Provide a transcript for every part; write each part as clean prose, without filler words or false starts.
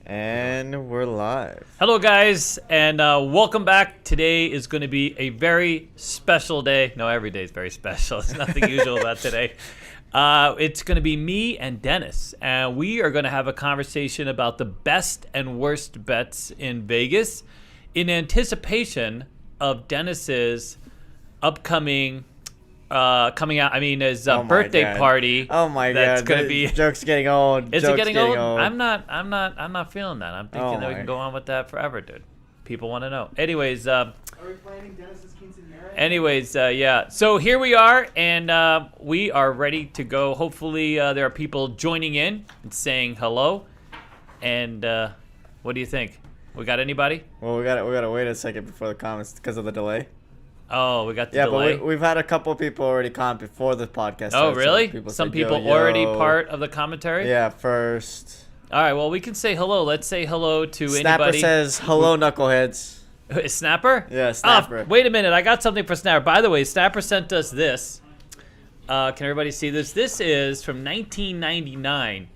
And we're live. Hello, guys, and welcome back. Today is going to be a very special day. No, every day is very special. It's nothing usual about today. It's going to be me and Dennis, and we are going to have a conversation about the best and worst bets in Vegas in anticipation of Dennis's upcoming coming out. I mean, his birthday party. Oh my god! That's gonna be. Joke's getting old. Is it getting old? I'm not feeling that. I'm thinking that we can go on with that forever, dude. People want to know. Anyways, are we planning Dennis's quinceañera? Anyways, yeah. So here we are, and we are ready to go. Hopefully, there are people joining in and saying hello. And what do you think? We got anybody? Well, we gotta wait a second before the comments because of the delay. Oh, we got the delay. Yeah, but we've had a couple people already comment before the podcast. Oh, really? Some people already yo. part of the commentary? Yeah, first. All right, well, we can say hello. Let's say hello to Snapper anybody. says, hello, knuckleheads. Snapper? Yeah, Snapper. Oh, wait a minute. I got something for Snapper. By the way, Snapper sent us this. Can everybody see this? This is from 1999.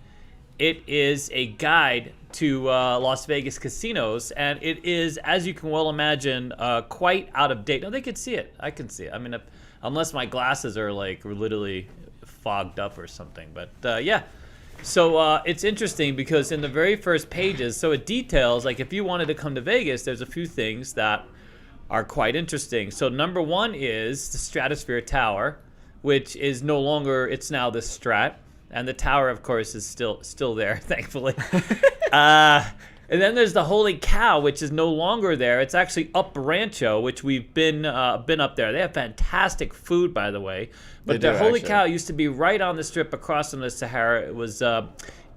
It is a guide to Las Vegas casinos, and it is, as you can well imagine, quite out of date. No, they can see it. I can see it. I mean, unless my glasses are like literally fogged up or something. But yeah, so it's interesting because in the very first pages, so it details, like if you wanted to come to Vegas, there's a few things that are quite interesting. So number one is the Stratosphere Tower, which is no longer, it's now the Strat. And the tower, of course, is still there, thankfully. And then there's the Holy Cow, which is no longer there. It's actually Up Rancho, which we've been up there. They have fantastic food, by the way. But the Holy Cow used to be right on the strip across from the Sahara. It was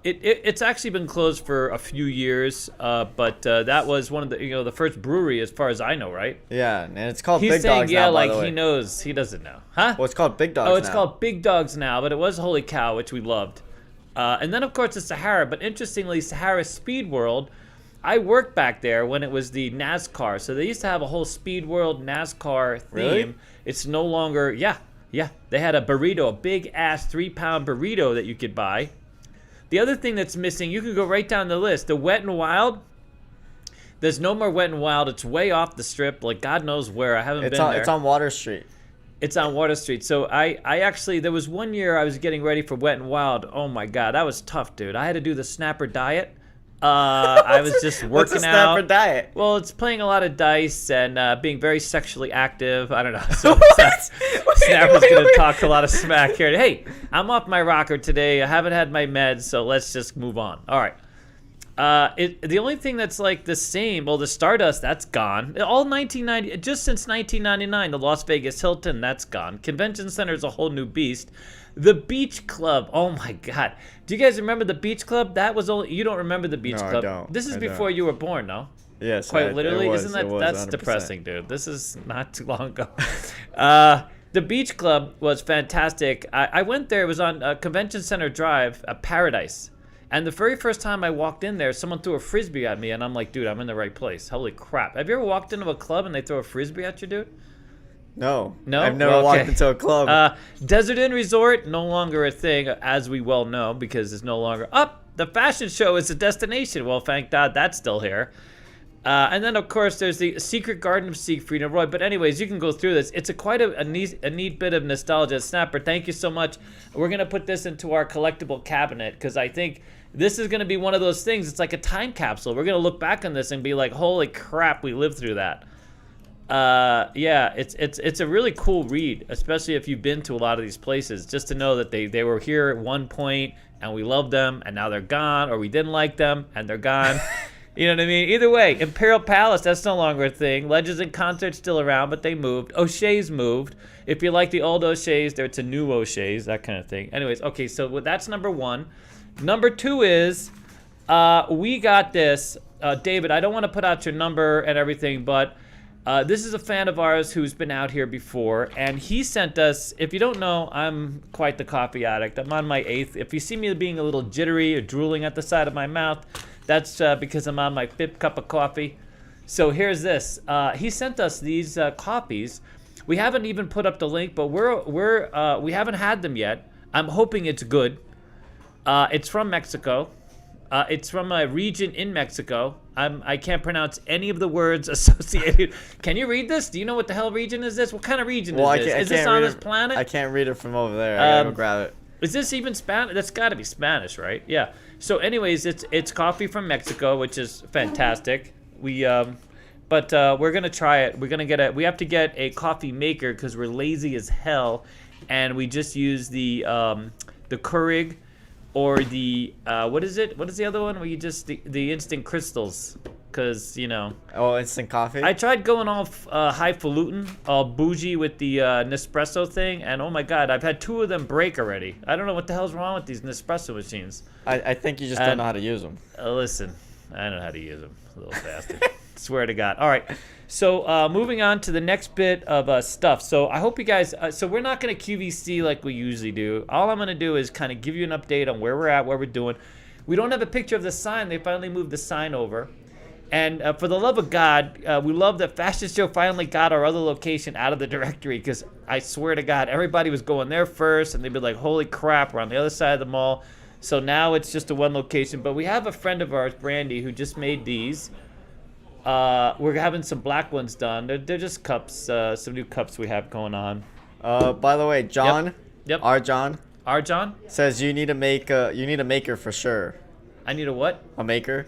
it's actually been closed for a few years, but that was one of the the first brewery, as far as I know, right? Yeah, and it's called He's Big saying, Dogs yeah, now, by like the way. he knows. He doesn't know. Huh? Well, it's called Big Dogs now. Oh, it's called Big Dogs now, but it was Holy Cow, which we loved. And then, of course, the Sahara. But interestingly, Sahara Speed World, I worked back there when it was the NASCAR. So they used to have a whole Speed World NASCAR theme. Really? It's no longer, yeah. They had a burrito, a big-ass 3-pound burrito that you could buy. The other thing that's missing, you can go right down the list. The Wet and Wild, there's no more Wet and Wild. It's way off the strip, like God knows where. I haven't been there. It's on Water Street. It's on Water Street. So I actually, there was one year I was getting ready for Wet and Wild. Oh my God, that was tough, dude. I had to do the Snapper diet. I was just working What's a Snapper out. diet? Well, it's playing a lot of dice and being very sexually active. I don't know. So Snapper's going to talk a lot of smack here. Hey, I'm off my rocker today. I haven't had my meds, so let's just move on. All right. The only thing that's like the same, well, the Stardust, that's gone. All 1990, just since 1999, the Las Vegas Hilton, that's gone. Convention Center is a whole new beast. The Beach Club, oh my God. Do you guys remember the Beach Club? That was only, you don't remember the Beach Club. I don't. This is before you were born, no? Yes. Quite literally. Isn't that, that's 100%. depressing, dude. This is not too long ago. The Beach Club was fantastic. I went there, it was on Convention Center Drive, Paradise. And the very first time I walked in there, someone threw a Frisbee at me, and I'm like, dude, I'm in the right place. Holy crap. Have you ever walked into a club and they throw a Frisbee at you, dude? No. No? I've never walked into a club. Desert Inn Resort, no longer a thing, as we well know, because it's no longer up. The fashion show is a destination. Well, thank God that's still here. And then, of course, there's the Secret Garden of Siegfried and Roy. But anyways, you can go through this. It's quite a neat bit of nostalgia. Snapper, thank you so much. We're going to put this into our collectible cabinet because I think this is going to be one of those things. It's like a time capsule. We're going to look back on this and be like, holy crap, we lived through that. Yeah, it's a really cool read, especially if you've been to a lot of these places, just to know that they were here at one point and we loved them and now they're gone, or we didn't like them and they're gone. You know what I mean? Either way, Imperial Palace, that's no longer a thing. Legends and Concerts still around, but they moved. O'Shea's moved. If you like the old O'Shea's, it's a new O'Shea's, that kind of thing. Anyways, okay, so that's number one. Number two is we got this. David, I don't want to put out your number and everything, but this is a fan of ours who's been out here before, and he sent us, if you don't know, I'm quite the coffee addict. I'm on my 8th. If you see me being a little jittery or drooling at the side of my mouth, that's because I'm on my 5th cup of coffee. So here's this. He sent us these copies. We haven't even put up the link, but we haven't had them yet. I'm hoping it's good. It's from Mexico. It's from a region in Mexico. I can't pronounce any of the words associated. Can you read this? Do you know what the hell region is this? What kind of region is this? Is this on this planet? I can't read it from over there. I gotta go grab it. Is this even Spanish? That's got to be Spanish, right? Yeah. So, anyways, it's coffee from Mexico, which is fantastic. But we're gonna try it. We're gonna get it. We have to get a coffee maker because we're lazy as hell, and we just use the Keurig or the what is it? What is the other one? Where you just the instant crystals? Because Oh, instant coffee. I tried going all highfalutin, all bougie with the Nespresso thing, and oh my god, I've had 2 of them break already. I don't know what the hell's wrong with these Nespresso machines. I think you just don't know how to use them. Listen, I know how to use them, little bastard. Swear to God. All right, so moving on to the next bit of stuff. So I hope you guys. So we're not gonna QVC like we usually do. All I'm gonna do is kind of give you an update on where we're at, what we're doing. We don't have a picture of the sign. They finally moved the sign over. And for the love of God, we love that Fashion Show finally got our other location out of the directory because I swear to God, everybody was going there first and they'd be like, holy crap, we're on the other side of the mall. So now it's just a one location. But we have a friend of ours, Brandy, who just made these. We're having some black ones done. They're just cups, some new cups we have going on. By the way, John, Yep. our John says you need a maker for sure. I need a what? A maker.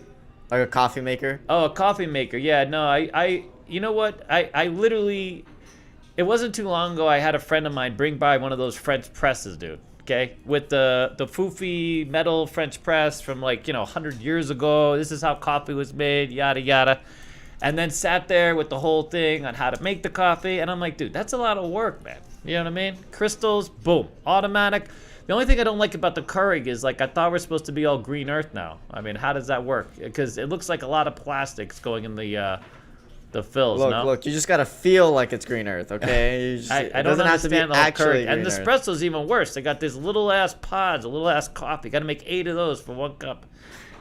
Like a coffee maker? Oh, a coffee maker. Yeah, no, I you know what? I literally, it wasn't too long ago I had a friend of mine bring by one of those French presses, dude. Okay? With the foofy metal French press from 100 years ago. This is how coffee was made, yada, yada. And then sat there with the whole thing on how to make the coffee. And I'm like, dude, that's a lot of work, man. You know what I mean? Crystals, boom, automatic. The only thing I don't like about the Keurig is, I thought we're supposed to be all green earth now. I mean, how does that work? Because it looks like a lot of plastics going in the fills, Look, you just gotta feel like it's green earth, okay? I don't understand the whole Keurig. And Nespresso's even worse. They got these little-ass pods, a little-ass coffee. Got to make 8 of those for 1 cup.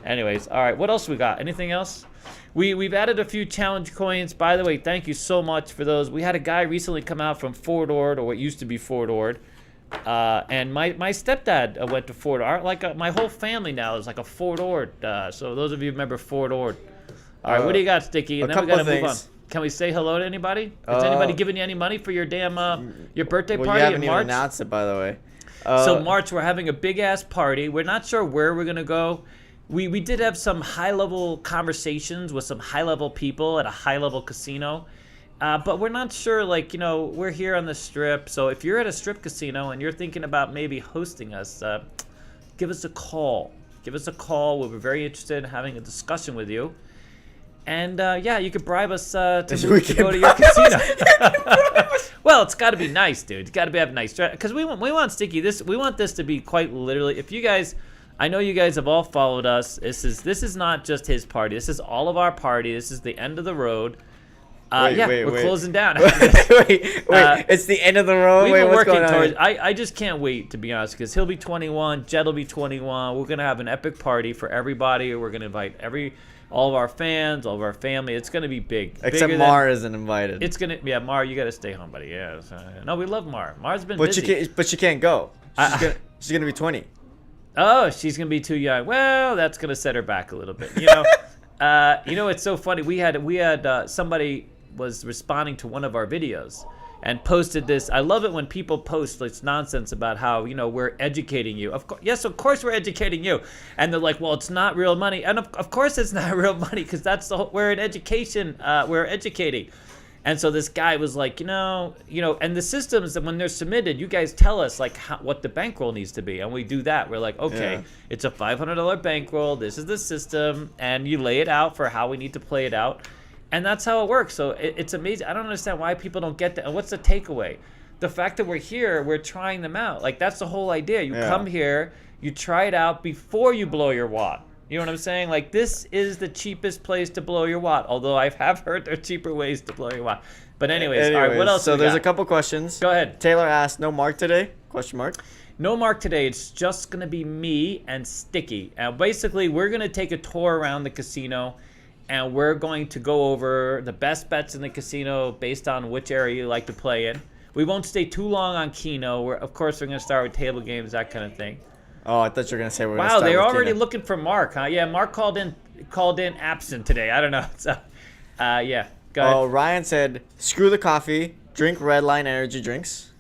Anyways, all right, what else we got? Anything else? We've added a few challenge coins. By the way, thank you so much for those. We had a guy recently come out from Fort Ord, or what used to be Fort Ord. And my stepdad went to Fort Ord. My whole family now is like a Fort Ord. So those of you who remember Fort Ord. All right, what do you got, Sticky? And then we gotta move on. Can we say hello to anybody? Is anybody giving you any money for your damn your birthday party in March? You haven't even announced it, by the way. So March, we're having a big ass party. We're not sure where we're gonna go. We did have some high level conversations with some high level people at a high level casino. But we're not sure, we're here on the Strip. So if you're at a Strip casino and you're thinking about maybe hosting us, give us a call. Give us a call. We'll be very interested in having a discussion with you. And, you could bribe us to go to your casino. Well, it's got to be nice, dude. It's got to have nice. Because we want Sticky. We want this to be quite literally. If you guys... I know you guys have all followed us. This is not just his party. This is all of our party. This is the end of the road. We're closing down. wait, it's the end of the road? We've been working towards. I just can't wait, to be honest, because he'll be 21, Jed will be 21. We're gonna have an epic party for everybody. We're gonna invite all of our fans, all of our family. It's gonna be big. Except Mar isn't invited. It's gonna, Mar, you gotta stay home, buddy. Yeah. No, we love Mar. Mar's been busy. But she can't go. She's gonna be 20. Oh, she's gonna be too young. Well, that's gonna set her back a little bit. You know, it's so funny. We had somebody was responding to one of our videos and posted this. I love it when people post this nonsense about how we're educating you. Of course we're educating you. And they're like, well, it's not real money. And of course it's not real money because we're in education. We're educating. And so this guy was like, and the systems that when they're submitted, you guys tell us what the bankroll needs to be, and we do that. We're like, okay, It's a $500 bankroll. This is the system, and you lay it out for how we need to play it out, and that's how it works. So it's amazing. I don't understand why people don't get that. And what's the takeaway? The fact that we're here, we're trying them out. That's the whole idea. You come here, you try it out before you blow your wad. You know what I'm saying? This is the cheapest place to blow your wad. Although I have heard there are cheaper ways to blow your wad. But anyways, all right, what else? So there's a couple questions. Go ahead. Taylor asked, no Mark today? Question mark. No Mark today. It's just going to be me and Sticky. Basically, we're going to take a tour around the casino, and we're going to go over the best bets in the casino based on which area you like to play in. We won't stay too long on Keno. Of course, we're going to start with table games, that kind of thing. Oh, I thought you were gonna say we're gonna Wow, start they're with already Keenan. looking for Mark, huh? Yeah, Mark called in absent today. I don't know. So, yeah, go ahead. Oh, Ryan said, screw the coffee, drink Red Line energy drinks.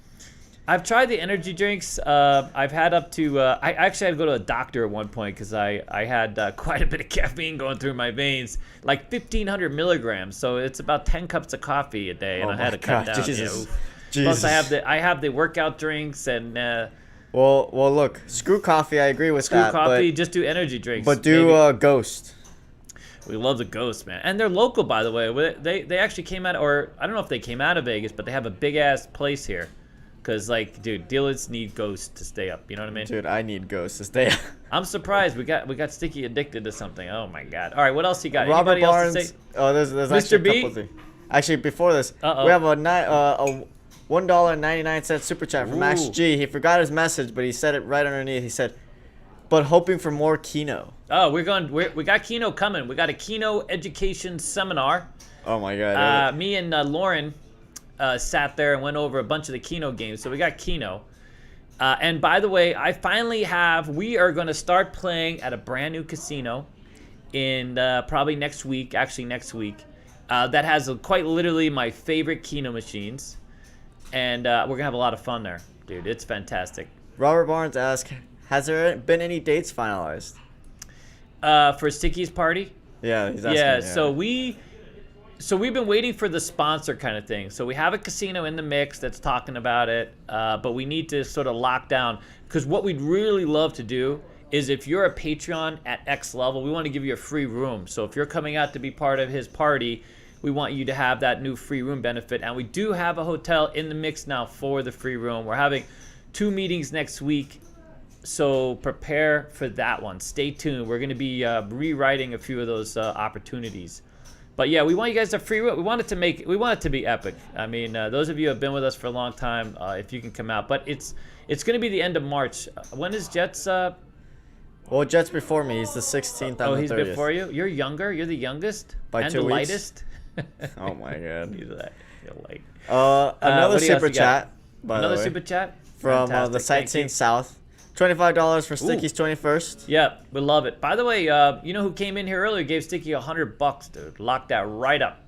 I've tried the energy drinks. I've had up to. I actually had to go to a doctor at one point because I had quite a bit of caffeine going through my veins, like 1,500 milligrams. So it's about 10 cups of coffee a day, and Oh I had to my cut God, down. Jesus. Plus, Jesus. I have the workout drinks and Well, look, screw coffee. I agree with screw that. coffee. Just do energy drinks. But do maybe. Ghost. We love the Ghost, man, and they're local, by the way. They actually came out, or I don't know if they came out of Vegas, but they have a big ass place here. Cause like, dude, dealers need Ghosts to stay up. You know what I mean? Dude, I need Ghost to stay. I'm surprised we got Sticky addicted to something. Oh my God! All right, what else you got? Robert Anybody Barnes. else to say? Oh, there's Mr. actually a B? couple things. Actually, before this, Uh-oh. we have a $1.99 super chat from Max Ooh. G. He forgot his message, but he said it right underneath. He said, "But hoping for more Keno." Oh, we got Keno coming. We got a Keno education seminar. Oh my God. Me and Lauren sat there and went over a bunch of the Keno games. So we got Keno. And by the way, we are going to start playing at a brand new casino in probably next week. Actually, next week. That has quite literally my favorite Keno machines. And we're going to have a lot of fun there. Dude, it's fantastic. Robert Barnes asked, "Has there been any dates finalized?" For Sticky's party? Yeah, he's asking. So we've been waiting for the sponsor kind of thing. So we have a casino in the mix that's talking about it, but we need to sort of lock down, because what we'd really love to do is, if you're a Patreon at X level, we want to give you a free room. So if you're coming out to be part of his party, we want you to have that new free room benefit. And we do have a hotel in the mix now for the free room. We're having 2 meetings next week. So prepare for that one. Stay tuned. We're going to be rewriting a few of those opportunities. But yeah, we want you guys to free. We want it to be epic. I mean, those of you who have been with us for a long time, if you can come out. But it's going to be the end of March. When is Jets? Well, Jet's before me. He's the 16th. Oh, I'm he's the 30th. before you. You're younger. You're the youngest By and 2 the weeks. lightest. Oh my God. You're light. Another what do you super else you got? chat. By Another the way, super chat from the Fantastic. Thank Sightseeing you. South. $25 for Sticky's 21st. Yeah, we love it. By the way, you know who came in here earlier? Gave Sticky $100, dude. Locked that right up.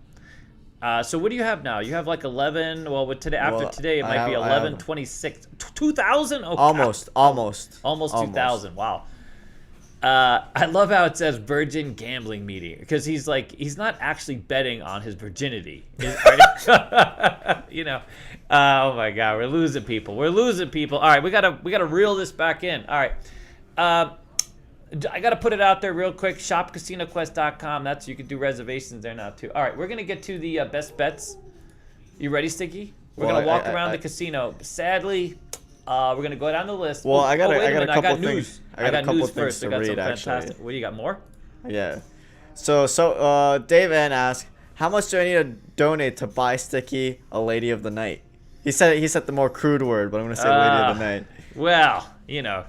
So what do you have now? You have like 11. Well, with today, after today, it might be 1126. 2,000? Oh, Almost. almost 2,000. Wow. I love how it says virgin gambling meeting, because he's not actually betting on his virginity. You know. Oh my God, we're losing people. All right, we gotta reel this back in. All right. I gotta put it out there real quick. ShopCasinoQuest.com. That's, you can do reservations there now too. All right, we're gonna get to the best bets. You ready, Sticky? We're gonna walk around the casino. Sadly, we're gonna go down the list. Well, I got wait a a minute, couple news. things. I got couple news things first. to I got some read, actually. fantastic. What do you got? More? Yeah. So Dave N asked, "How much do I need to donate to buy Sticky a Lady of the Night?" He said the more crude word, but I'm gonna say Lady of the Night. Well, you know.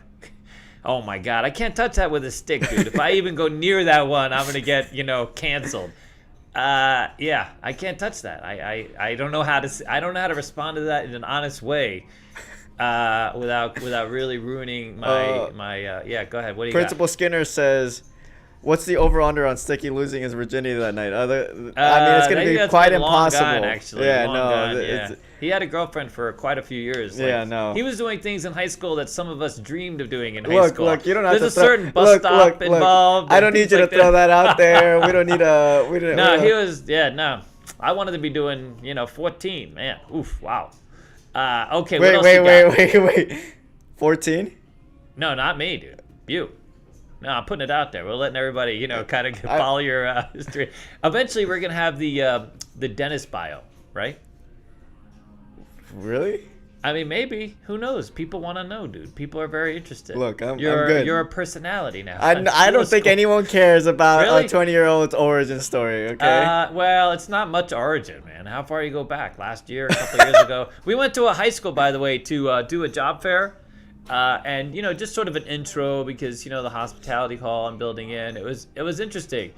Oh my God, I can't touch that with a stick, dude. If I even go near that one, I'm gonna get, canceled. Yeah, I can't touch that. I don't know how to respond to that in an honest way, without really ruining my. Yeah, go ahead. What do you Principal Skinner says, "What's the over/under on Sticky losing his virginity that night?" I mean, it's gonna be quite impossible. Long gone, actually. Yeah, Long no, gone, it's, yeah. He had a girlfriend for quite a few years. Yeah, no. He was doing things in high school that some of us dreamed of doing in high school. Look, you don't have There's to a certain bus stop look. involved. I don't need you to throw that out there. We don't need a. We don't. No, he was. Yeah, no. I wanted to be doing, 14. Man, oof, wow. Okay. What else you got? Wait. 14? No, not me, dude. You. No, I'm putting it out there. We're letting everybody, kind of follow your history. Eventually, we're gonna have the dentist bio, right? Really? I mean, maybe. Who knows? People want to know, dude. People are very interested. Look, I'm you're good. You're a personality now. I don't think anyone cares about Really? a 20-year-old's origin story, okay? Well, it's not much origin, man. How far you go back? Last year, a couple of years ago. We went to a high school, by the way, to do a job fair. And, just sort of an intro, because, the hospitality hall I'm building in. It was interesting.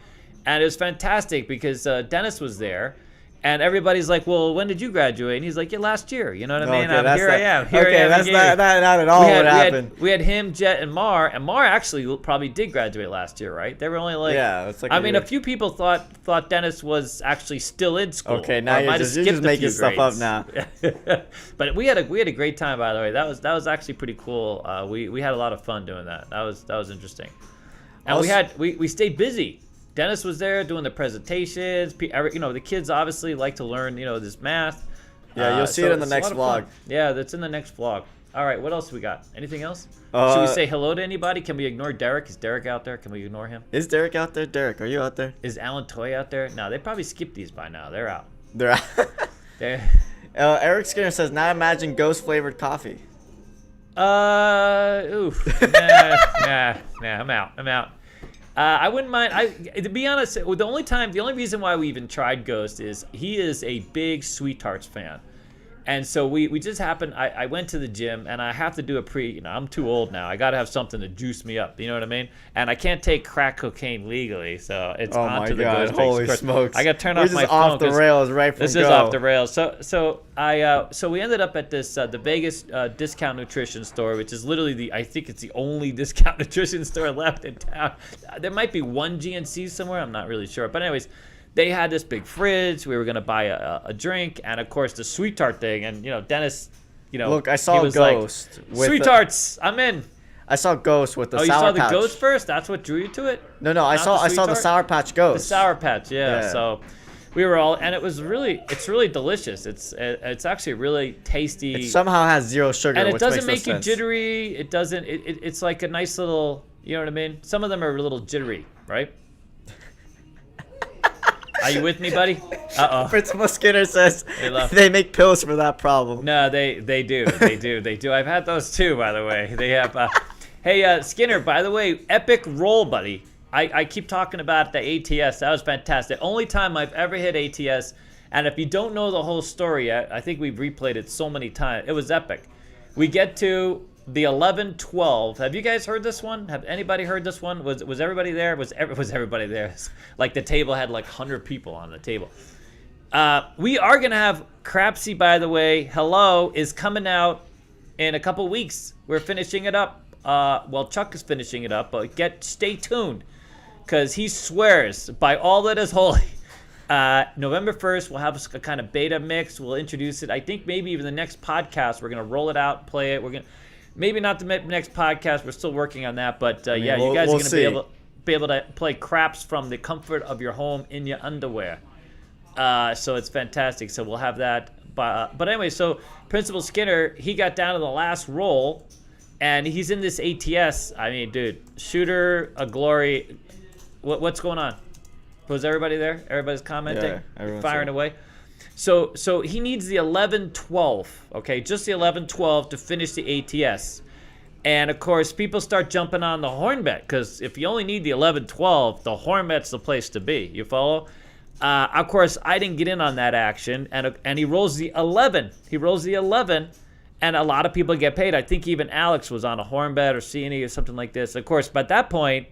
And it was fantastic because Dennis was there. And everybody's like, well, when did you graduate? And he's like, yeah, last year. You know what I mean? Okay, that's Here I am. Here I am. that's not at all what happened. We had him, Jet, and Mar. And Mar actually probably did graduate last year, right? They were only like, it's like I mean, a few people thought Dennis was actually still in school. Okay, now you're just making stuff up now. But we had a great time, by the way. That was actually pretty cool. We had a lot of fun doing that. That was interesting. And we stayed busy. Dennis was there doing the presentations. The kids obviously like to learn, this math. Yeah, you'll see it in the next vlog. Yeah, that's in the next vlog. All right, what else we got? Anything else? Should we say hello to anybody? Can we ignore Derek? Is Derek out there? Can we ignore him? Is Derek out there? Derek, are you out there? Is Alan Toy out there? No, they probably skipped these by now. They're out. They're out. Eric Skinner says, now imagine ghost-flavored coffee. Oof. Nah, I'm out. I wouldn't mind. To be honest, the only reason why we even tried Ghost is he is a big Sweet Tarts fan, and so we just happened. I went to the gym and I have to do I'm too old now. I got to have something to juice me up. You know what I mean? And I can't take crack cocaine legally, so it's onto the Ghost. Holy smokes! I got to turn off my phone. Off the rails right from This is off the rails. So we ended up at this the Vegas discount nutrition store, which is literally I think it's the only discount nutrition store left in town. There might be one GNC somewhere. I'm not really sure, but anyways. They had this big fridge. We were gonna buy a drink, and of course the sweet tart thing. And Dennis, look, I saw Ghost. Like, sweet tarts, I'm in. I saw Ghost with the Sour Patch. Oh, you saw the Ghost first? That's what drew you to it? No, I saw the Sour Patch Ghost. The Sour Patch, yeah. So we were all, and it's really delicious. It's actually really tasty. It somehow has zero sugar, and it which doesn't makes make no you sense. jittery. It doesn't. It's like a nice little. You know what I mean? Some of them are a little jittery, right? Are you with me, buddy? Uh-oh. Principal Skinner says they make pills for that problem. No, they do. They do. I've had those too, by the way. They have. Hey, Skinner, by the way, epic roll, buddy. I keep talking about the ATS. That was fantastic. Only time I've ever hit ATS. And if you don't know the whole story, I think we've replayed it so many times. It was epic. We get to the 11-12. Have you guys heard this one? Have anybody heard this one? Was everybody there? Was everybody there? Like the table had like 100 people on the table. We are gonna have Crapsy, by the way. Hello is coming out in a couple weeks. We're finishing it up. Well, Chuck is finishing it up, but stay tuned, because he swears by all that is holy. November 1st, we'll have a kind of beta mix. We'll introduce it. I think maybe even the next podcast, we're gonna roll it out, play it. We're gonna. Maybe not the next podcast. We're still working on that, but you guys are going to be able to play craps from the comfort of your home in your underwear. So it's fantastic. So we'll have that. But anyway, so Principal Skinner, he got down to the last roll, and he's in this ATS. I mean, dude, shooter, a glory. What's going on? Was everybody there? Everybody's commenting? Yeah, everyone's firing there. away? So he needs the 11-12, okay? Just the 11-12 to finish the ATS. And, of course, people start jumping on the horn bet, because if you only need the 11-12, the horn bet's the place to be. You follow? Of course, I didn't get in on that action, and he rolls the 11. He rolls the 11, and a lot of people get paid. I think even Alex was on a horn bet or C&E or something like this. Of course, by that point,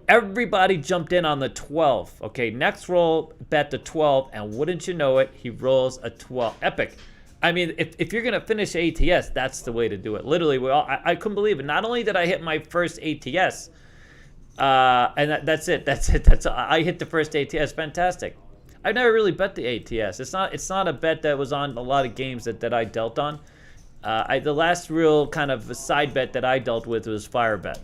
everybody jumped in on the 12. Okay, next roll, bet the 12, and wouldn't you know it, he rolls a 12. Epic. I mean, if you're going to finish ATS, that's the way to do it. Literally, I couldn't believe it. Not only did I hit my first ATS, and that's it. I hit the first ATS. Fantastic. I've never really bet the ATS. It's not a bet that was on a lot of games that I dealt on. The last real kind of side bet that I dealt with was Fire Bet.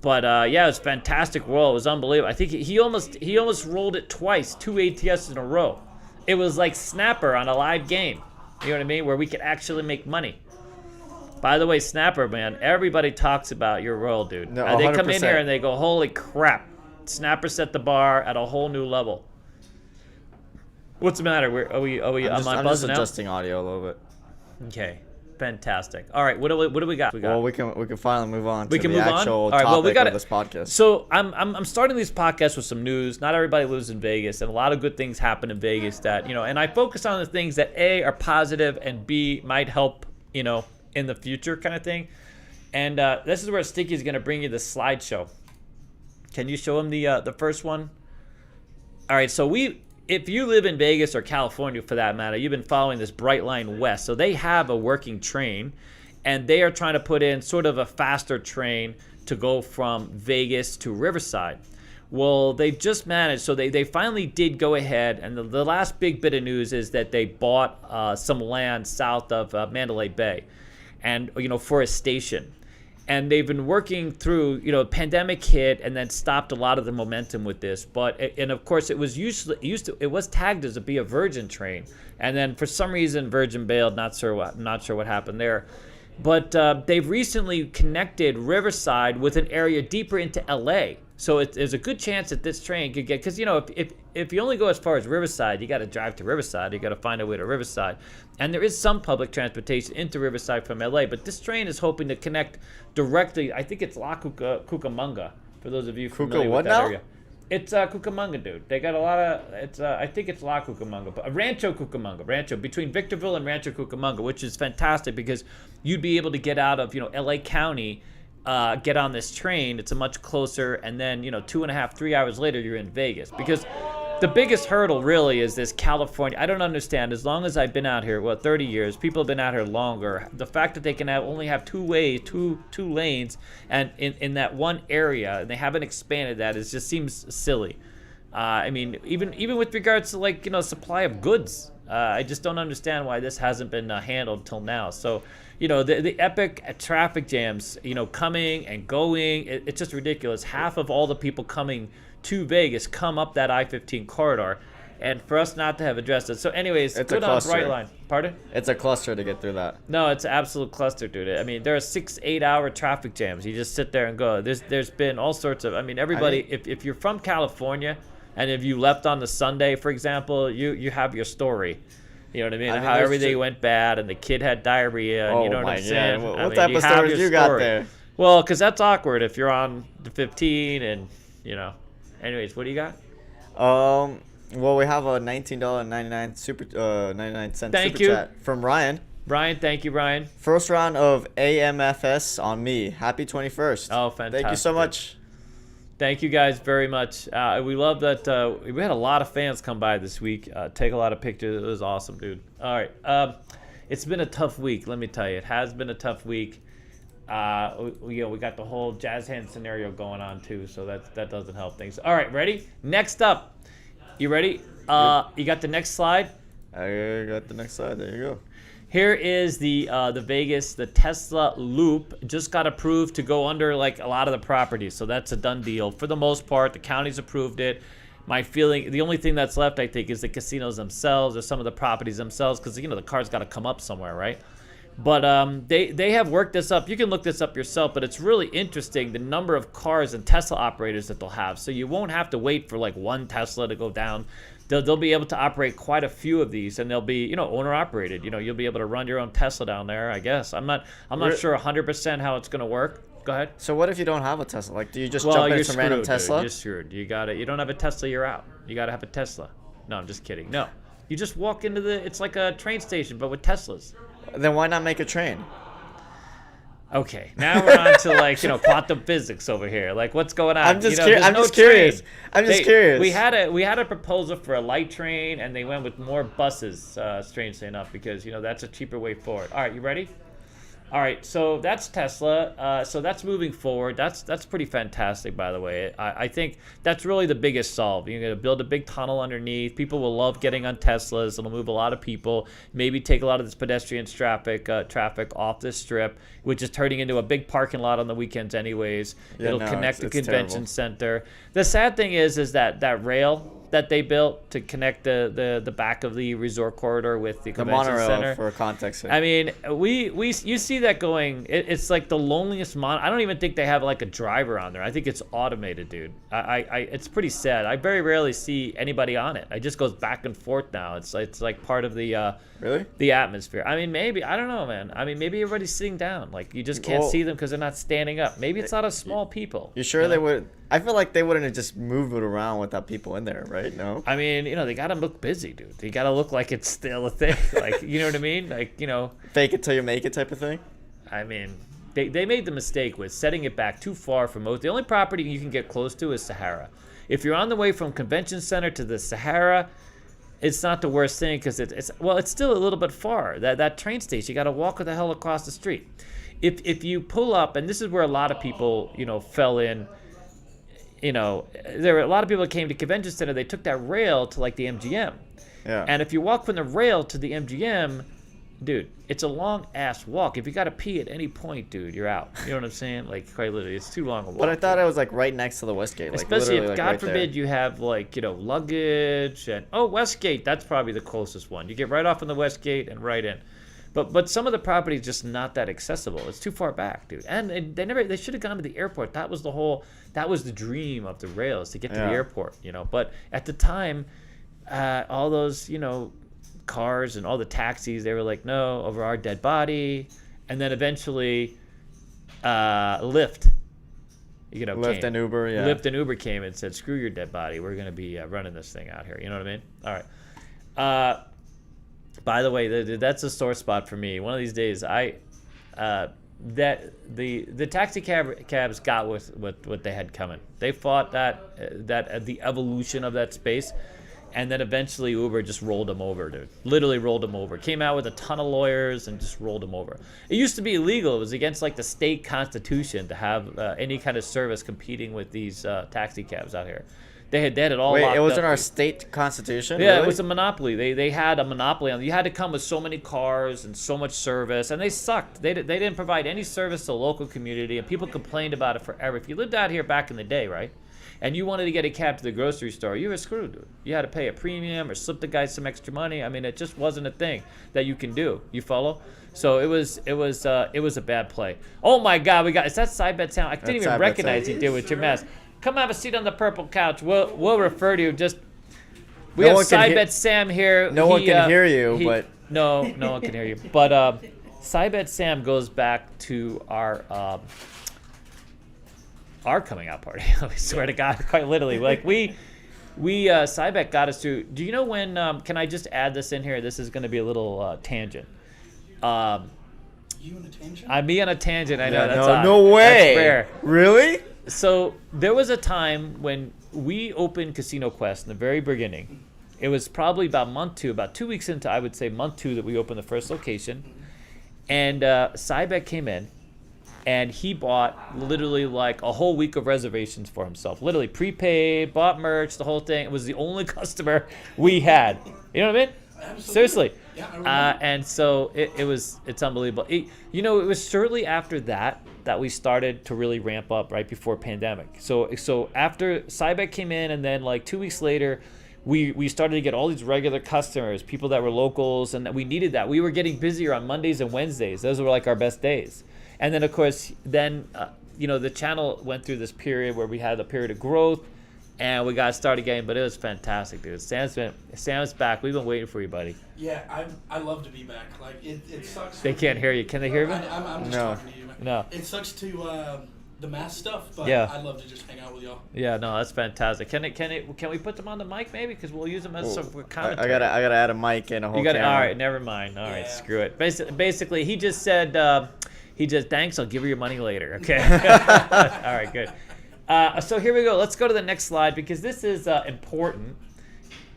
But yeah, it was a fantastic roll. It was unbelievable. I think he almost rolled it twice, 2 ATS in a row. It was like Snapper on a live game. You know what I mean? Where we could actually make money. By the way, Snapper, man, everybody talks about your roll, dude. No, they come in 100%. here and they go, holy crap. Snapper set the bar at a whole new level. What's the matter? Are we I'm just buzzing out? adjusting audio a little bit. Okay. Fantastic. All right, what do we got? Well, we can finally move on to can the move on? actual All right, well, topic of this podcast. So I'm starting these podcasts with some news. Not everybody lives in Vegas, and a lot of good things happen in Vegas that, and I focus on the things that A, are positive, and B, might help, in the future kind of thing. And this is where Sticky is going to bring you the slideshow. Can you show him the first one? All right, so if you live in Vegas or California for that matter, you've been following this Bright Line West. So they have a working train, and they are trying to put in sort of a faster train to go from Vegas to Riverside. Well, they just managed, so they finally did go ahead, and the last big bit of news is that they bought some land south of Mandalay Bay, and for a station. And they've been working through, pandemic hit and then stopped a lot of the momentum with this. And of course, it was it was tagged as a Virgin train, and then for some reason Virgin bailed. Not sure what happened there. But they've recently connected Riverside with an area deeper into LA. So there's a good chance that this train could get, because if you only go as far as Riverside, you got to drive to Riverside. You got to find a way to Riverside, and there is some public transportation into Riverside from LA. But this train is hoping to connect directly. I think it's La Cucamonga, for those of you familiar with that area. It's Cucamonga, dude. They got a lot of. It's I think it's La Cucamonga, but Rancho Cucamonga, between Victorville and Rancho Cucamonga, which is fantastic because you'd be able to get out of LA County. Get on this train. It's a much closer, and then 2.5, 3 hours later you're in Vegas. Because the biggest hurdle really is this California. I don't understand. As long as I've been out here, 30 years, people have been out here longer. The fact that they can only have two lanes, and in that one area, and they haven't expanded that, it just seems silly. I mean, even with regards to supply of goods, I just don't understand why this hasn't been handled till now. So. The epic traffic jams, coming and going, it's just ridiculous. Half of all the people coming to Vegas come up that I-15 corridor, and for us not to have addressed it. So anyways, it's good on Bright Line. Pardon? It's a cluster to get through that. No, it's an absolute cluster, dude. I mean, there are 6-8 hour traffic jams. You just sit there and go. There's been all sorts of, everybody, if you're from California, and if you left on the Sunday, for example, you have your story. You know what I mean? How everything went bad, and the kid had diarrhea, and you know what I'm saying? What type of stories you got there? Well, because that's awkward if you're on the 15 and, Anyways, what do you got? Well, we have a $19.99 99 cent super chat from Ryan. Brian, thank you, Brian. First round of AMFS on me. Happy 21st. Oh, fantastic. Thank you so much. Thank you guys very much. We love that. We had a lot of fans come by this week, take a lot of pictures. It was awesome, dude. All right. It's been a tough week, let me tell you. It has been a tough week. We got the whole jazz hand scenario going on, too, so that doesn't help things. All right, ready? Next up. You ready? You got the next slide? I got the next slide. There you go. Here is the Vegas, the Tesla Loop just got approved to go under a lot of the properties. So that's a done deal. For the most part, the county's approved it. My feeling, the only thing that's left, I think, is the casinos themselves or some of the properties themselves, because, the car's got to come up somewhere, right? But they have worked this up. You can look this up yourself, but it's really interesting, the number of cars and Tesla operators that they'll have. So you won't have to wait for one Tesla to go down. They'll be able to operate quite a few of these, and they'll be owner operated. You'll be able to run your own Tesla down there. I guess I'm not sure 100% how it's gonna work. Go ahead. So what if you don't have a Tesla? Do you just jump in some random Tesla? Dude, you're screwed. You don't have a Tesla, you're out. You gotta have a Tesla. No, I'm just kidding. No, you just walk into it's like a train station but with Teslas. Then why not make a train? Okay, now we're on to quantum physics over here. What's going on? I'm just curious. We had a proposal for a light train, and they went with more buses. Strangely enough, because that's a cheaper way forward. All right, you ready? All right, so that's Tesla. So that's moving forward. That's pretty fantastic, by the way. I think that's really the biggest solve. You're going to build a big tunnel underneath. People will love getting on Teslas. It'll move a lot of people. Maybe take a lot of this pedestrian traffic off this strip, which is turning into a big parking lot on the weekends anyways. It'll connect the convention center. The sad thing is that rail that they built to connect the back of the resort corridor with the convention monorail center. For context. I mean, you see that going. It's like the loneliest I don't even think they have a driver on there. I think it's automated, dude. It's pretty sad. I very rarely see anybody on it. It just goes back and forth now. It's like part of the really the atmosphere. I mean, maybe I don't know, man. I mean, maybe everybody's sitting down. You just can't see them because they're not standing up. Maybe it's not a small people. You sure they would? I feel like they wouldn't have just moved it around without people in there, right? No. I mean, they gotta look busy, dude. They gotta look like it's still a thing. You know what I mean? Fake it till you make it type of thing. I mean, they made the mistake with setting it back too far from most. The only property you can get close to is Sahara. If you're on the way from Convention Center to the Sahara, it's not the worst thing because it's still a little bit far. That train station, you got to walk the hell across the street. If you pull up, and this is where a lot of people, fell in. There were a lot of people that came to convention center. They took that rail to like the MGM. Yeah. And if you walk from the rail to the MGM, dude, it's a long ass walk. If you got to pee at any point, dude, you're out. You know what I'm saying? Like quite literally, it's too long a walk. But I thought it was like right next to the Westgate. Like, especially if like, God right forbid there. you have like luggage and Westgate. That's probably the closest one. You get right off on the Westgate and right in. But some of the property is just not that accessible. It's too far back, dude. And they should have gone to the airport. That was the dream of the rails, to get to the airport, But at the time, all those, cars and all the taxis, they were like, no, over our dead body. And then eventually Lyft, Lyft came. and Uber, yeah. Lyft and Uber came and said, screw your dead body. We're going to be running this thing out here. You know what I mean? All right. By the way, that's a sore spot for me. One of these days, the taxi cabs got with what they had coming. They fought that the evolution of that space, and then eventually Uber just rolled them over, dude. Literally rolled them over. Came out with a ton of lawyers and just rolled them over. It used to be illegal. It was against like the state constitution to have any kind of service competing with these taxi cabs out here. They had it all locked up. Wait, it was in our state constitution? Yeah, really? it was a monopoly. They had a monopoly on it. You had to come with so many cars and so much service, and they sucked. They didn't provide any service to the local community, and people complained about it forever. If you lived out here back in the day, right, and you wanted to get a cab to the grocery store, you were screwed, dude. You had to pay a premium or slip the guy some extra money. I mean, it just wasn't a thing that you can do. You follow? So it was a bad play. Oh my God, is that side bet sound? I didn't even recognize you did with your mask. Come have a seat on the purple couch. We'll refer to you. We have Side Bet Sam here. No one can hear you, but no one can hear you. But Side Bet Sam goes back to our coming out party. I swear to God, quite literally. Like we Side Bet got us to. Do you know when? Can I just add this in here? This is going to be a little tangent. You on a tangent? Me on a tangent. I know. yeah, That's odd. no way. That's rare. Really? So there was a time when we opened Casino Quest in the very beginning. It was probably about 2 weeks into, I would say, month 2 that we opened the first location. And Cybek came in, and he bought literally like a whole week of reservations for himself. Literally prepaid, bought merch, the whole thing. It was the only customer we had. You know what I mean? Absolutely. Seriously. Yeah, I remember. And so it's unbelievable. It was shortly after that we started to really ramp up, right before pandemic. So after Cybek came in, and then like 2 weeks later, we started to get all these regular customers, people that were locals, and that we needed that. We were getting busier on Mondays and Wednesdays. Those were like our best days. And then of course, the channel went through this period where we had a period of growth, and we got started getting. But it was fantastic, dude. Sam's back. We've been waiting for you, buddy. Yeah, I love to be back. Like it sucks. They can't hear you. Can they hear me? I'm just No. talking to you. Man. No. It sucks to the mask stuff, but Yeah. I love to just hang out with y'all. Yeah, no, that's fantastic. Can we put them on the mic maybe? Because we'll use them as some I commentary. gotta add a mic and a whole You got it. camera. All right, never mind. All right, Yeah. screw it. Basically, he just said, thanks. I'll give you your money later. Okay. All right, good. So here we go. Let's go to the next slide because this is important.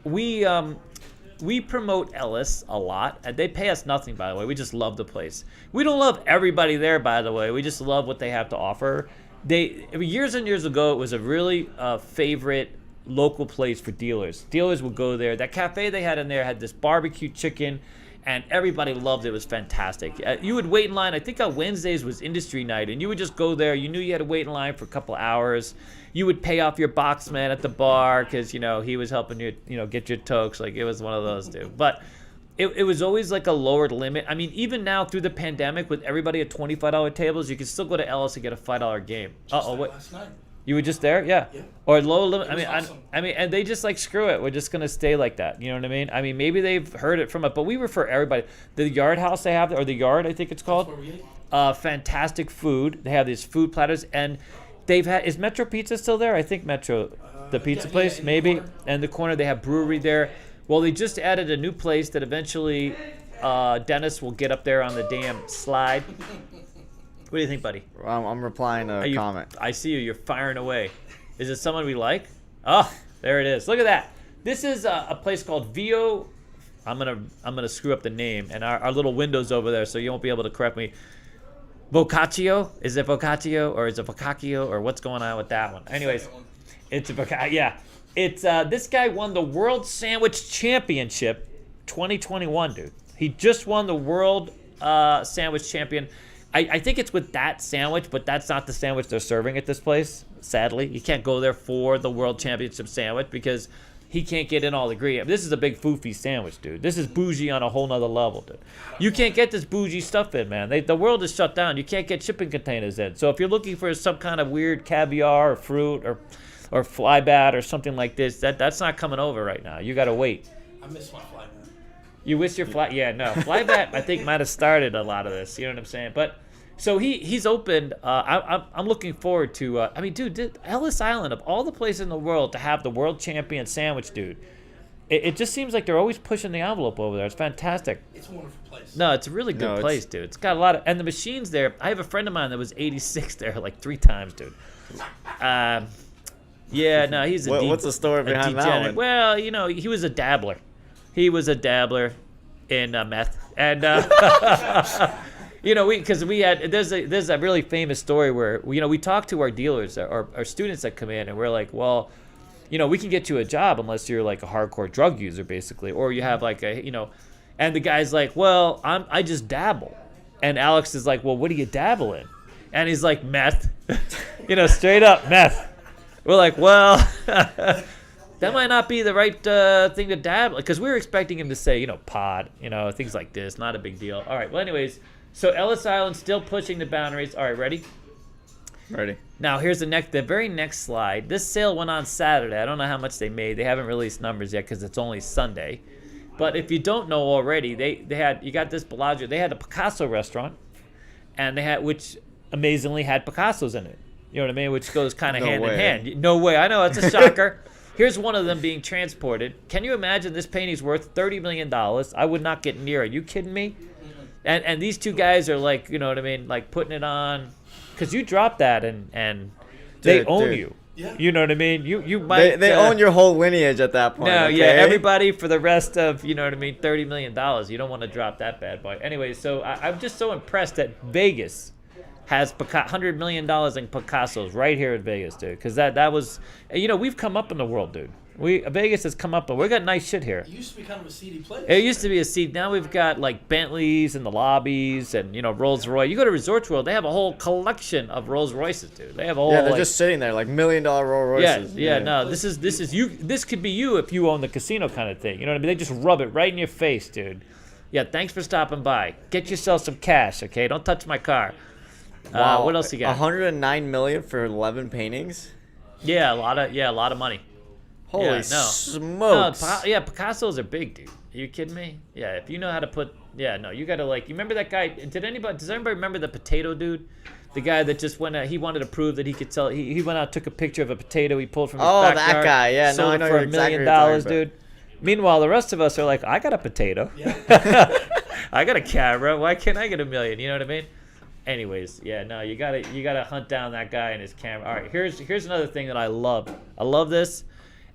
We promote Ellis a lot. They pay us nothing, by the way. We just love the place. We don't love everybody there, by the way. We just love what they have to offer. Years and years ago, it was a really favorite local place for dealers. Dealers would go there. That cafe they had in there had this barbecue chicken, and everybody loved it. It was fantastic. You would wait in line. I think on Wednesdays was industry night, and you would just go there. You knew you had to wait in line for a couple hours. You would pay off your box man at the bar because, he was helping you, get your tokes. Like, it was one of those, dude. But it was always like a lowered limit. I mean, even now through the pandemic with everybody at $25 tables, you can still go to Ellis and get a $5 game. What? Last night. You were just there? Yeah. Yeah. Or low limit. It was awesome. And they just like, screw it. We're just going to stay like that. You know what I mean? I mean, maybe they've heard it from it, but we refer everybody. The Yard House they have, or the Yard, I think it's called. That's where we ate. Fantastic food. They have these food platters, and is Metro Pizza still there? I think Metro, the pizza yeah, place, in the maybe. corner. And the corner, they have brewery there. Well, they just added a new place that eventually Dennis will get up there on the damn slide. What do you think, buddy? I'm replying to a comment. I see you. You're firing away. Is it someone we like? Oh, there it is. Look at that. This is a place called Vio. I'm gonna screw up the name, and our little window's over there, so you won't be able to correct me. Boccaccio? Is it Boccaccio or is it Boccaccio or what's going on with that one? Anyways, it's a Boccaccio. Yeah, it's this guy won the World Sandwich Championship 2021, dude. He just won the World Sandwich Champion. I think it's with that sandwich, but that's not the sandwich they're serving at this place. Sadly, you can't go there for the World Championship sandwich because he can't get in all the ingredients. This is a big foofy sandwich, dude. This is bougie on a whole nother level, dude. You can't get this bougie stuff in, man. The world is shut down. You can't get shipping containers in. So if you're looking for some kind of weird caviar or fruit or fly bat or something like this, that's not coming over right now. You got to wait. I miss my fly bat. You wish your fly... Yeah, no. Fly bat, I think, might have started a lot of this. You know what I'm saying? But... So he's opened. I'm looking forward to. I mean, dude, Ellis Island, of all the places in the world to have the world champion sandwich, dude, it just seems like they're always pushing the envelope over there. It's fantastic. It's a wonderful place. No, it's a really good place, dude. It's got a lot of, and the machines there. I have a friend of mine that was 86 there like 3 times, dude. Yeah, no, he's a. What's the story behind that one? Well, you know, he was a dabbler. He was a dabbler in meth, and. You know, there's a really famous story where we talk to our dealers or our students that come in, and we're like, well, we can get you a job unless you're like a hardcore drug user, basically, or you have like and the guy's like, well, I just dabble, and Alex is like, well, what do you dabble in? And he's like, meth, straight up meth. We're like, well, that might not be the right thing to dabble, because we were expecting him to say, pod, things like this, not a big deal. All right, well, anyways. So Ellis Island still pushing the boundaries. All right, ready? Ready. Now here's the very next slide. This sale went on Saturday. I don't know how much they made. They haven't released numbers yet because it's only Sunday. But if you don't know already, you got this Bellagio. They had a Picasso restaurant, and which amazingly had Picassos in it. You know what I mean? Which goes kind of hand in hand. No way. I know, it's a shocker. Here's one of them being transported. Can you imagine this painting's worth $30 million? I would not get near it. Are you kidding me? And these two guys are like, you know what I mean, like putting it on, because you drop that and they own you. Yeah. You know what I mean? You might they own your whole lineage at that point. No, okay? yeah, everybody for the rest of, you know what I mean, $30 million. You don't want to drop that bad boy. Anyway, so I'm just so impressed that Vegas has $100 million in Picassos right here in Vegas, dude. Because that was, we've come up in the world, dude. Vegas has come up, but we got nice shit here. It used to be kind of a seedy place. It used to be a seed. Now we've got like Bentleys in the lobbies, and Rolls Royce. You go to Resorts World, they have a whole collection of Rolls Royces, dude. They have a whole. Yeah, they're just sitting there like $1 million Rolls Royces. Yeah. No, this is you. This could be you if you own the casino kind of thing. You know what I mean? They just rub it right in your face, dude. Yeah. Thanks for stopping by. Get yourself some cash, okay? Don't touch my car. Wow. What else you got? $109 million for 11 paintings. Yeah, a lot of money. Holy smokes! No, Picassos are big, dude. Are you kidding me? Yeah, if you know how to put, you gotta you remember that guy? Does anybody remember the potato dude? The guy that just went out, he wanted to prove that he could sell. He went out, took a picture of a potato he pulled from his backyard. That guy, yeah, sold I know it for you're $1 million, exactly dude. Meanwhile, the rest of us are like, I got a potato. Yeah. I got a camera. Why can't I get $1 million? You know what I mean? Anyways, you gotta hunt down that guy and his camera. All right, here's another thing that I love. I love this.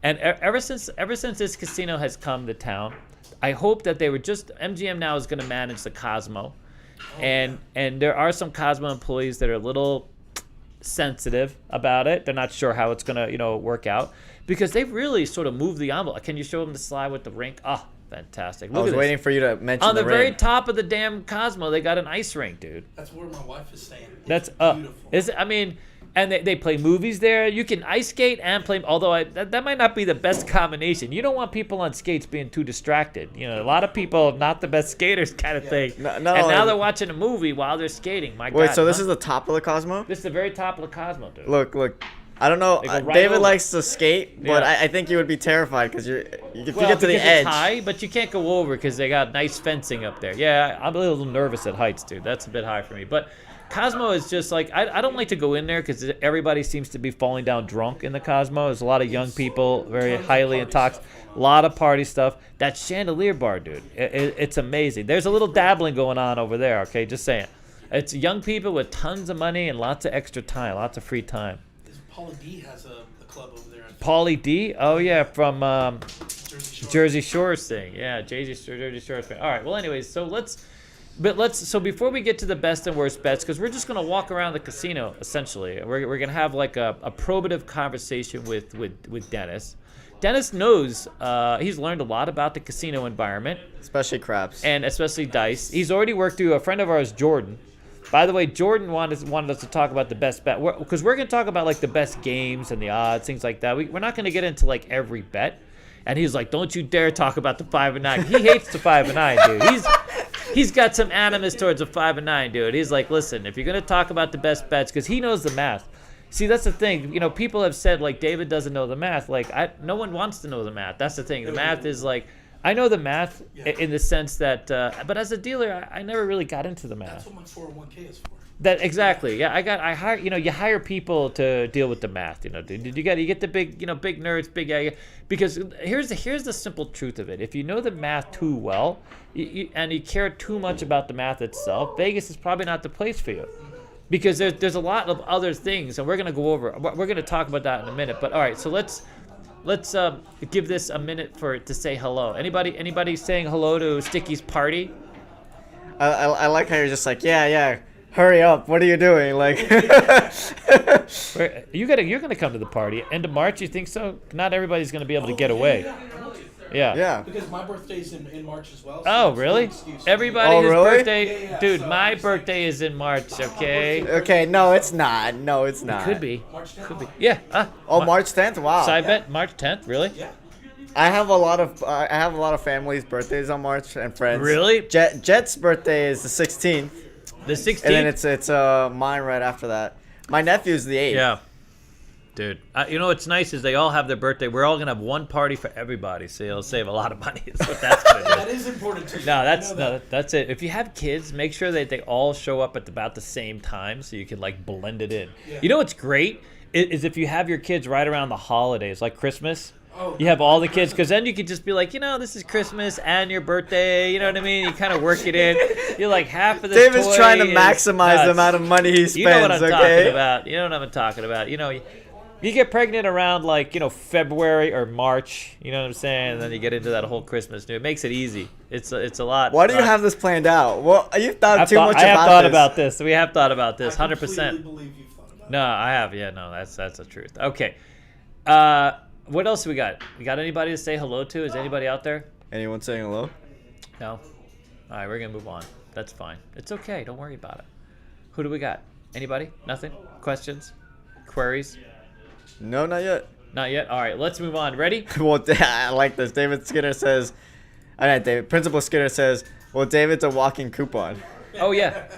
And ever since this casino has come to town, I hope that MGM now is going to manage the Cosmo, and there are some Cosmo employees that are a little sensitive about it. They're not sure how it's going to work out, because they've really sort of moved the envelope. Can you show them the slide with the rink? Oh, fantastic! I was waiting for you to mention on the very ring. top of the damn Cosmo. They got an ice rink, dude. That's where my wife is staying. That's beautiful. And they play movies there. You can ice skate and play, although that might not be the best combination. You don't want people on skates being too distracted. A lot of people not the best skaters kind of thing. No, and now they're watching a movie while they're skating. My God. So this is the top of the Cosmo? This is the very top of the Cosmo, dude. Look. I don't know. Right David over. likes to skate, but Yeah. I think you would be terrified because if you get to because the edge. it's high, but you can't go over because they got nice fencing up there. Yeah, I'm a little nervous at heights, dude. That's a bit high for me. But Cosmo is just like, I don't like to go in there because everybody seems to be falling down drunk in the Cosmo. There's a lot of young people, very highly intoxicated, a lot of party stuff. That chandelier bar, dude, it's amazing. There's a little dabbling going on over there, okay? Just saying. It's young people with tons of money and lots of extra time, lots of free time. Paulie D has a club over there. Paulie D? Oh, yeah, from Jersey Shores thing. Yeah, Jersey Shores thing. All right. Well, anyways, so so before we get to the best and worst bets, because we're just gonna walk around the casino essentially. We're gonna have like a probative conversation with Dennis. Dennis knows he's learned a lot about the casino environment, Especially craps. and especially dice. He's already worked through a friend of ours, Jordan. By the way, Jordan wanted us to talk about the best bet, because we're going to talk about like the best games and the odds, things like that. We're not going to get into like every bet. And he's like, "Don't you dare talk about the 5 and 9." He hates the 5 and 9, dude. He's got some animus towards the 5 and 9, dude. He's like, "Listen, if you're going to talk about the best bets," because he knows the math. See, that's the thing. You know, people have said like David doesn't know the math. Like, no one wants to know the math. That's the thing. The math is like, I know the math in the sense that, but as a dealer, I never really got into the math. That's what my 401k is for. That exactly. Yeah, I hire. You know, you hire people to deal with the math. You know, dude, you get the big, big nerds, because here's the simple truth of it. If you know the math too well, and you care too much about the math itself, Vegas is probably not the place for you. Because there's a lot of other things, and we're gonna talk about that in a minute. But all right, so let's give this a minute to say hello. Anybody saying hello to Sticky's party? I like how you're just like, yeah. Hurry up! What are you doing? Like, You're gonna come to the party end of March? You think so? Not everybody's gonna be able to get away. Yeah. yeah. Because my birthday's in March as well. So Oh, it's no really? excuse. Everybody's Oh, really? birthday, Yeah, dude. so- My birthday is in March. Okay. Okay, no, it's not. No, it's not. Could be. March 10th. Could be. Yeah. Oh, March 10th. Wow. Side bet March 10th. Really? Yeah. I have a lot of families' birthdays on March and friends. Really? Jet's birthday is the 16th, The 16th. and then it's mine right after that. My nephew's the 8th. Yeah. Dude, you know what's nice is they all have their birthday. We're all gonna have one party for everybody, so you'll save a lot of money. Is what that's gonna do. That is important too. No, I know that. that's it. If you have kids, make sure that they all show up at about the same time, so you can like blend it in. Yeah. You know what's great is if you have your kids right around the holidays, like Christmas. Oh, You have all the kids, because then you could just be like, this is Christmas and your birthday. You know what I mean? You kind of work it in. You're like half of this. David's toy trying to is maximize the nuts. amount of money he spends. You know what I'm okay. talking about. You know what I'm talking about. You get pregnant around like, February or March, you know what I'm saying? And then you get into that whole Christmas. It makes it easy. It's a lot. Why do you have this planned out? Well, you've thought too much I have about thought this. about this. We have thought about this, I 100%. completely believe you've thought about it. No, I have. Yeah, no, that's the truth. Okay. What else we got? We got anybody to say hello to? Is anybody out there? Anyone saying hello? No? All right, we're going to move on. That's fine. It's okay. Don't worry about it. Who do we got? Anybody? Nothing? Questions? Queries? No, not yet. Not yet? All right, let's move on. Ready? Well, I like this. David Skinner says, Principal Skinner says, well, David's a walking coupon. Oh, yeah.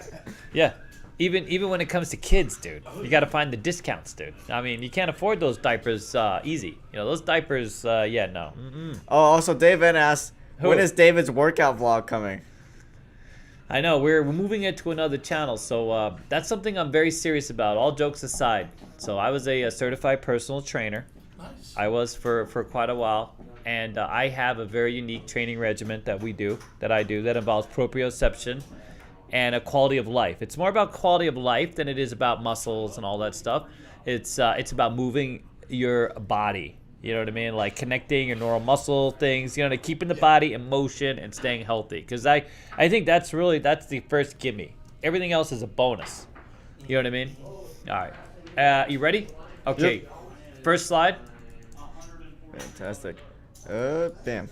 Yeah. Even when it comes to kids, dude, you got to find the discounts, dude. I mean, you can't afford those diapers easy. Those diapers, no. Mm-mm. Oh, also, David asked, Who? when is David's workout vlog coming? I know, we're moving it to another channel, so that's something I'm very serious about, all jokes aside. So I was a certified personal trainer. Nice. I was for quite a while, and I have a very unique training regimen that I do that involves proprioception and a quality of life. It's more about quality of life than it is about muscles and all that stuff. It's about moving your body. You know what I mean? Like connecting your neural muscle things, keeping the body in motion and staying healthy. Because I think that's the first gimme. Everything else is a bonus. You know what I mean? All right. You ready? Okay. Yep. First slide. Fantastic. Bam.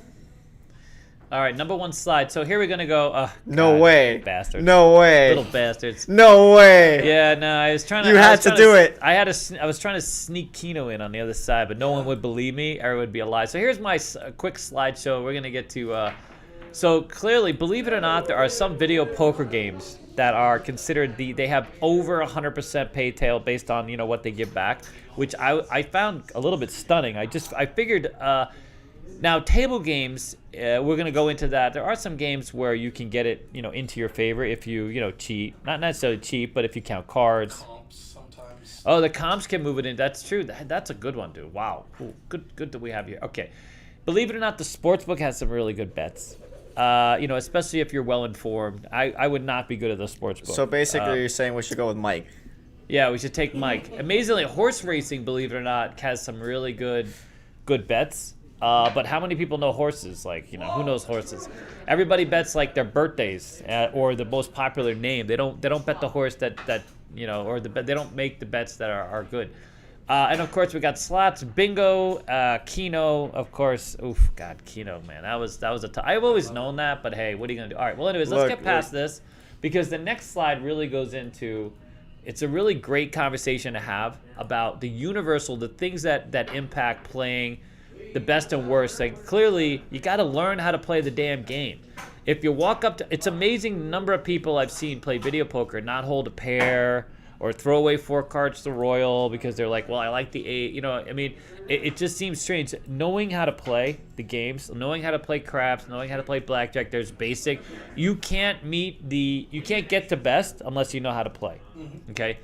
All right, number one slide. So here we're gonna go. No God, way. bastards. No way. Little bastards. No way. Yeah, no, I was trying to. You I had was to trying do it. I was trying to sneak Keno in on the other side, but no one would believe me, or it would be a lie. So here's my quick slideshow. We're gonna get to. So clearly, believe it or not, there are some video poker games that are considered they have over 100% pay tail based on what they give back, which I found a little bit stunning. I figured. Now, table games, we're going to go into that. There are some games where you can get it, into your favor if you, cheat. Not necessarily cheat, but if you count cards. Comps sometimes. Oh, the comps can move it in. That's true. That's a good one, dude. Wow. Cool. Good that we have here. Okay. Believe it or not, the sportsbook has some really good bets. Especially if you're well informed. I would not be good at the sportsbook. So basically, you're saying we should go with Mike. Yeah, we should take Mike. Amazingly, horse racing, believe it or not, has some really good bets. But how many people know horses? Like, who knows horses? Everybody bets like their birthdays or the most popular name. They don't bet the horse that or they don't make the bets that are good. And of course we got slots, bingo, Keno, of course. Oof, God, Keno, man, that was a tough. I've always known that, but hey, what are you gonna do? All right, well, anyways, let's get past this because the next slide really goes into. It's a really great conversation to have about the universal, the things that impact playing the best and worst. Like clearly, you got to learn how to play the damn game. If you walk up to, it's amazing the number of people I've seen play video poker, not hold a pair or throw away 4 cards to royal because they're like, well, I like the 8. I mean, it just seems strange. Knowing how to play the games, knowing how to play craps, knowing how to play blackjack, there's basic. You can't get to best unless you know how to play. Okay?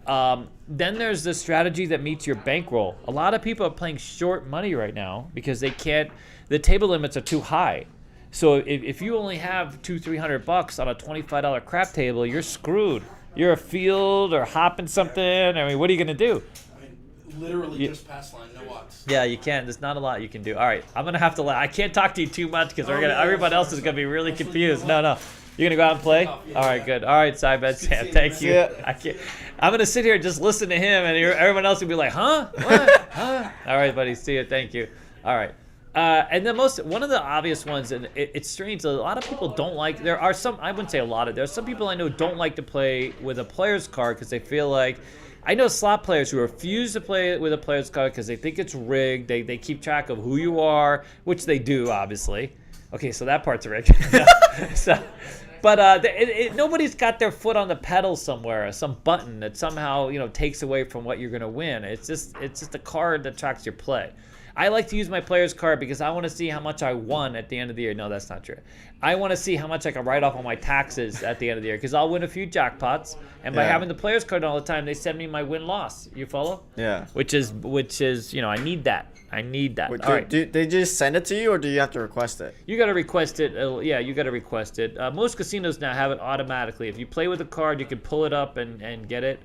Then there's the strategy that meets your bankroll. A lot of people are playing short money right now because the table limits are too high. So if you only have $200-300 on a $25 crap table, you're screwed. You're a field or hopping something. I mean, what are you gonna do? I mean, literally just pass line, no odds. Yeah, you can't. There's not a lot you can do. All right, I'm gonna have to. I can't talk to you too much because everybody else is gonna be really confused. No. You're gonna go out and play? All right, good. All right, Sybet Sam, thank you. I can't. I'm gonna sit here and just listen to him, and everyone else will be like, huh? What? Huh? All right, buddy. See you. Thank you. All right. And one of the obvious ones, and it's strange. A lot of people don't like. There are some. I wouldn't say a lot of. There's some people I know don't like to play with a player's card because they feel like. I know slot players who refuse to play with a player's card because they think it's rigged. They keep track of who you are, which they do, obviously. Okay, so that part's rigged. But nobody's got their foot on the pedal somewhere, some button that somehow takes away from what you're gonna win. It's just a card that tracks your play. I like to use my player's card because I want to see how much I won at the end of the year. No, that's not true. I want to see how much I can write off on my taxes at the end of the year because I'll win a few jackpots. And by having the player's card all the time, they send me my win-loss. You follow? Yeah. Which is I need that. Wait, all right. Do they just send it to you, or do you have to request it? You got to request it. Yeah, you got to request it. Most casinos now have it automatically. If you play with a card, you can pull it up and get it.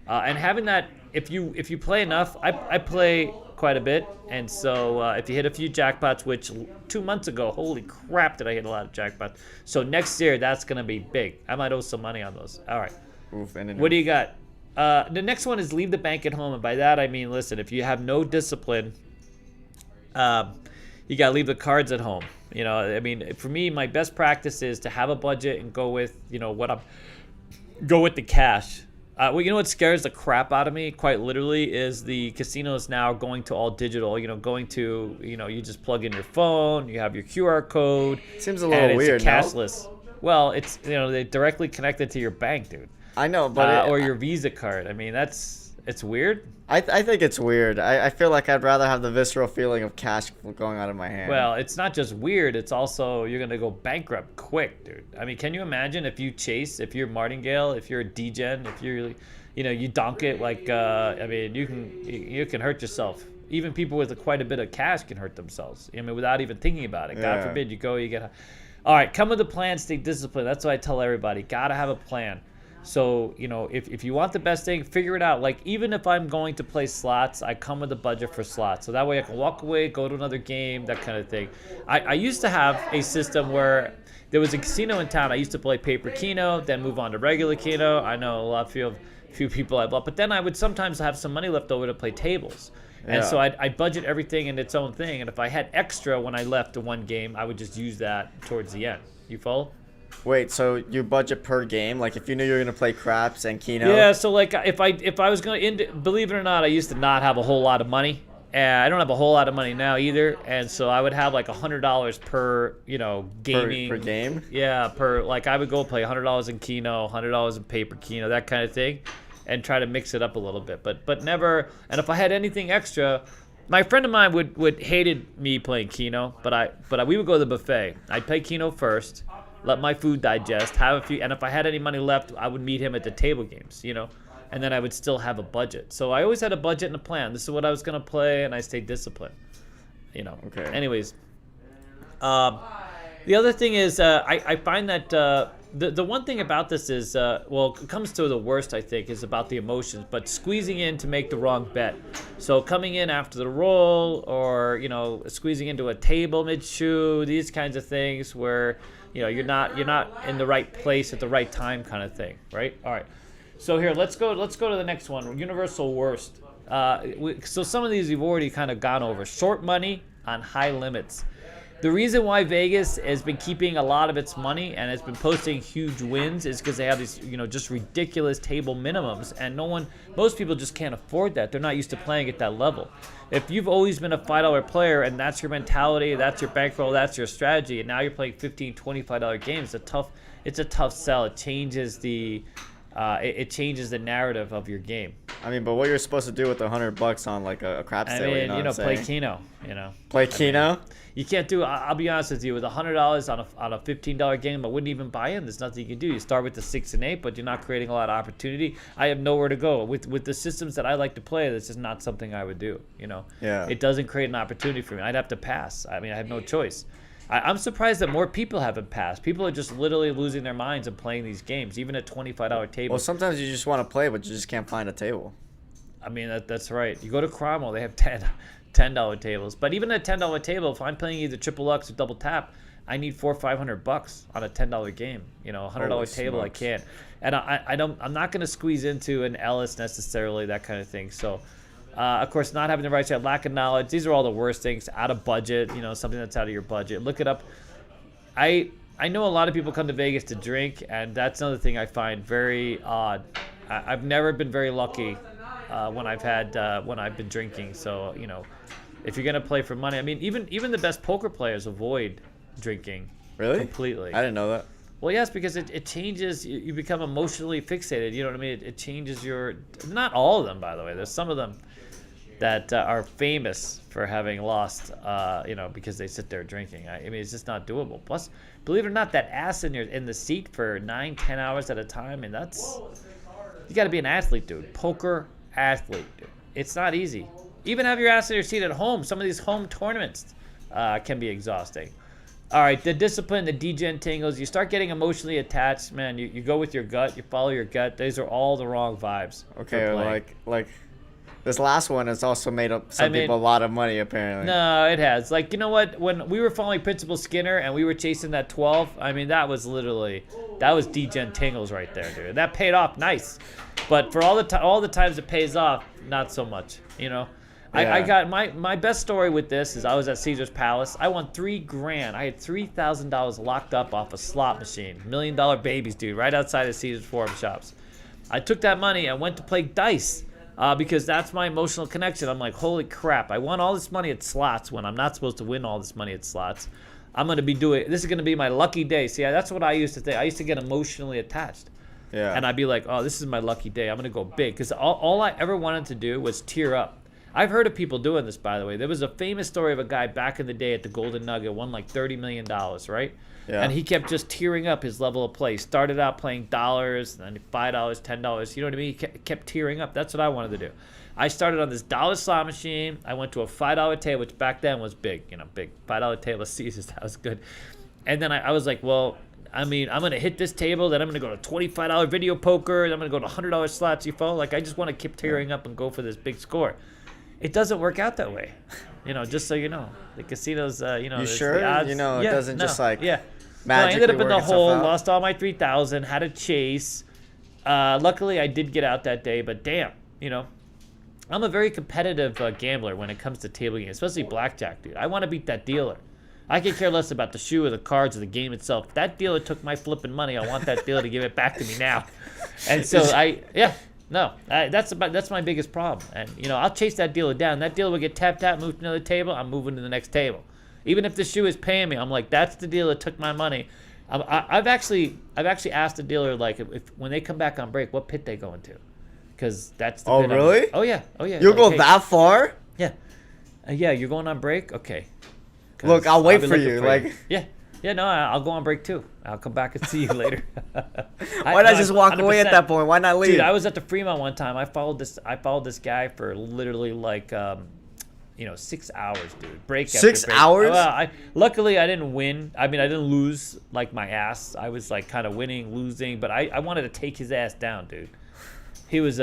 And having that, if you play enough, I play quite a bit, and so if you hit a few jackpots, which 2 months ago, holy crap, did I hit a lot of jackpots. So next year, that's gonna be big. I might owe some money on those. All right. Oof, what do you got? The next one is leave the bank at home, and by that I mean, listen, if you have no discipline, you gotta leave the cards at home. I mean, for me, my best practice is to have a budget and go with go with the cash. Well, what scares the crap out of me, quite literally, is the casinos now going to all digital. Going to, you just plug in your phone, you have your QR code. Seems a little weird, it's cashless. No? Well, it's, they directly connected to your bank, dude. I know, but or your Visa card. I mean, it's weird. I think it's weird. I feel like I'd rather have the visceral feeling of cash going out of my hand. Well, it's not just weird. It's also you're going to go bankrupt quick, dude. I mean, can you imagine if you're Martingale, if you're a degen, if you're, you donk it like, I mean, you can hurt yourself. Even people with quite a bit of cash can hurt themselves. I mean, without even thinking about it. God forbid you get. All right, come with a plan, stay disciplined. That's what I tell everybody. Got to have a plan. So, if you want the best thing, figure it out. Like, even if I'm going to play slots, I come with a budget for slots. So that way I can walk away, go to another game, that kind of thing. I used to have a system where there was a casino in town. I used to play paper keno, then move on to regular keno. I know a few people I bought. But then I would sometimes have some money left over to play tables. And so I'd budget everything in its own thing. And if I had extra when I left to one game, I would just use that towards the end. You follow? Wait, so you budget per game? Like if you knew you were gonna play craps and keno? Yeah, so like if I was gonna believe it or not, I used to not have a whole lot of money. I don't have a whole lot of money now either, and so I would have like $100 per gaming per game. Yeah, I would go play $100 in keno, $100 in paper keno, that kind of thing, and try to mix it up a little bit. But never. And if I had anything extra. My friend of mine would hated me playing keno, but we would go to the buffet. I'd play keno first, let my food digest, have a few, and if I had any money left, I would meet him at the table games, and then I would still have a budget. So I always had a budget and a plan. This is what I was gonna play, and I stayed disciplined. Okay. Anyways, the other thing is I find that The one thing about this is, well, it comes to the worst, I think, is about the emotions, but squeezing in to make the wrong bet. So coming in after the roll, or squeezing into a table mid-shoe, these kinds of things where you're not in the right place at the right time, kind of thing, right? All right. So here, let's go to the next one. Universal worst. So some of these we've already kind of gone over. Short money on high limits. The reason why Vegas has been keeping a lot of its money and has been posting huge wins is because they have these, just ridiculous table minimums, and most people just can't afford that. They're not used to playing at that level. If you've always been a $5 player and that's your mentality, that's your bankroll, that's your strategy, and now you're playing $15, $25 games, it's a tough sell. It changes the narrative of your game. I mean, but what you're supposed to do with $100 on like a craps table? Play Keno. Play Keno. You can't do. I'll be honest with you. With $100 on a $15 game, I wouldn't even buy in. There's nothing you can do. You start with the 6 and 8, but you're not creating a lot of opportunity. I have nowhere to go with the systems that I like to play. This is not something I would do. Yeah. It doesn't create an opportunity for me. I'd have to pass. I mean, I have no choice. I'm surprised that more people haven't passed. People are just literally losing their minds and playing these games, even at $25 tables. Well, sometimes you just want to play, but you just can't find a table. I mean, that's right. You go to Cromwell, they have $10 tables. But even at a $10 table, if I'm playing either triple Lux or double tap, I need $400 or $500 on a $10 game. A $100 table, I can't. And I'm not going to squeeze into an Ellis necessarily, that kind of thing. So, of course, not having the right side, lack of knowledge. These are all the worst things. Out of budget, something that's out of your budget. Look it up. I know a lot of people come to Vegas to drink, and that's another thing I find very odd. I've never been very lucky when I've been drinking. So, if you're gonna play for money, I mean, even the best poker players avoid drinking. Really? Completely. I didn't know that. Well, yes, because it changes. You become emotionally fixated. You know what I mean? It changes your. Not all of them, by the way. There's some of them that are famous for having lost, because they sit there drinking. I mean, it's just not doable. Plus, believe it or not, that ass in the seat for 9-10 hours at a time, and you got to be an athlete, dude. Poker athlete, dude. It's not easy. Even have your ass in your seat at home. Some of these home tournaments can be exhausting. All right, the discipline, the degen tingles. You start getting emotionally attached, man. You go with your gut. You follow your gut. These are all the wrong vibes. Okay, like this last one has also made up people a lot of money, apparently. No, it has. Like, you know what? When we were following Principal Skinner and we were chasing that 12, I mean, that was degen tingles right there, dude. That paid off nice. But for all the times it pays off, not so much, Yeah. I got my best story with this is I was at Caesar's Palace. I won $3,000. I had $3,000 locked up off a slot machine. $1 million babies, dude, right outside of Caesar's Forum Shops. I took that money and went to play dice because that's my emotional connection. I'm like, holy crap, I won all this money at slots when I'm not supposed to win all this money at slots. This is going to be my lucky day. See, that's what I used to think. I used to get emotionally attached. Yeah. And I'd be like, oh, this is my lucky day. I'm going to go big. Because all I ever wanted to do was tear up. I've heard of people doing this, by the way. There was a famous story of a guy back in the day at the Golden Nugget, won like $30 million, right? Yeah. And he kept just tearing up his level of play. Started out playing dollars, then $5, $10. You know what I mean? He kept tearing up. That's what I wanted to do. I started on this dollar slot machine. I went to a $5 table, which back then was big, big. $5 table at Caesars, that was good. And then I was like, well, I mean, I'm going to hit this table, then I'm going to go to $25 video poker, then I'm going to go to $100 slots, you follow? Like, I just want to keep tearing up and go for this big score. It doesn't work out that way, just so you know. The casinos, You sure? The odds. It doesn't just magically I ended up in the hole, lost all my $3,000, had a chase. Luckily, I did get out that day, but damn, I'm a very competitive gambler when it comes to table games, especially blackjack, dude. I want to beat that dealer. I could care less about the shoe or the cards or the game itself. If that dealer took my flipping money, I want that dealer to give it back to me now. And so that's my biggest problem. And I'll chase that dealer down. That dealer will get tapped out, move to another table. I'm moving to the next table. Even if the shoe is paying me, I'm like, that's the dealer that took my money. I've actually asked the dealer, like, if when they come back on break, what pit they go into, because that's the pit really? Oh yeah. You'll go that far? Yeah. Yeah, you're going on break? Okay. Look, I'll wait for you. Yeah, no, I'll go on break too. I'll come back and see you later. Why not just walk away at that point? Why not leave? Dude, I was at the Fremont one time. I followed this guy for literally like, 6 hours, dude. Break after 6 break. hours? Well, luckily I didn't win. I mean, I didn't lose like my ass. I was like kind of winning, losing, but I wanted to take his ass down, dude. He was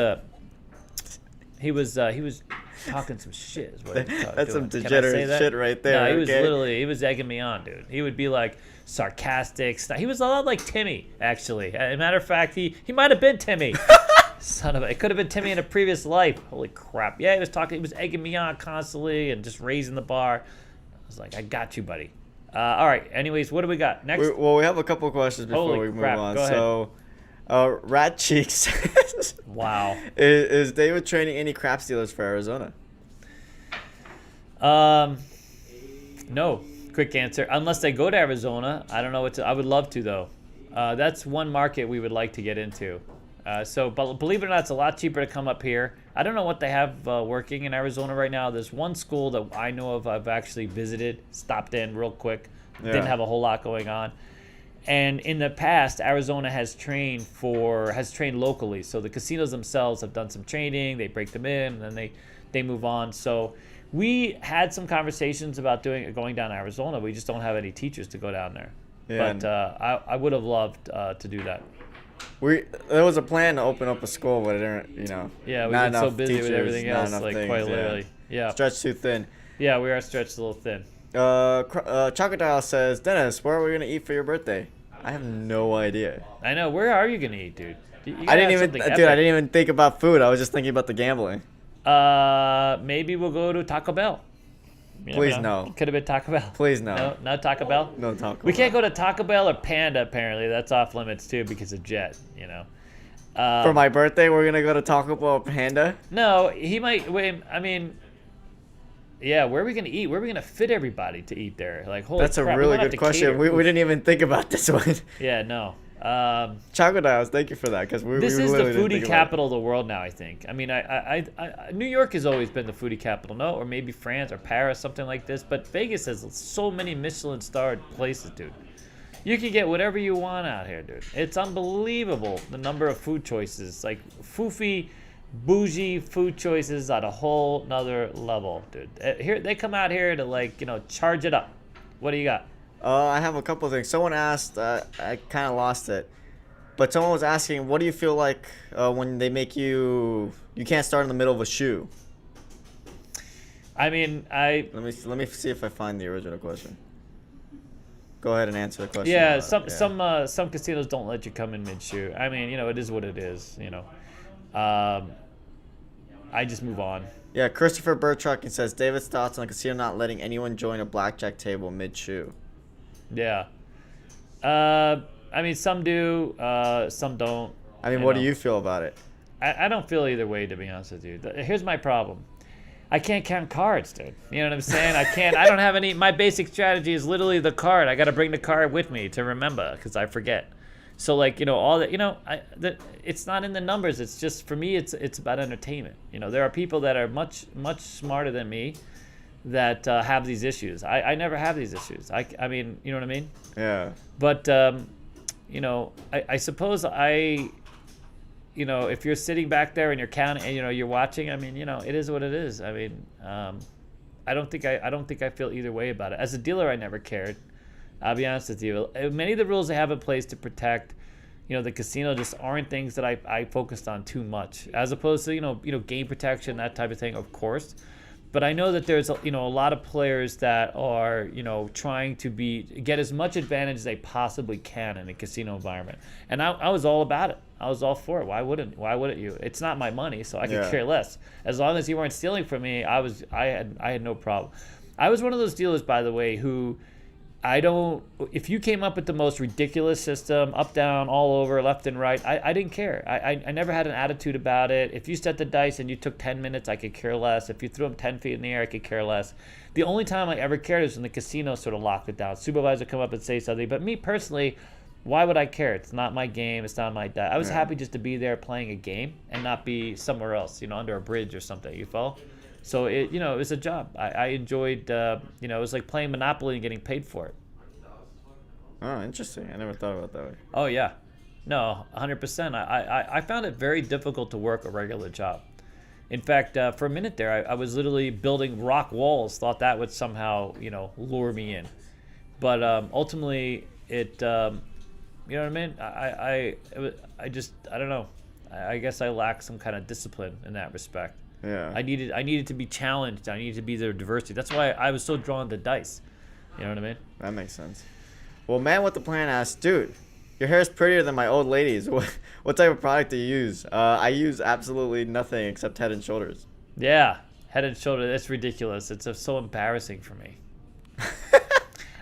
talking some shit. Is what he was That's some doing. Can I say degenerate that? shit right there. No, he was okay? he was egging me on, dude. He would be like sarcastic. He was a lot like Timmy, actually. As a matter of fact, he might have been Timmy. Son of a, it could have been Timmy in a previous life. Holy crap. Yeah, he was egging me on constantly and just raising the bar. I was like, I got you, buddy. All right, anyways, what do we got? Next. We have a couple questions before Holy we crap, move on. go ahead. So, Rat Cheeks says, Wow. Is David training any craps dealers for Arizona? No. Quick answer. Unless they go to Arizona. I don't know I would love to, though. That's one market we would like to get into. But believe it or not, it's a lot cheaper to come up here. I don't know what they have working in Arizona right now. There's one school that I know of I've actually visited, stopped in real quick. Yeah. Didn't have a whole lot going on. And in the past, Arizona has trained locally. So the casinos themselves have done some training. They break them in, and then they move on. So we had some conversations about going down to Arizona. We just don't have any teachers to go down there. Yeah. But I would have loved to do that. There was a plan to open up a school, but it didn't, Yeah, we've not been so enough busy with teachers, everything not else, enough like things, quite literally. Yeah. Stretched too thin. Yeah, we are stretched a little thin. Chocodile says, Dennis, where are we gonna eat for your birthday? I have no idea. I know. Where are you gonna eat, dude? I didn't even think about food. I was just thinking about the gambling. Maybe we'll go to Taco Bell. Please no. Could have been Taco Bell. Please no. No, not Taco Bell. No Taco We Bell. can't go to Taco Bell or Panda. Apparently, that's off limits too because of Jet. For my birthday, we're gonna go to Taco Bell or Panda. No, he might. Wait, I mean, yeah. Where are we gonna eat? Where are we gonna fit everybody to eat there? Like, holy That's a crap, we really might have good to question. cater. We didn't even think about this one. Yeah, no. Chocodiles, thank you for that, because we This we is the literally didn't foodie think about capital of the world now, I think. I mean, I New York has always been the foodie capital, no? Or maybe France or Paris, something like this. But Vegas has so many Michelin-starred places, dude. You can get whatever you want out here, dude. It's unbelievable, the number of food choices. Like, foofy, bougie food choices at a whole nother level, dude. Here they come out here to, like, charge it up. What do you got? I have a couple of things. Someone asked, I kind of lost it, but someone was asking, what do you feel like when they make you can't start in the middle of a shoe? I mean, Let me see if I find the original question. Go ahead and answer the question. Yeah, some casinos don't let you come in mid-shoe. I mean, it is what it is. I just move on. Yeah, Christopher Burtrucking says, David's thoughts on a casino not letting anyone join a blackjack table mid-shoe. Yeah. I mean, some do, some don't. I mean, what do you feel about it? I don't feel either way, to be honest with you. Here's my problem. I can't count cards, dude. You know what I'm saying? I don't have any. My basic strategy is literally the card. I got to bring the card with me to remember because I forget. So, like, all that, it's not in the numbers. It's just, for me, it's about entertainment. There are people that are much, much smarter than me that have these issues. I never have these issues. I mean, you know what I mean? Yeah. But, I suppose if you're sitting back there and you're counting and, you're watching, I mean, it is what it is. I mean, I don't think I feel either way about it. As a dealer, I never cared. I'll be honest with you. Many of the rules they have in place to protect, the casino just aren't things that I focused on too much, as opposed to, game protection, that type of thing, of course. But I know that there's, a lot of players that are, trying to get as much advantage as they possibly can in a casino environment. And I was all about it. I was all for it. Why wouldn't you? It's not my money, so I could care less. As long as you weren't stealing from me, I had no problem. I was one of those dealers, by the way, who if you came up with the most ridiculous system, up, down, all over, left and right, I didn't care. I never had an attitude about it. If you set the dice and you took 10 minutes, I could care less. If you threw them 10 feet in the air, I could care less. The only time I ever cared is when the casino sort of locked it down. Supervisor come up and say something. But me personally, why would I care? It's not my game. It's not my dice. I was happy just to be there playing a game and not be somewhere else, under a bridge or something. You follow? So it was a job. I enjoyed, it was like playing Monopoly and getting paid for it. Oh, interesting. I never thought about it that way. Oh yeah, no, 100%. I found it very difficult to work a regular job. In fact, for a minute there, I was literally building rock walls. Thought that would somehow, lure me in. But ultimately, it, you know what I mean? I don't know. I guess I lack some kind of discipline in that respect. Yeah. I needed to be challenged. I needed to be there diversity. That's why I was so drawn to dice. You know what I mean? That makes sense. Well, man with the plan asked, dude, your hair is prettier than my old lady's. What type of product do you use? I use absolutely nothing except Head and Shoulders. Yeah, Head and Shoulders. That's ridiculous. It's so embarrassing for me.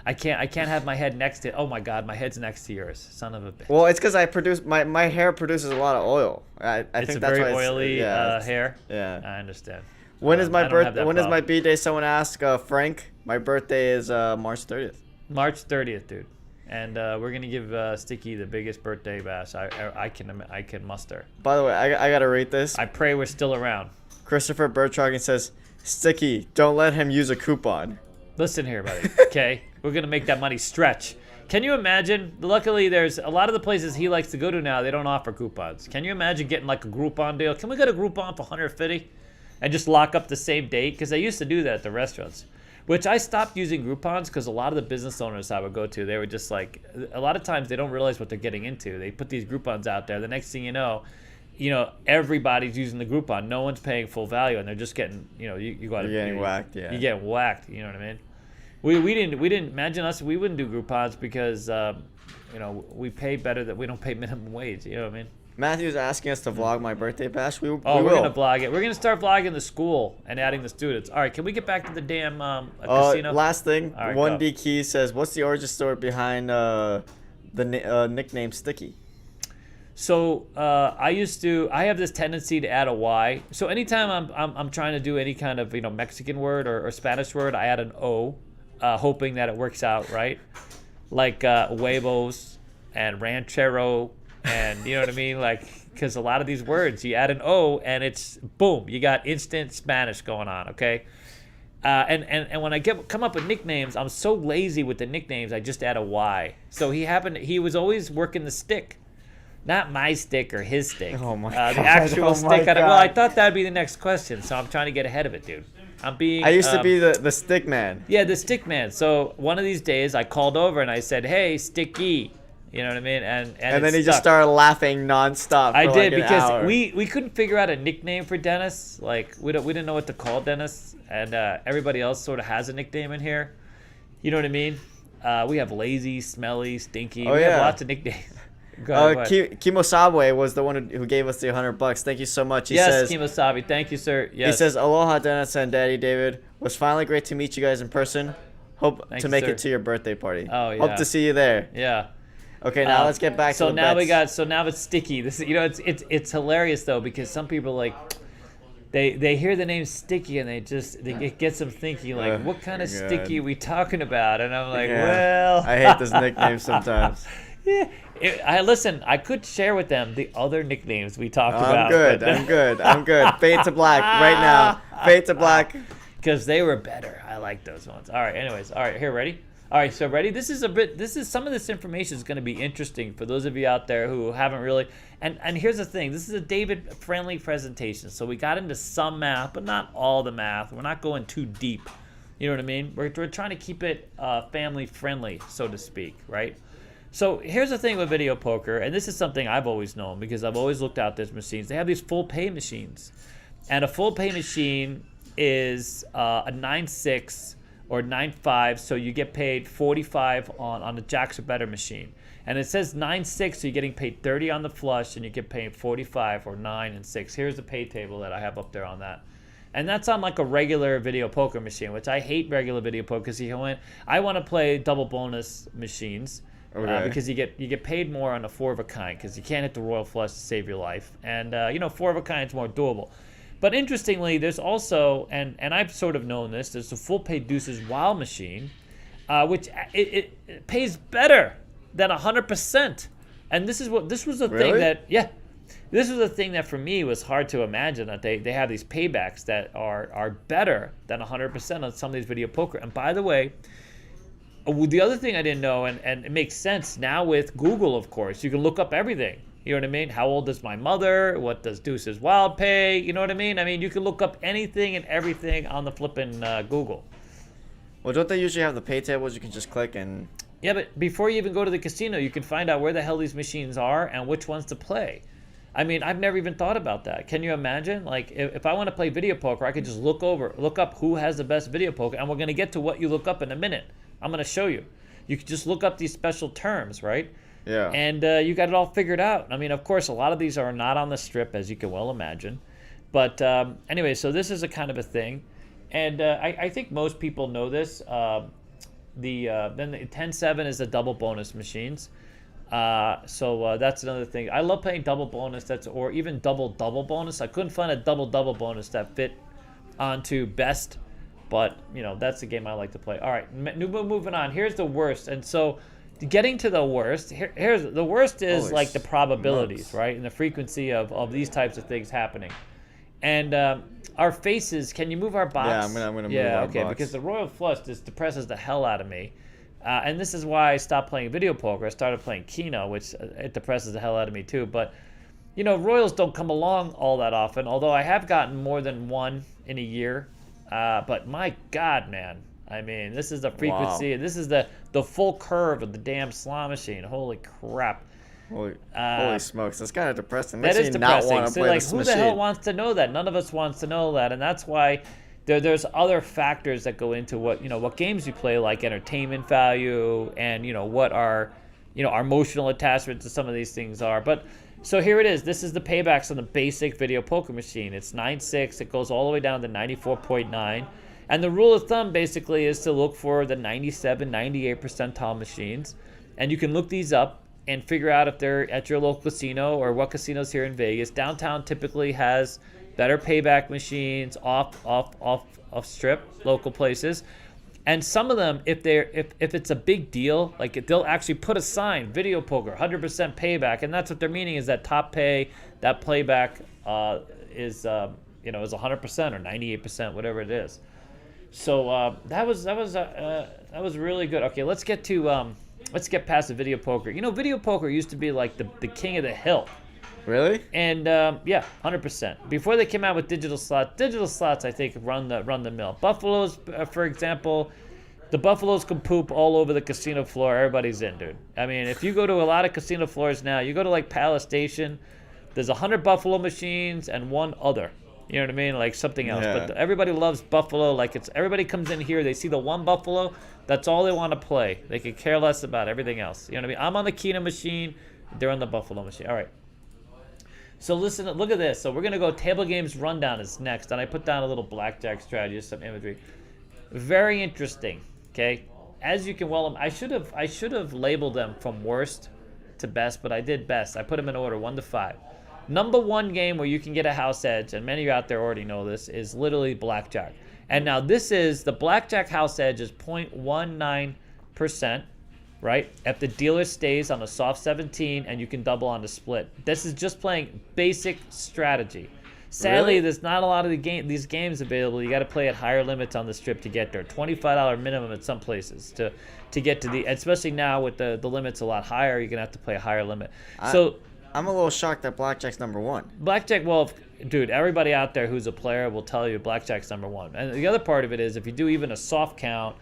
I can't have my head next to. Oh my God, my head's next to yours, son of a bitch. Well, it's because I produce my hair produces a lot of oil. I It's think a that's very why oily hair. Yeah. I understand. When is my I don't have birthday? that When is my problem. B-day? Someone asked. Frank, my birthday is March 30th. March 30th, dude. And we're gonna give Sticky the biggest birthday bash I can muster. By the way, I gotta rate this. I pray we're still around. Christopher Bertrand says, Sticky, don't let him use a coupon. Listen here, buddy. Okay, we're gonna make that money stretch. Can you imagine? Luckily, there's a lot of the places he likes to go to now. They don't offer coupons. Can you imagine getting like a Groupon deal? Can we get a Groupon for 150 and just lock up the same date? Because I used to do that at the restaurants. Which I stopped using Groupons because a lot of the business owners I would go to, they were just like, a lot of times they don't realize what they're getting into. They put these Groupons out there. The next thing you know, everybody's using the Groupon. No one's paying full value, and they're just getting, you got to. You're getting whacked, yeah. You get whacked. You know what I mean? We didn't imagine us. We wouldn't do Groupons because, we pay better that we don't pay minimum wage. You know what I mean? Matthew's asking us to vlog my birthday bash. We We're will. gonna vlog it. We're gonna start vlogging the school and adding the students. All right, can we get back to the damn casino? Last thing, All right, 1D Key says, what's the origin story behind the nickname Sticky? So I have this tendency to add a Y. So anytime I'm trying to do any kind of Mexican word or Spanish word, I add an O, hoping that it works out right, like huevos and ranchero, and you know what I mean, like, because a lot of these words you add an O and it's boom, you got instant Spanish going on. Okay. And when I come up with nicknames, I'm so lazy with the nicknames, I just add a Y. So he was always working the stick. Not my stick or his stick. Oh my The God. actual Oh my stick. Well, I God. thought that'd be the next question, so I'm trying to get ahead of it, dude. I used to be the stick man. Yeah, the stick man. So one of these days, I called over and I said, "Hey, Sticky," you know what I mean? And then he just started laughing nonstop. For I like did an because hour. we couldn't figure out a nickname for Dennis. Like we didn't know what to call Dennis, and everybody else sort of has a nickname in here. You know what I mean? We have lazy, smelly, stinky. Oh, We have yeah. lots of nicknames. Go ahead, go ahead. Kimosabe was the one who gave us the $100. Thank you so much. He Yes, says, Kimosabi. Thank you, sir. Yes. He says, aloha, Dennis and Daddy David. Was finally great to meet you guys in person. Hope Thank to you, make sir. it to your birthday party. Oh, yeah. Hope to see you there. Yeah. Okay, now let's get back so to the now bets. now it's Sticky. This it's hilarious though, because some people like they hear the name Sticky and it gets them thinking like, what kind of God. Sticky are we talking about? And I'm like, Yeah. well, I hate this nickname sometimes. yeah. Listen, I could share with them the other nicknames we talked I'm about. good. I'm good. Fade to black right now. Fade to black. Because they were better. I like those ones. All right. Anyways, all right. Here, ready? All right. So ready? This is some of this information is going to be interesting for those of you out there who haven't really. And here's the thing. This is a David-friendly presentation. So we got into some math, but not all the math. We're not going too deep. You know what I mean? We're trying to keep it family-friendly, so to speak, right? So here's the thing with video poker, and this is something I've always known because I've always looked at these machines. They have these full pay machines, and a full pay machine is a 9.6 or 9.5, so you get paid 45 on the jacks or better machine. And it says 9.6, so you're getting paid 30 on the flush, and you get paid 45 or 9 and 6. Here's the pay table that I have up there on that. And that's on like a regular video poker machine, which I hate regular video poker because I want to play double bonus machines. Okay. Because you get paid more on a 4 of a kind because you can't hit the royal flush to save your life, and 4 of a kind is more doable. But interestingly, there's also and I've sort of known this. There's the full pay deuces wild machine, which it pays better than 100%. And this was the thing Really? that this was the thing that for me was hard to imagine, that they have these paybacks that are better than 100% on some of these video poker. And by the way, the other thing I didn't know, and it makes sense now with Google, of course, you can look up everything. You know what I mean? How old is my mother? What does Deuce's Wild pay? You know what I mean? I mean, you can look up anything and everything on the flipping Google. Well, don't they usually have the pay tables you can just click and... Yeah, but before you even go to the casino, you can find out where the hell these machines are and which ones to play. I mean, I've never even thought about that. Can you imagine? Like, if I want to play video poker, I could just look up who has the best video poker, and we're going to get to what you look up in a minute. I'm going to show you. You could just look up these special terms, right? Yeah. And you got it all figured out. I mean, of course, a lot of these are not on the strip, as you can well imagine. But anyway, so this is a kind of a thing. And I think most people know this. Then the 10-7 is the double bonus machines. So that's another thing. I love playing double bonus, or even double bonus. I couldn't find a double bonus that fit onto best, but that's the game I like to play. All right, moving on. Here's the worst, and so getting to the worst. Here's the worst is Holy like the probabilities, smokes. right, and the frequency of these types of things happening, and our faces. Can you move our box? Yeah, I'm gonna move Yeah, our okay, box. because the royal flush just depresses the hell out of me. And this is why I stopped playing video poker. I started playing Keno, which it depresses the hell out of me too. But, Royals don't come along all that often, although I have gotten more than one in a year. But my God, man. I mean, this is the frequency. Wow. And this is the full curve of the damn slot machine. Holy crap. Holy smokes, that's kind of depressing. That Makes is me not depressing. want to So, play like, this who machine. the hell wants to know that? None of us wants to know that. And that's why... There's other factors that go into what games you play, like entertainment value and what our our emotional attachment to some of these things are. But so here it is. This is the paybacks on the basic video poker machine. It's 9.6. It goes all the way down to 94.9. And the rule of thumb basically is to look for the 97, 98 percentile machines, and you can look these up and figure out if they're at your local casino or what casinos here in Vegas. Downtown typically has better payback machines off strip local places, and some of them, if it's a big deal, like they'll actually put a sign, video poker 100% payback, and that's what they're meaning is that top pay, that playback is 100% or 98%, whatever it is. So that was really good. Okay, let's get past the video poker. Video poker used to be like the king of the hill. Really? And yeah, 100%. Before they came out with digital slots, I think run the mill. Buffaloes, for example, the Buffaloes can poop all over the casino floor. Everybody's in, dude. I mean, if you go to a lot of casino floors now, you go to like Palace Station, there's 100 Buffalo machines and one other. You know what I mean? Like something else. Yeah. But everybody loves Buffalo. Like everybody comes in here, they see the one Buffalo, that's all they want to play. They could care less about everything else. You know what I mean? I'm on the Keno machine, they're on the Buffalo machine. All right. So listen, look at this. So we're gonna go table games rundown is next, and I put down a little blackjack strategy, some imagery. Very interesting. Okay, as you can I should have labeled them from worst to best, but I did best. I put them in order 1 to 5. Number 1 game where you can get a house edge, and many of you out there already know this, is literally blackjack. And now this is the blackjack house edge is 0.19%. Right? If the dealer stays on a soft 17 and you can double on the split. This is just playing basic strategy. Sadly, Really? there's not a lot of these games available. You got to play at higher limits on the strip to get there. $25 minimum at some places to get to the, especially now with the limits a lot higher, you're going to have to play a higher limit. So I'm a little shocked that blackjack's number 1. blackjack, well, dude, everybody out there who's a player will tell you blackjack's number 1. And the other part of it is if you do even a soft count,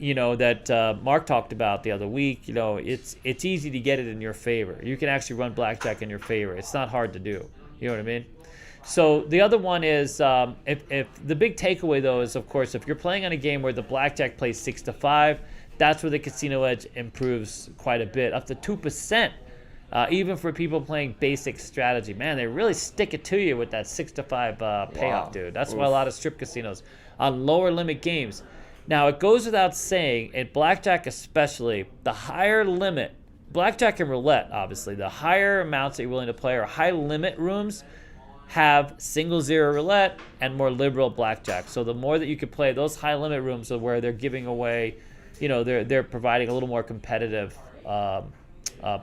that Mark talked about the other week, it's easy to get it in your favor. You can actually run blackjack in your favor. It's not hard to do. You know what I mean? So the other one is, if the big takeaway though is, of course, if you're playing on a game where the blackjack plays 6 to 5, that's where the casino edge improves quite a bit, up to 2%. Even for people playing basic strategy, man, they really stick it to you with that 6 to 5 payoff, Wow. dude. That's why a lot of strip casinos on lower limit games. Now, it goes without saying, in blackjack especially, the higher limit, blackjack and roulette, obviously, the higher amounts that you're willing to play or high limit rooms have single zero roulette and more liberal blackjack. So the more that you can play, those high limit rooms are where they're giving away, they're providing a little more competitive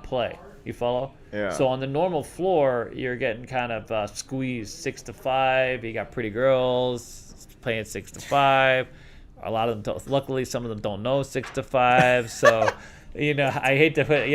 play. You follow? Yeah. So on the normal floor, you're getting kind of squeezed 6 to 5. You got pretty girls playing 6 to 5. A lot of them, luckily, some of them don't know 6 to 5. So, I hate to put,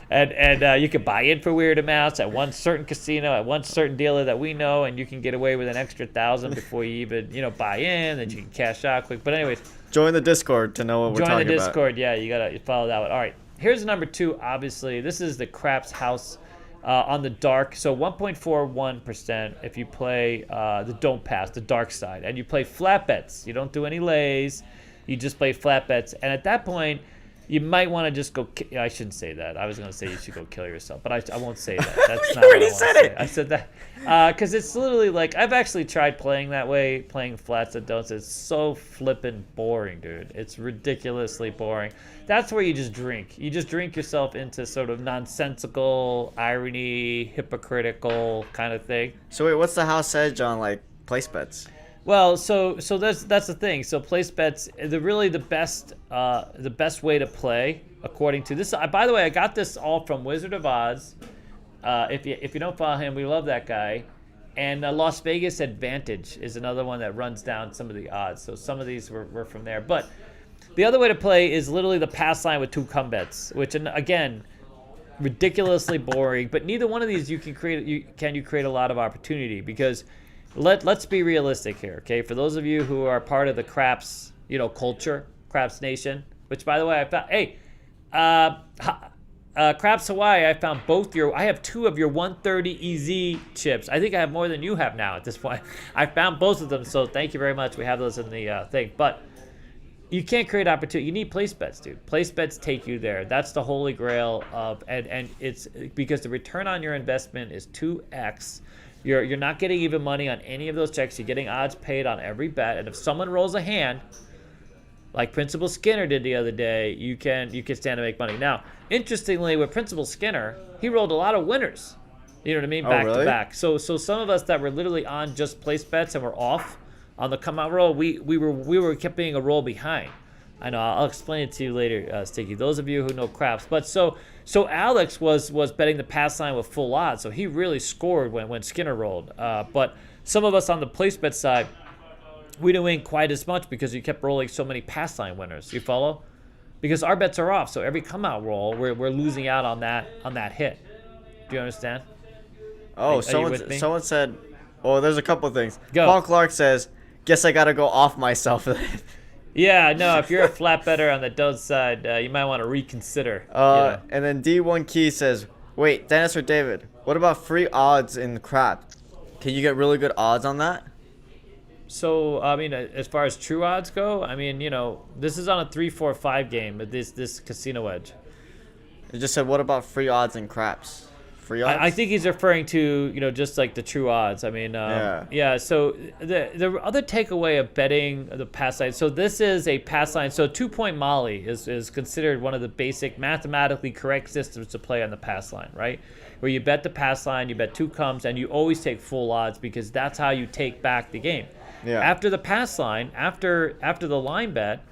and you can buy in for weird amounts at one certain casino, at one certain dealer that we know, and you can get away with an extra 1,000 before you even buy in, and you can cash out quick. But anyways, Join the Discord to know what we're talking about. join the Discord. Yeah, you gotta follow that one. All right, here's number 2. Obviously, this is the craps house on the dark. So 1.41% if you play the don't pass, the dark side, and you play flat bets. You don't do any lays. You just play flat bets, and at that point, you might want to just go. I shouldn't say that. I was going to say you should go kill yourself, but I won't say that. That's not what I want to say. I said that because it's literally like I've actually tried playing that way, playing flats and don'ts. It's so flippin' boring, dude. It's ridiculously boring. That's where you just drink. You just drink yourself into sort of nonsensical, irony, hypocritical kind of thing. So wait, what's the house edge on like place bets? Well, so that's the thing. So place bets, the best way to play according to this. By the way, I got this all from Wizard of Oz. If you don't follow him, we love that guy. And Las Vegas Advantage is another one that runs down some of the odds. So some of these were from there. But the other way to play is literally the pass line with 2 come bets, which again, ridiculously boring. But neither one of these you can create a lot of opportunity because. Let's be realistic here, okay? For those of you who are part of the craps, culture, craps nation, which by the way, I found, Craps Hawaii, I found I have 2 of your 130 EZ chips. I think I have more than you have now at this point. I found both of them, so thank you very much. We have those in the thing, but you can't create opportunity. You need place bets, dude. Place bets take you there. That's the holy grail of, and it's because the return on your investment is 2x. You're not getting even money on any of those checks. You're getting odds paid on every bet. And if someone rolls a hand, like Principal Skinner did the other day, you can stand to make money. Now, interestingly, with Principal Skinner, he rolled a lot of winners. You know what I mean? Back to back. So some of us that were literally on just place bets and were off on the come out roll, we kept being a roll behind. I know. I'll explain it to you later, Sticky. Those of you who know craps, but so Alex was betting the pass line with full odds, so he really scored when Skinner rolled. But some of us on the place bet side, we didn't win quite as much because you kept rolling so many pass line winners. You follow? Because our bets are off, so every come out roll, we're losing out on that hit. Do you understand? Oh, someone said. Oh, there's a couple things. Go. Paul Clark says, "Guess I gotta go off myself." Yeah, no, if you're a flat better on the don't side, you might want to reconsider. And then D1 Key says, wait, Dennis or David, what about free odds in crap? Can you get really good odds on that? So, I mean, as far as true odds go, I mean, this is on a 3-4-5 game, but this casino edge. It just said, what about free odds in craps? Free odds? I think he's referring to, just like the true odds. I mean, yeah. So the other takeaway of betting the pass line. So this is a pass line. So 2-point Molly is considered one of the basic mathematically correct systems to play on the pass line, right? Where you bet the pass line, you bet 2 comes, and you always take full odds because that's how you take back the game. Yeah. After the pass line, after the line bet,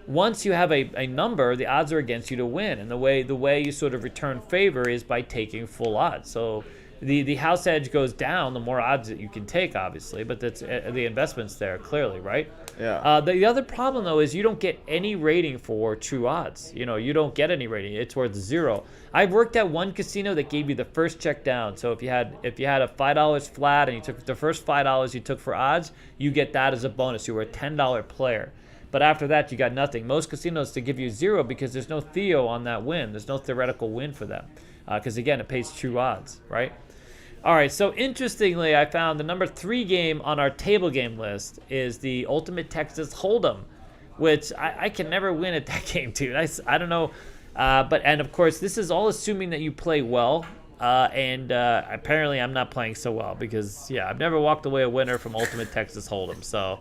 once you have a number, the odds are against you to win. And the way you sort of return favor is by taking full odds. So the house edge goes down, the more odds that you can take, obviously. But that's the investment's there, clearly, right? Yeah. The other problem, though, is you don't get any rating for true odds. You don't get any rating. It's worth 0. I've worked at one casino that gave you the first check down. So if you had a $5 flat and you took the first $5 you took for odds, you get that as a bonus. You were a $10 player. But after that, you got nothing. Most casinos to give you 0 because there's no theo on that win. There's no theoretical win for them. Because, again, it pays true odds, right? All right, so interestingly, I found the number 3 game on our table game list is the Ultimate Texas Hold'em, which I can never win at that game, dude. I don't know. And, of course, this is all assuming that you play well. Apparently I'm not playing so well because, I've never walked away a winner from Ultimate Texas Hold'em. So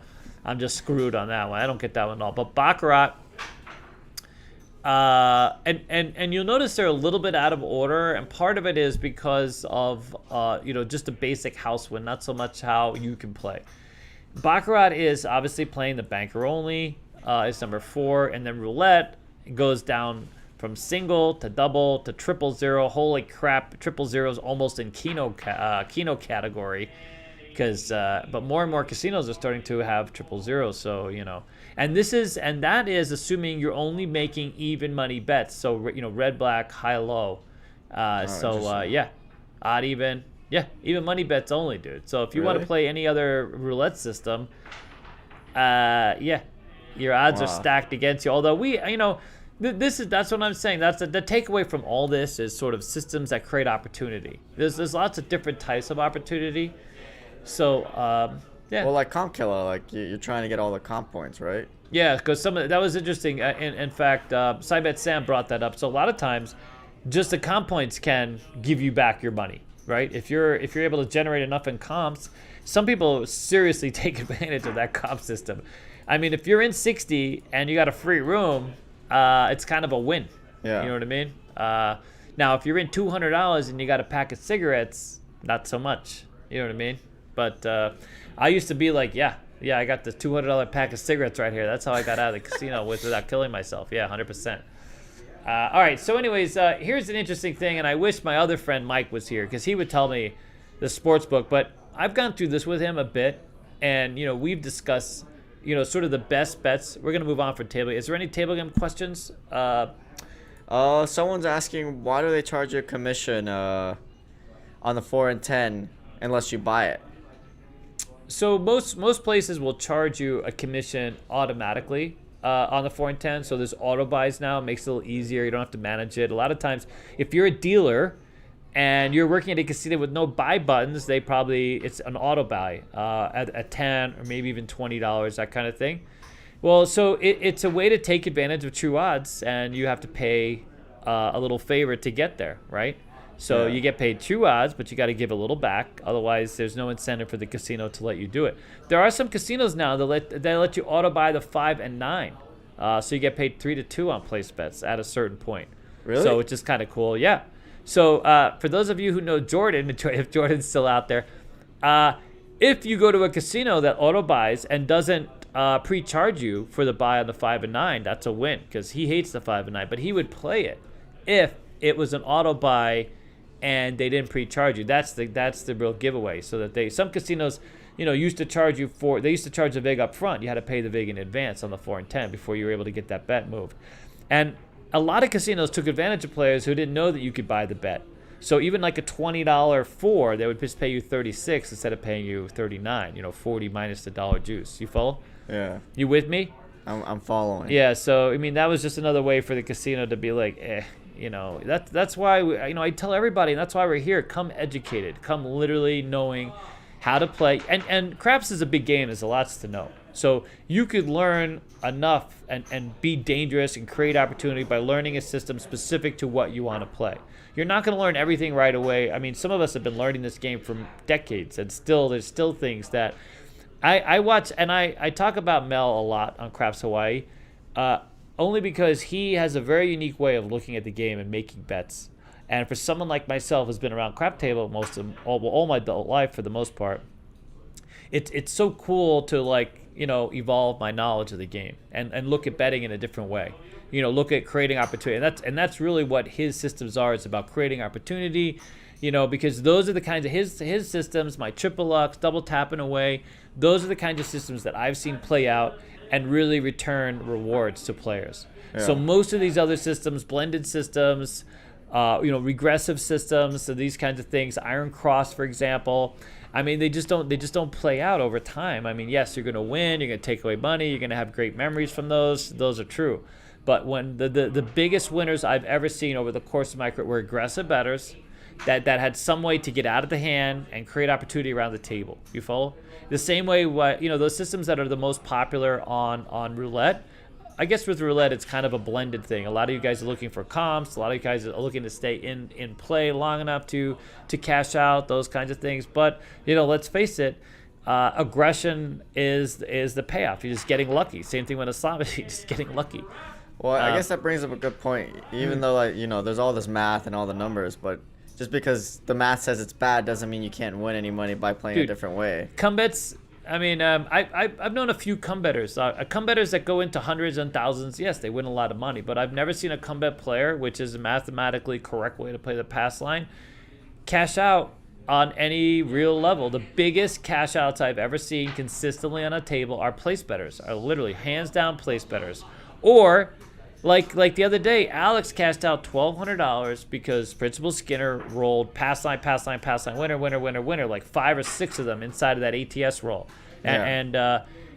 I'm just screwed on that one. I don't get that one at all. But Baccarat, and you'll notice they're a little bit out of order, and part of it is because of just a basic house win, not so much how you can play. Baccarat is obviously playing the banker only. It's number 4, and then roulette goes down from single to double to 000. Holy crap, 000 is almost in Keno category. But more and more casinos are starting to have 000, so and that is assuming you're only making even money bets. So red, black, high, low. Interesting. odd even. Yeah, even money bets only, dude. So if you want to Really? play any other roulette system, your odds are Wow. stacked against you. Although that's what I'm saying. That's the takeaway from all this is sort of systems that create opportunity. There's lots of different types of opportunity. So Well, like comp killer, like you're trying to get all the comp points, right? yeah, because that was interesting. In fact, Cybet Sam brought that up. So a lot of times, just the comp points can give you back your money, right? If you're able to generate enough in comps, some people seriously take advantage of that comp system. I mean, if you're in 60 and you got a free room, it's kind of a win. Yeah. You know what I mean? Now, if you're in $200 and you got a pack of cigarettes, not so much. You know what I mean? But I used to be like, yeah, I got this $200 pack of cigarettes right here. That's how I got out of the casino without killing myself. Yeah, 100%. All right, so anyways, here's an interesting thing, and I wish my other friend Mike was here because he would tell me the sports book, but I've gone through this with him a bit, and, we've discussed, sort of the best bets. We're going to move on for table. Is there any table game questions? Someone's asking, why do they charge you a commission on the 4 and 10 unless you buy it? So most places will charge you a commission automatically on the 4 and 10. So there's auto buys now. It makes it a little easier. You don't have to manage it. A lot of times, if you're a dealer and you're working at a casino with no buy buttons, it's an auto buy at $10 or maybe even $20, that kind of thing. Well, so it's a way to take advantage of true odds, and you have to pay a little favor to get there, right? So you get paid true odds, but you got to give a little back. Otherwise, there's no incentive for the casino to let you do it. There are some casinos now that let you auto buy the 5 and 9. So you get paid 3-2 on place bets at a certain point. Really? So it's just kind of cool. Yeah. So for those of you who know Jordan, if Jordan's still out there, if you go to a casino that auto buys and doesn't pre-charge you for the buy on the 5 and 9, that's a win because he hates the 5 and 9, but he would play it if it was an auto buy and they didn't pre-charge you. That's the real giveaway. So that some casinos, used to charge the vig up front. You had to pay the vig in advance on the 4 and 10 before you were able to get that bet moved. And a lot of casinos took advantage of players who didn't know that you could buy the bet. So even like a $20 4, they would just pay you 36 instead of paying you 39. 40 minus the dollar juice. You follow? Yeah. You with me? I'm following. Yeah. So I mean, that was just another way for the casino to be like, that's why I tell everybody, and that's why we're here. Come educated. Come literally knowing how to play. And craps is a big game. There's lots to know. So you could learn enough and be dangerous and create opportunity by learning a system specific to what you want to play. You're not going to learn everything right away. I mean, some of us have been learning this game for decades, and there's still things that I watch, and I talk about Mel a lot on Craps Hawaii, only because he has a very unique way of looking at the game and making bets. And for someone like myself who's been around crap table all my adult life for the most part, it's so cool to evolve my knowledge of the game and look at betting in a different way. Look at creating opportunity, and that's really what his systems are. It's about creating opportunity, because those are the kinds of his systems. My triple lux, double tapping away. Those are the kinds of systems that I've seen play out and really return rewards to players. Yeah. So most of these other systems, blended systems, regressive systems, so these kinds of things, Iron Cross, for example. I mean, they just don't play out over time. I mean, yes, you're going to win, you're going to take away money, you're going to have great memories from those. Those are true. But when the biggest winners I've ever seen over the course of my career were aggressive bettors that had some way to get out of the hand and create opportunity around the table. You follow? The same way those systems that are the most popular on roulette. I guess with roulette, it's kind of a blended thing. A lot of you guys are looking for comps. A lot of you guys are looking to stay in play long enough to cash out, those kinds of things. But, let's face it, aggression is the payoff. You're just getting lucky. Same thing with Islam, you're just getting lucky. Well, I guess that brings up a good point. Even though, there's all this math and all the numbers, but just because the math says it's bad doesn't mean you can't win any money by playing a different way. Come bets. I mean, I've known a few come bettors. Come bettors that go into hundreds and thousands. Yes, they win a lot of money, but I've never seen a come bet player, which is a mathematically correct way to play the pass line, cash out on any real level. The biggest cash outs I've ever seen consistently on a table are place bettors, are literally hands down place bettors. Or Like the other day, Alex cashed out $1,200 because Principal Skinner rolled pass line, winner, like 5 or 6 of them inside of that ATS roll, and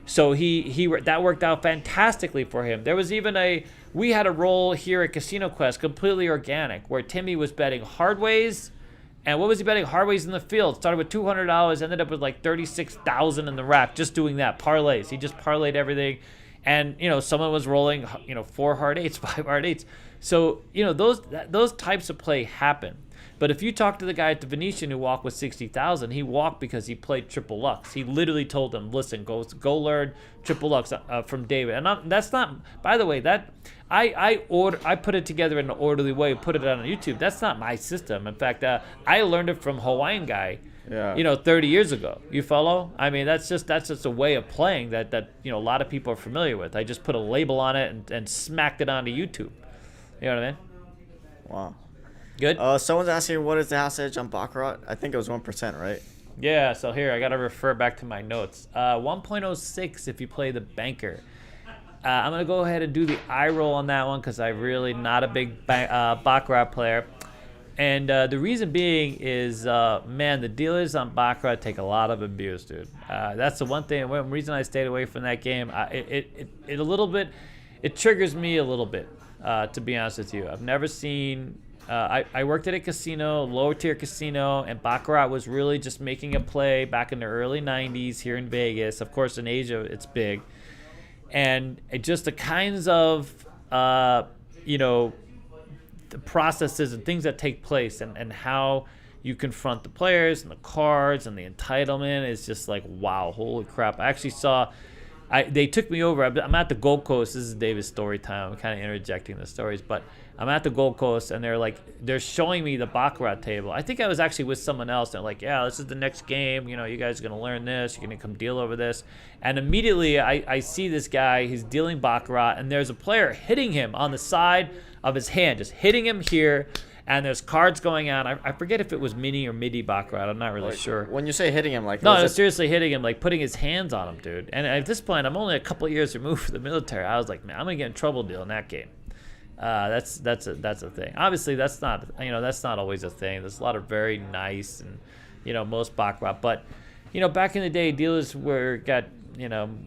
so he that worked out fantastically for him. There was even we had a roll here at Casino Quest, completely organic, where Timmy was betting hardways. And what was he betting? Hardways in the field. Started with $200, ended up with like $36,000 in the rack, just doing that. Parlays. He just parlayed everything. And, someone was rolling, 4 hard 8s, 5 hard 8s. So, those types of play happen. But if you talk to the guy at the Venetian who walked with $60,000, he walked because he played triple lux. He literally told them, "Listen, go learn triple lux from David." And that's not. By the way, that I put it together in an orderly way, put it on YouTube. That's not my system. In fact, I learned it from Hawaiian guy. Yeah. 30 years ago. You follow? I mean, that's just a way of playing that a lot of people are familiar with. I just put a label on it and smacked it onto YouTube. You know what I mean? Wow. Good. Someone's asking what is the house edge on Baccarat? I think it was 1%, right? Yeah. So here I gotta refer back to my notes. 1.06 if you play the banker. I'm gonna go ahead and do the eye roll on that one because I'm really not a big Baccarat player. And the reason being is, the dealers on Baccarat take a lot of abuse, dude. That's the one reason I stayed away from that game. It triggers me a little bit, to be honest with you. I've never seen. I worked at a casino, lower tier casino, and Baccarat was really just making a play back in the early 90s here in Vegas. Of course, in Asia, it's big. And just the kinds of, the processes and things that take place and how you confront the players and the cards and the entitlement is just like, wow, holy crap. I actually saw, they took me over. I'm at the Gold Coast. This is David's story time. I'm kind of interjecting the stories, but I'm at the Gold Coast and they're showing me the Baccarat table. I think I was actually with someone else. They're like, yeah, this is the next game. You guys are going to learn this. You're going to come deal over this. And immediately I see this guy, he's dealing Baccarat, and there's a player hitting him on the side of his hand, just hitting him here, and there's cards going on. I forget if it was mini or midi Baccarat. I'm not really sure. When you say hitting him, seriously hitting him, like putting his hands on him, dude. And at this point, I'm only a couple of years removed from the military. I was like, man, I'm gonna get in trouble dealing that game. That's a thing. Obviously, that's not always a thing. There's a lot of very nice and most Baccarat, but back in the day, dealers weren't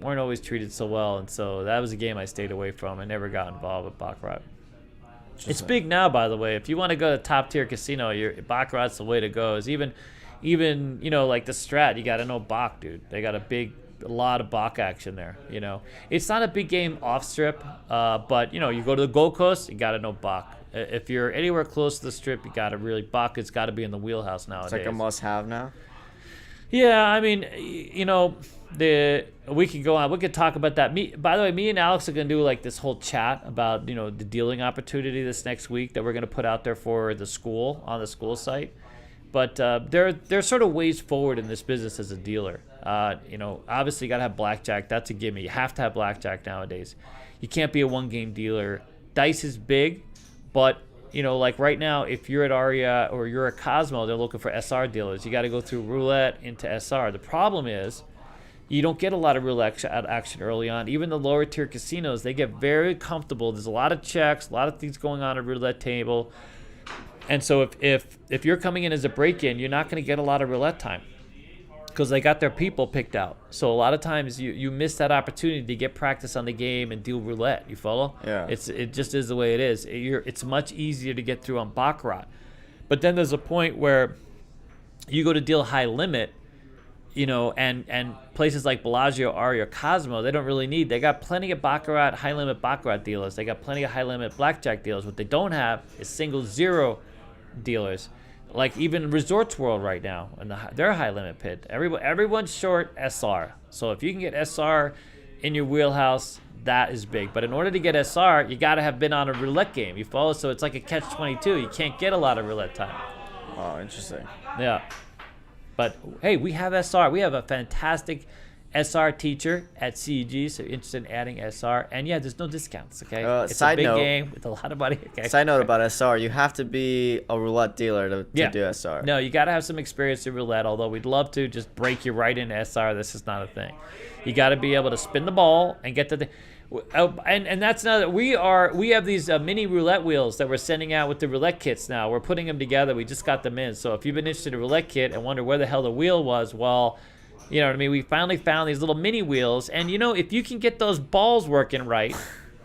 always treated so well, and so that was a game I stayed away from. I never got involved with Baccarat. It's big now, by the way. If you want to go to top tier casino, Baccarat's the way to go. Is even like the Strat, you got to know Bac, dude. They got a lot of Bac action there. It's not a big game off strip, but you go to the Gold Coast, you got to know Bac. If you're anywhere close to the strip, you got to really Bac. It's got to be in the wheelhouse nowadays. It's like a must-have now. Yeah, I mean, we could go on. We could talk about that. By the way, me and Alex are gonna do like this whole chat about the dealing opportunity this next week that we're gonna put out there for the school on the school site. But there's sort of ways forward in this business as a dealer. Obviously you gotta have blackjack. That's a gimme. You have to have blackjack nowadays. You can't be a one-game dealer. Dice is big, but like right now, if you're at Aria or you're at Cosmo, they're looking for SR dealers. You got to go through roulette into SR. The problem is you don't get a lot of roulette action early on. Even the lower tier casinos, they get very comfortable. There's a lot of checks, a lot of things going on at roulette table. And so if you're coming in as a break-in, you're not going to get a lot of roulette time because they got their people picked out. So a lot of times you miss that opportunity to get practice on the game and deal roulette. You follow? Yeah. It just is the way it is. It's much easier to get through on Baccarat. But then there's a point where you go to deal high limit, and places like Bellagio, Aria, Cosmo, they don't really need. They got plenty of Baccarat, high limit Baccarat dealers. They got plenty of high limit blackjack dealers. What they don't have is single zero dealers. Like even Resorts World right now, and their high limit pit. Everyone's short SR. So if you can get SR in your wheelhouse, that is big. But in order to get SR, you got to have been on a roulette game. You follow? So it's like a catch-22. You can't get a lot of roulette time. Oh, interesting. Yeah. But hey, we have SR. We have a fantastic SR teacher at CEG, so you're interested in adding SR. And yeah, there's no discounts, okay? It's a big game with a lot of money. Okay? Side note about SR, you have to be a roulette dealer to do SR. No, you got to have some experience in roulette, although we'd love to just break you right into SR. This is not a thing. You got to be able to spin the ball and get And that's another. We have these mini roulette wheels that we're sending out with the roulette kits now. We're putting them together. We just got them in. So if you've been interested in a roulette kit and wonder where the hell the wheel was, well, you know what I mean. We finally found these little mini wheels, and if you can get those balls working right,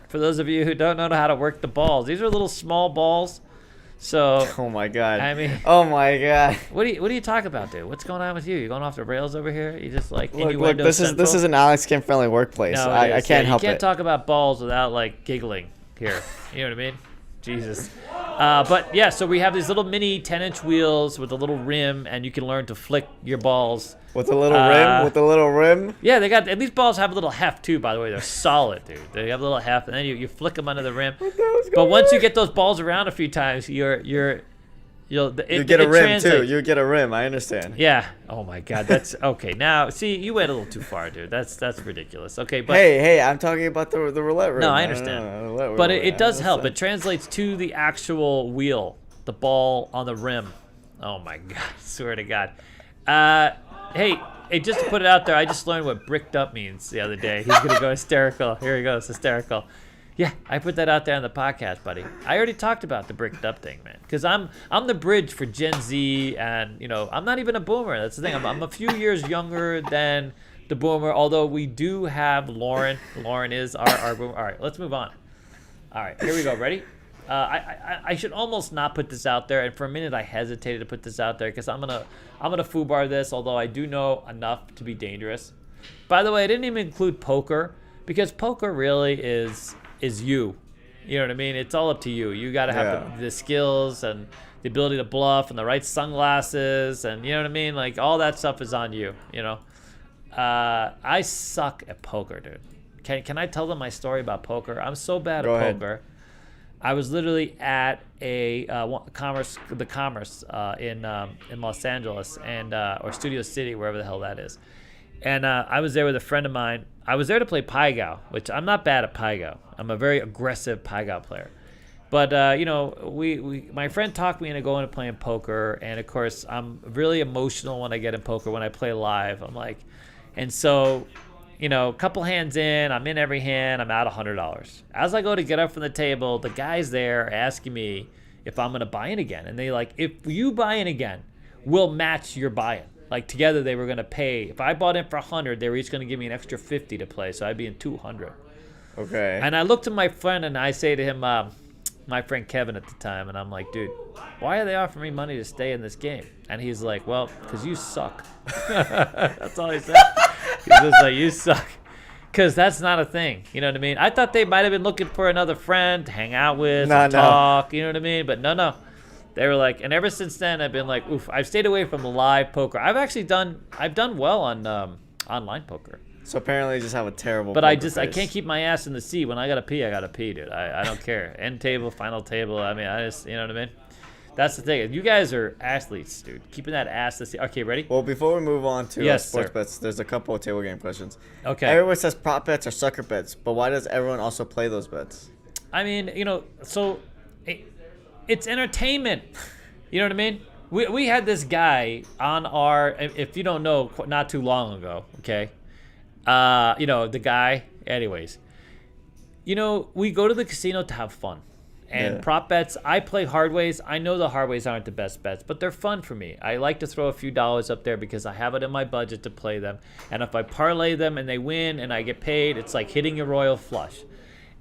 for those of you who don't know how to work the balls, these are little small balls. So. Oh my god. I mean. Oh my god. What are you talking about, dude? What's going on with you? You going off the rails over here? You just like Look, this is an Alex Kim friendly workplace. No, I can't help it. You can't talk about balls without like giggling here. You know what I mean? Jesus. But yeah, so we have these little mini 10-inch wheels with a little rim, and you can learn to flick your balls. With a little rim? With a little rim? Yeah, and these balls have a little heft too, by the way. They're solid, dude. They have a little heft, and then you flick them under the rim. But once you get those balls around a few times, you get a rim too. You get a rim. I understand. Yeah. Oh my God. That's okay. Now, see, you went a little too far, dude. That's ridiculous. Okay, but hey, I'm talking about the roulette rim. No, I understand. But it does help. It translates to the actual wheel, the ball on the rim. Oh my God. Swear to God. Hey, just to put it out there, I just learned what bricked up means the other day. He's gonna go hysterical. Here he goes, hysterical. Yeah, I put that out there on the podcast, buddy. I already talked about the bricked up thing, man. Because I'm the bridge for Gen Z, and I'm not even a boomer. That's the thing. I'm a few years younger than the boomer. Although we do have Lauren. Lauren is our boomer. All right, let's move on. All right, here we go. Ready? I should almost not put this out there, and for a minute I hesitated to put this out there because I'm gonna foobar this. Although I do know enough to be dangerous. By the way, I didn't even include poker because poker really is you. You know what I mean? It's all up to you. You got to have the skills and the ability to bluff and the right sunglasses and you know what I mean? Like all that stuff is on you, I suck at poker, dude. Can I tell them my story about poker? I'm so bad Go at ahead. poker. I was literally at the Commerce in Los Angeles and or Studio City, wherever the hell that is. And I was there with a friend of mine. I was there to play Pai Gow, which I'm not bad at Pai Gow. I'm a very aggressive Pai Gow player. But, my friend talked me into going to playing poker. And, of course, I'm really emotional when I get in poker, when I play live. I'm like, and so, a couple hands in, I'm in every hand, I'm out $100. As I go to get up from the table, the guy's there asking me if I'm going to buy in again. And they like, if you buy in again, we'll match your buy-in. Like together they were going to pay. If I bought in for 100, they were each going to give me an extra 50 to play. So I'd be in 200. Okay. And I looked at my friend and I say to him, my friend Kevin at the time, and I'm like, dude, why are they offering me money to stay in this game? And he's like, well, because you suck. That's all he said. He's just like, you suck. Because that's not a thing. You know what I mean? I thought they might have been looking for another friend to hang out with, talk. You know what I mean? But no. They were like, and ever since then, I've been like, oof. I've stayed away from live poker. I've done well on online poker. So apparently, you just have a terrible. But poker I face. can't keep my ass in the seat. When I gotta pee, dude. I don't care. End table, final table. I mean, you know what I mean? That's the thing. You guys are athletes, dude. Keeping that ass to see. Okay, ready? Well, before we move on to Yes, sports sir. bets, there's a couple of table game questions. Okay. Everyone says prop bets are sucker bets, but why does everyone also play those bets? I mean, so it's entertainment. You know what I mean? We had this guy on our, if you don't know, not too long ago, okay? The guy, anyways. We go to the casino to have fun. And prop bets, I play hard ways. I know the hard ways aren't the best bets, but they're fun for me. I like to throw a few dollars up there because I have it in my budget to play them. And if I parlay them and they win and I get paid, it's like hitting a royal flush.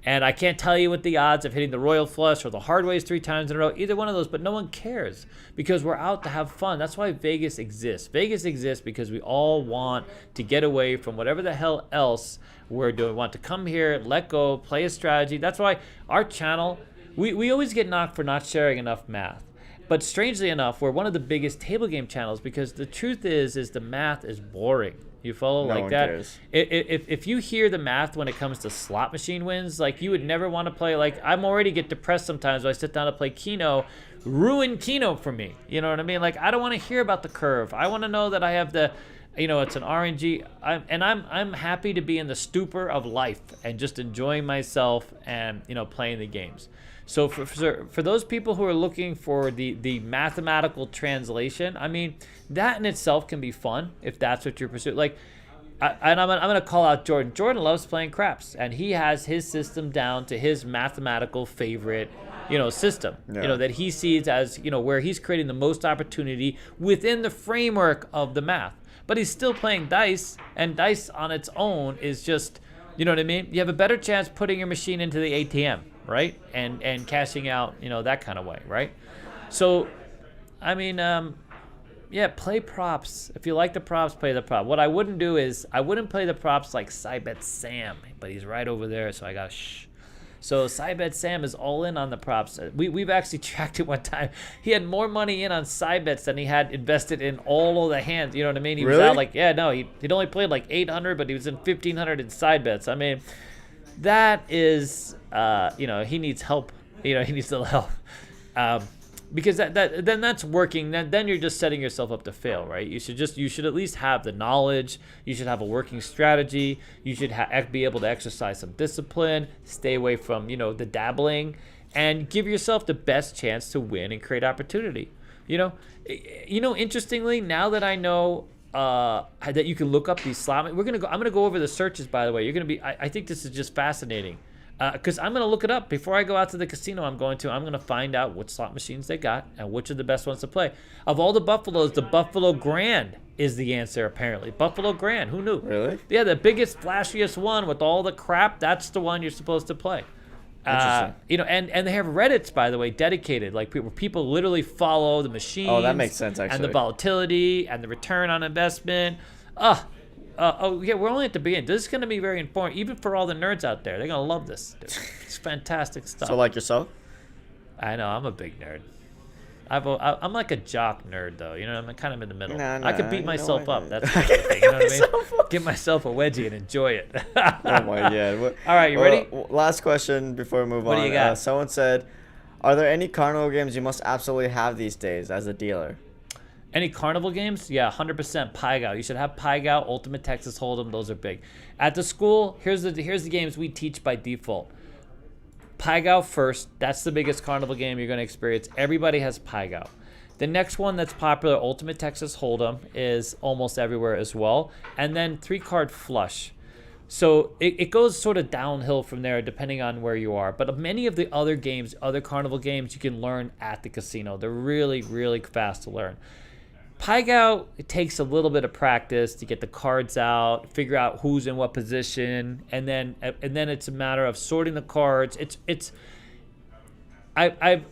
And I can't tell you what the odds of hitting the royal flush or the hard ways 3 times in a row, either one of those, but no one cares because we're out to have fun. That's why Vegas exists. Vegas exists because we all want to get away from whatever the hell else we're doing. We want to come here, let go, play a strategy. That's why our channel, we always get knocked for not sharing enough math. But strangely enough, we're one of the biggest table game channels because the truth is the math is boring. You follow No like one that? cares. If you hear the math when it comes to slot machine wins, like you would never want to play. Like I'm already get depressed sometimes when I sit down to play Keno. Ruin Keno for me. You know what I mean? Like I don't want to hear about the curve. I want to know that I have the, it's an RNG. I'm happy to be in the stupor of life and just enjoying myself and playing the games. So for those people who are looking for the mathematical translation, I mean, that in itself can be fun if that's what you're pursuing. Like, And I'm gonna call out Jordan. Jordan loves playing craps, and he has his system down to his mathematical favorite, system. Yeah. That he sees as where he's creating the most opportunity within the framework of the math. But he's still playing dice, and dice on its own is just, you know what I mean? You have a better chance putting your machine into the ATM, right? And cashing out, that kind of way, right? So, I mean, yeah, play props. If you like the props, play the prop. What I wouldn't do is I wouldn't play the props like Cybet Sam, but he's right over there, so I got shh. So Cybet Sam is all in on the props. We've actually tracked it one time. He had more money in on Cybets than he had invested in all of the hands. You know what I mean? He was Really? out like, he'd only played like 800, but he was in 1,500 in Cybets. I mean, that is, he needs help. He needs a little help. Because then that's working. Then you're just setting yourself up to fail, right? You should at least have the knowledge. You should have a working strategy. You should be able to exercise some discipline. Stay away from the dabbling, and give yourself the best chance to win and create opportunity. Interestingly, now that I know that you can look up these slot, I'm gonna go over the searches. By the way, I think this is just fascinating. Because I'm going to look it up. Before I go out to the casino I'm going to find out what slot machines they got and which are the best ones to play. Of all the Buffalos, the Buffalo Grand is the answer, apparently. Buffalo Grand, who knew? Really? Yeah, the biggest, flashiest one with all the crap, that's the one you're supposed to play. Interesting. And they have Reddits, by the way, dedicated, like where people literally follow the machines. Oh, that makes sense, actually. And the volatility and the return on investment. Yeah, we're only at the beginning. This is going to be very informative, even for all the nerds out there. They're going to love this. It's fantastic stuff. So like yourself? I know, I'm a big nerd. I'm like a jock nerd, though. I'm kind of in the middle. Nah, I could beat you know myself what? up. That's the thing. You know what I mean? Give myself a wedgie and enjoy it. Oh my god. All right, you ready? Last question before we move on. What do you got? Someone said, are there any carnival games you must absolutely have these days as a dealer? Any carnival games? Yeah, 100% Pai Gow. You should have Pai Gow, Ultimate Texas Hold'em. Those are big. At the school, here's the games we teach by default. Pai Gow first. That's the biggest carnival game you're going to experience. Everybody has Pai Gow. The next one that's popular, Ultimate Texas Hold'em, is almost everywhere as well. And then 3-card flush. So it goes sort of downhill from there depending on where you are. But many of the other games, other carnival games, you can learn at the casino. They're really, really fast to learn. Pai Gow, it takes a little bit of practice to get the cards out, figure out who's in what position, and then it's a matter of sorting the cards. I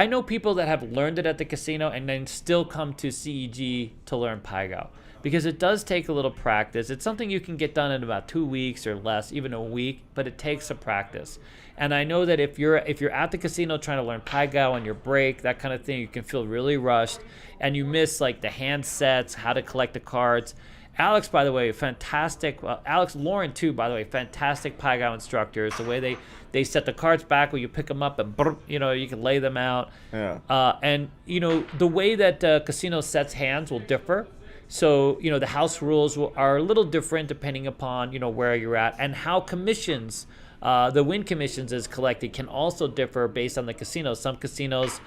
know people that have learned it at the casino and then still come to CEG to learn Pai Gow, because it does take a little practice. It's something you can get done in about 2 weeks or less, even a week, but it takes some practice. And I know that if you're at the casino trying to learn Pai Gow on your break, that kind of thing, you can feel really rushed, and you miss like the hand sets, how to collect the cards. Alex, by the way, fantastic. Alex, Lauren too, by the way, fantastic Pai Gow instructors. The way they set the cards back where you pick them up and you can lay them out. Yeah. And the way that casino sets hands will differ. So the house rules are a little different depending upon where you're at, and how commissions. The Wynn commissions is collected can also differ based on the casino. Some casinos,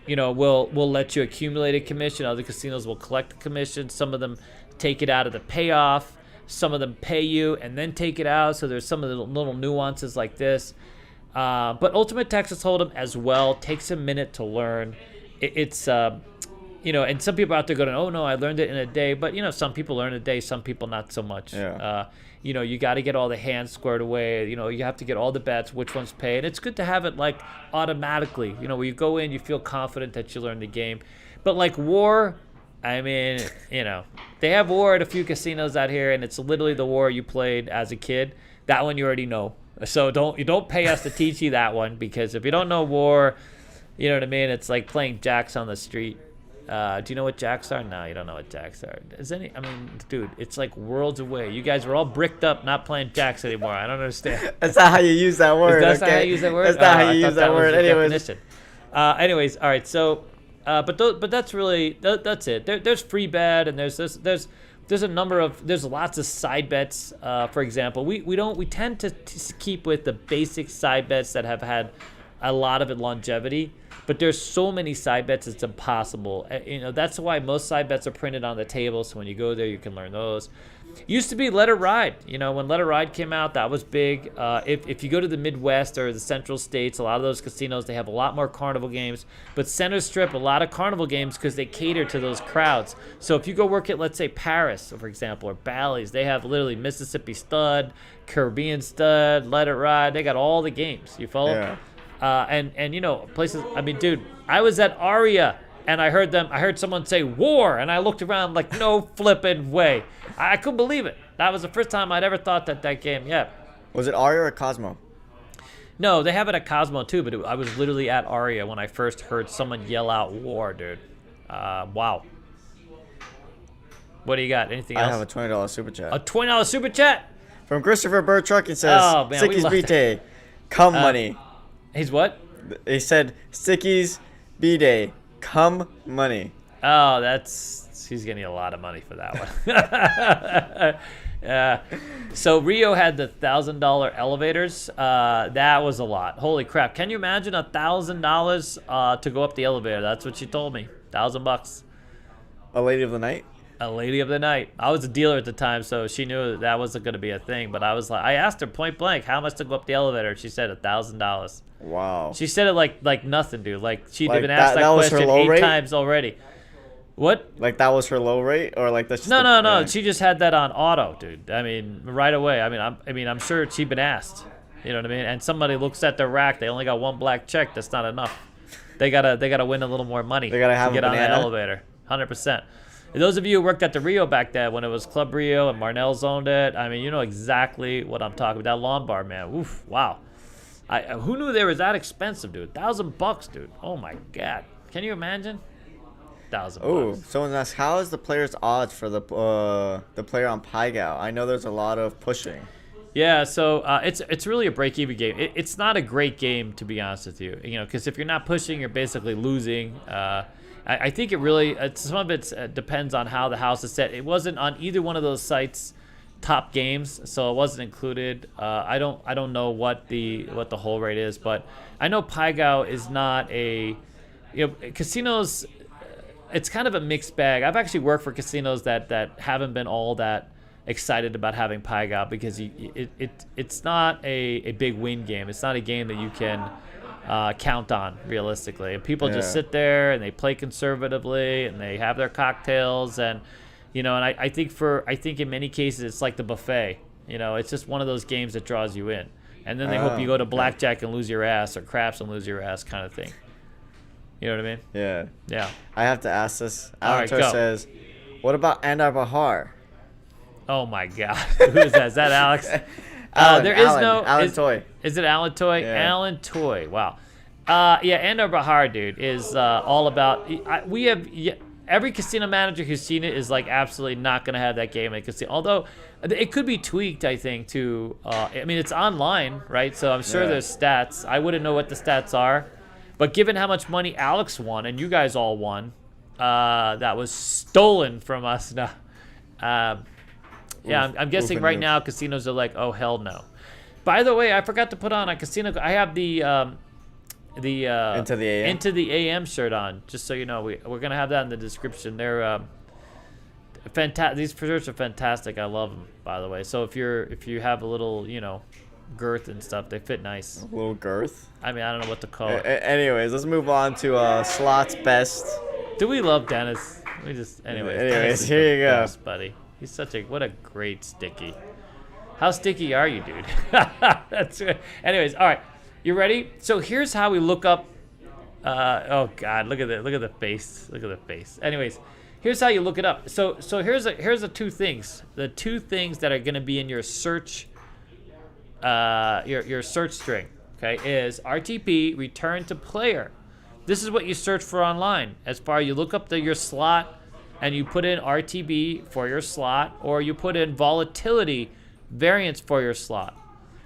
will let you accumulate a commission. Other casinos will collect the commission. Some of them take it out of the payoff. Some of them pay you and then take it out. So there's some of the little nuances like this. But Ultimate Texas Hold'em as well takes a minute to learn. It's and some people out there going, oh no, I learned it in a day. But some people learn in a day, some people not so much. Yeah. You got to get all the hands squared away. You have to get all the bets, which ones pay. And it's good to have it like automatically. Where you go in, you feel confident that you learned the game. But like War, I mean, they have War at a few casinos out here, and it's literally the War you played as a kid. That one you already know. So don't pay us to teach you that one, because if you don't know War, you know what I mean? It's like playing jacks on the street. Do you know what jacks are? No, you don't know what jacks are. Dude, it's like worlds away. You guys were all bricked up not playing jacks anymore. I don't understand. That's not how you use that word. That's not how you use that word? That's not how I you thought use that word. was the Anyways. definition. Anyways, all right. So, but that's really that's it. There's free bet, and there's lots of side bets. For example, we tend to keep with the basic side bets that have had a lot of longevity. But there's so many side bets, it's impossible. That's why most side bets are printed on the table. So when you go there, you can learn those. Used to be Let It Ride. You know, when Let It Ride came out, that was big. If you go to the Midwest or the Central States, a lot of those casinos, they have a lot more carnival games. But Center Strip, a lot of carnival games because they cater to those crowds. So if you go work at, let's say, Paris, for example, or Bally's, they have literally Mississippi Stud, Caribbean Stud, Let It Ride. They got all the games. You follow? Yeah. And you know, places, I mean, dude, I was at Aria. And I heard someone say war, and I looked around like, no flipping way. I couldn't believe it. That was the first time I'd ever thought that game, yeah. Was it Aria or Cosmo? No, they have it at Cosmo too, but I was literally at Aria when I first heard someone yell out war, dude. Wow. What do you got? Anything else? I have a $20 super chat. A $20 super chat? From Christopher Bird Trucking says, Oh, man, we Sticky's love B-Day, come money. He's what? He said, Sticky's B-Day, come money. Oh, he's getting a lot of money for that one. So Rio had the $1,000 elevators. That was a lot. Holy crap! Can you imagine $1,000 to go up the elevator? That's what she told me. $1,000. A lady of the night? A lady of the night. I was a dealer at the time, so she knew that wasn't going to be a thing. But I asked her point blank, how much to go up the elevator? She said $1,000. Wow. She said it like nothing, dude. Like she'd Like been asked that that was her question low 8 rate? times already. What? Like that was her low rate, or like that's just No. yeah. She just had that on auto, dude. I mean, right away. I'm sure she'd been asked. You know what I mean? And somebody looks at their rack. They only got one black check. That's not enough. They gotta win a little more money. They gotta have to get a on that banana? elevator. 100%. Those of you who worked at the Rio back then, when it was Club Rio and Marnell's owned it, I mean, you know exactly what I'm talking about. That lawn bar, man. Oof, wow. Who knew they was that expensive, dude? $1,000, dude. Oh my God. Can you imagine? $1,000. Oh, someone asked, how is the player's odds for the player on Pai Gow? I know there's a lot of pushing. Yeah, so it's really a break-even game. It's not a great game, to be honest with you. You know, because if you're not pushing, you're basically losing. I think it really some of it depends on how the house is set. It wasn't on either one of those sites top games, so it wasn't included. I don't know what the whole rate is, but I know Pai Gow is not a, you know, casinos. It's kind of a mixed bag. I've actually worked for casinos that haven't been all that excited about having Pai Gow because it's not a big win game. It's not a game that you can count on realistically. And people just sit there and they play conservatively and they have their cocktails and, you know, and I think in many cases it's like the buffet. You know, it's just one of those games that draws you in. And then they hope you go to Blackjack and lose your ass, or craps and lose your ass, kind of thing. You know what I mean? Yeah. Yeah. I have to ask this. All right, Alan go. says, what about Andar Bahar? Oh my God. Who is that? Is that Alex? Alan Toy. Is it Alan Toy? Yeah. Alan Toy. Wow. Yeah, Andar Bahar, dude, is all about. Every casino manager who's seen it is like absolutely not gonna have that game in a casino. Although it could be tweaked, I think. To I mean, it's online, right? So I'm sure there's stats. I wouldn't know what the stats are, but given how much money Alex won and you guys all won, that was stolen from us. Now, yeah, I'm guessing right now casinos are like, oh hell no. By the way, I forgot to put on a casino. I have the Into the AM shirt on, just so you know. We're gonna have that in the description. They're fantastic. These shirts are fantastic. I love them, by the way. So if you have a little, you know, girth and stuff, they fit nice. A little girth. I mean, I don't know what to call it. Anyways, let's move on to Slots Best. Do we love Dennis? Anyways, Anyways, here you go, buddy. He's what a great sticky. How sticky are you, dude? That's good. Anyways, all right. You ready? So here's how we look up. Oh God, look at the face. Look at the face. Anyways, here's how you look it up. So here's the two things. The two things that are gonna be in your search. Your search string. Okay, is RTP return to player. This is what you search for online. As far you look up your slot, and you put in RTB for your slot, or you put in volatility variance for your slot.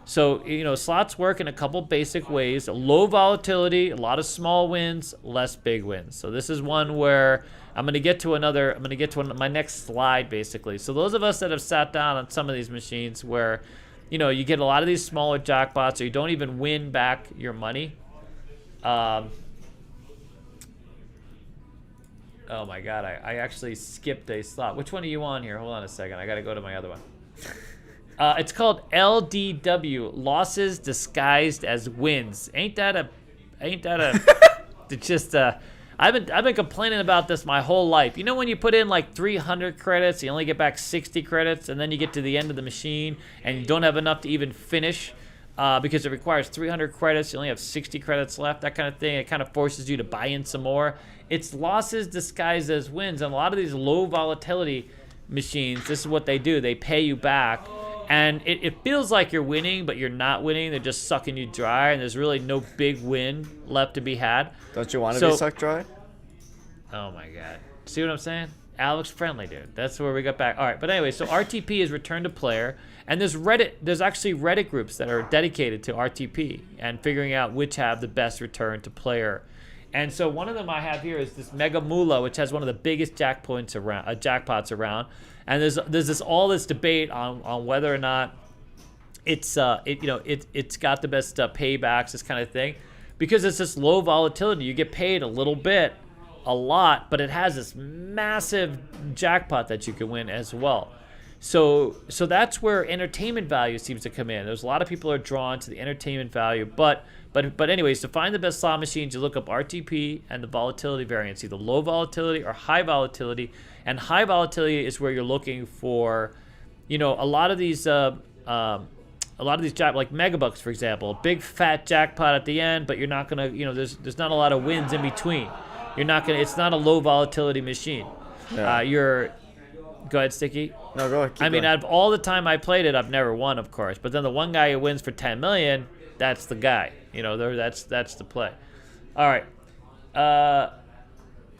So, you know, slots work in a couple basic ways. Low volatility, a lot of small wins, less big wins. So this is one where I'm going to get to my next slide, basically. So those of us that have sat down on some of these machines where, you know, you get a lot of these smaller jackpots or you don't even win back your money. Oh my god, I actually skipped a slot. Which one are you on here? Hold on a second. I gotta go to my other one. It's called LDW, losses disguised as wins. Ain't that a it's just I've been complaining about this my whole life. You know when you put in like 300 credits, you only get back 60 credits, and then you get to the end of the machine and you don't have enough to even finish because it requires 300 credits. You only have 60 credits left, that kind of thing. It kind of forces you to buy in some more. It's losses disguised as wins, and a lot of these low volatility machines, this is what they do. They pay you back, and it feels like you're winning, but you're not winning. They're just sucking you dry, and there's really no big win left to be had. Don't you want to be sucked dry? Oh my god. See what I'm saying? Alex friendly, dude. That's where we got back. All right, but anyway, so RTP is return to player, and there's actually Reddit groups that are dedicated to RTP and figuring out which have the best return to player. And so one of them I have here is this Mega Moolah, which has one of the biggest jackpots around. And there's this debate on whether or not it's got the best paybacks, this kind of thing, because it's this low volatility. You get paid a little bit, a lot, but it has this massive jackpot that you can win as well. So that's where entertainment value seems to come in. There's a lot of people are drawn to the entertainment value, but anyways, to find the best slot machines, you look up RTP and the volatility variance, either low volatility or high volatility. And high volatility is where you're looking for, a lot of these like Megabucks, for example, a big fat jackpot at the end, but you're not gonna, there's not a lot of wins in between. It's not a low volatility machine. Yeah. Go ahead, Sticky. No, go ahead. I mean, out of all the time I played it, I've never won, of course. But then the one guy who wins for 10 million, that's the guy. That's the play. All right.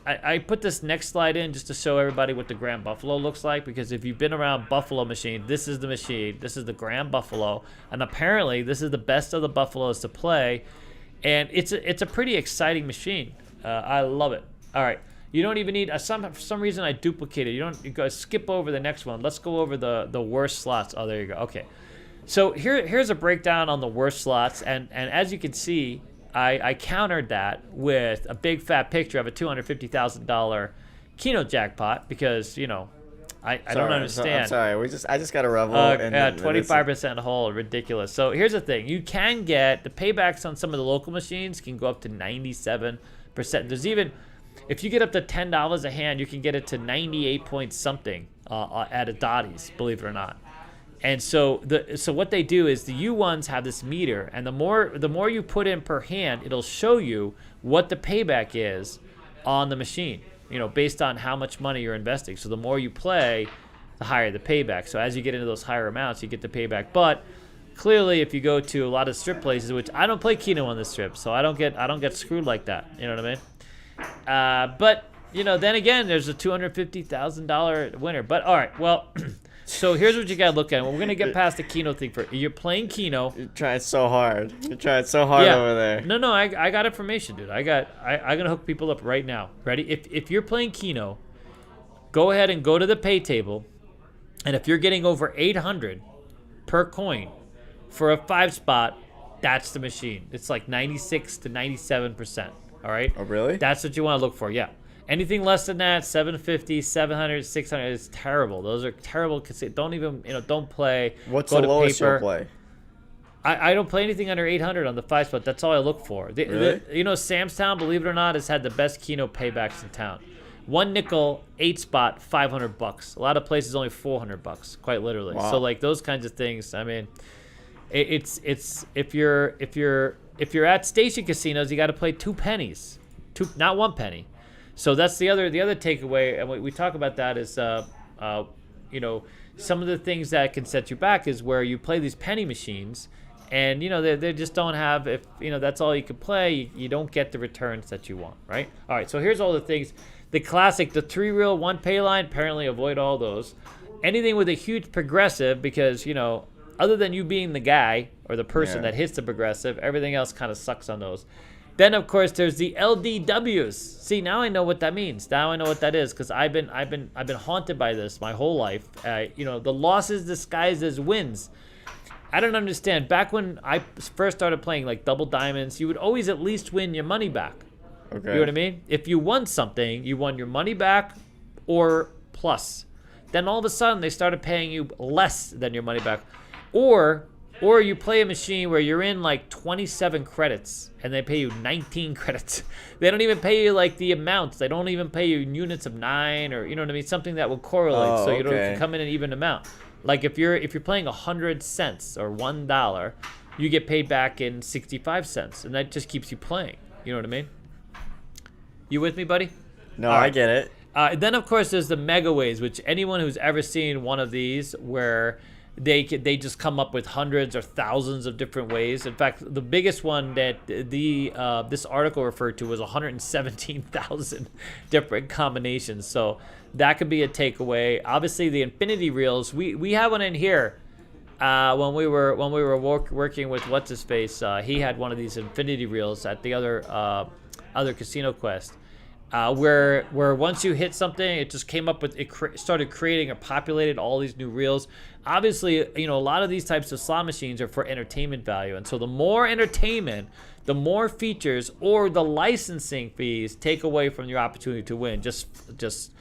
I put this next slide in just to show everybody what the Grand Buffalo looks like, because if you've been around Buffalo machine, this is the machine. This is the Grand Buffalo, and apparently this is the best of the Buffaloes to play, and it's a pretty exciting machine. I love it. All right. You don't even need, for some reason I duplicated. You go skip over the next one. Let's go over the worst slots. Oh, there you go. Okay. So here's a breakdown on the worst slots. And as you can see, I countered that with a big fat picture of a $250,000 Keno jackpot because, I don't understand. I'm sorry. I just got a revel. Yeah, 25% hold. Ridiculous. So here's the thing. You can get, the paybacks on some of the local machines can go up to 97%. There's even, if you get up to $10 a hand, you can get it to 98 point something at a Dottie's, believe it or not. And so what they do is the U1s have this meter, and the more you put in per hand, it'll show you what the payback is on the machine, based on how much money you're investing. So the more you play, the higher the payback. So as you get into those higher amounts, you get the payback. But clearly, if you go to a lot of strip places, which I don't play Keno on the strip, so I don't get screwed like that. You know what I mean? But then again, there's a $250,000 winner. But all right, well. So here's what you gotta look at. Well, we're gonna get past the Keno thing for you're playing Keno. You're trying so hard. Over there. No, I got information, dude. I'm gonna hook people up right now. Ready? If you're playing Keno, go ahead and go to the pay table, and if you're getting over 800 per coin for a 5-spot, that's the machine. It's like 96 to 97%. All right. Oh, really? That's what you want to look for. Yeah. Anything less than that, 750, 700, 600 is terrible. Those are terrible. Don't even, don't play. What's the lowest you'll play? I don't play anything under 800 on the 5-spot. That's all I look for. Really? Samstown, believe it or not, has had the best Keno paybacks in town. 1 nickel, 8-spot, $500. A lot of places only $400, quite literally. Wow. So like those kinds of things. I mean, it's if you're at station casinos, you got to play 2 pennies, not 1 penny. So that's the other takeaway, and we talk about that is, some of the things that can set you back is where you play these penny machines, and they just don't have, if that's all you can play, you don't get the returns that you want, right? All right, so here's all the things. The classic, the 3-reel 1 pay line, apparently avoid all those. Anything with a huge progressive, because other than you being the guy or the person that hits the progressive, everything else kind of sucks on those. Then, of course, there's the LDWs. See, now I know what that means. Now I know what that is because I've been haunted by this my whole life. The losses disguised as wins. I don't understand. Back when I first started playing like double diamonds, you would always at least win your money back. Okay. You know what I mean? If you won something, you won your money back or plus. Then all of a sudden they started paying you less than your money back. Or you play a machine where you're in like 27 credits and they pay you 19 credits. They don't even pay you like the amounts. They don't even pay you in units of 9 or you know what I mean, something that will correlate so you don't come in an even amount. Like if you're playing 100 cents or $1, you get paid back in 65 cents and that just keeps you playing. You know what I mean? You with me, buddy? No, All right. I get it. Then of course there's the megaways, which anyone who's ever seen one of these where they just come up with hundreds or thousands of different ways. In fact, the biggest one that this article referred to was 117,000 different combinations. So that could be a takeaway. Obviously, the infinity reels. We have one in here. When we were working with what's his face, he had one of these infinity reels at the other casino quest. Where once you hit something, it just came up with started creating or populated all these new reels. Obviously, you know, a lot of these types of slot machines are for entertainment value, and so the more entertainment, the more features or the licensing fees take away from your opportunity to win. Just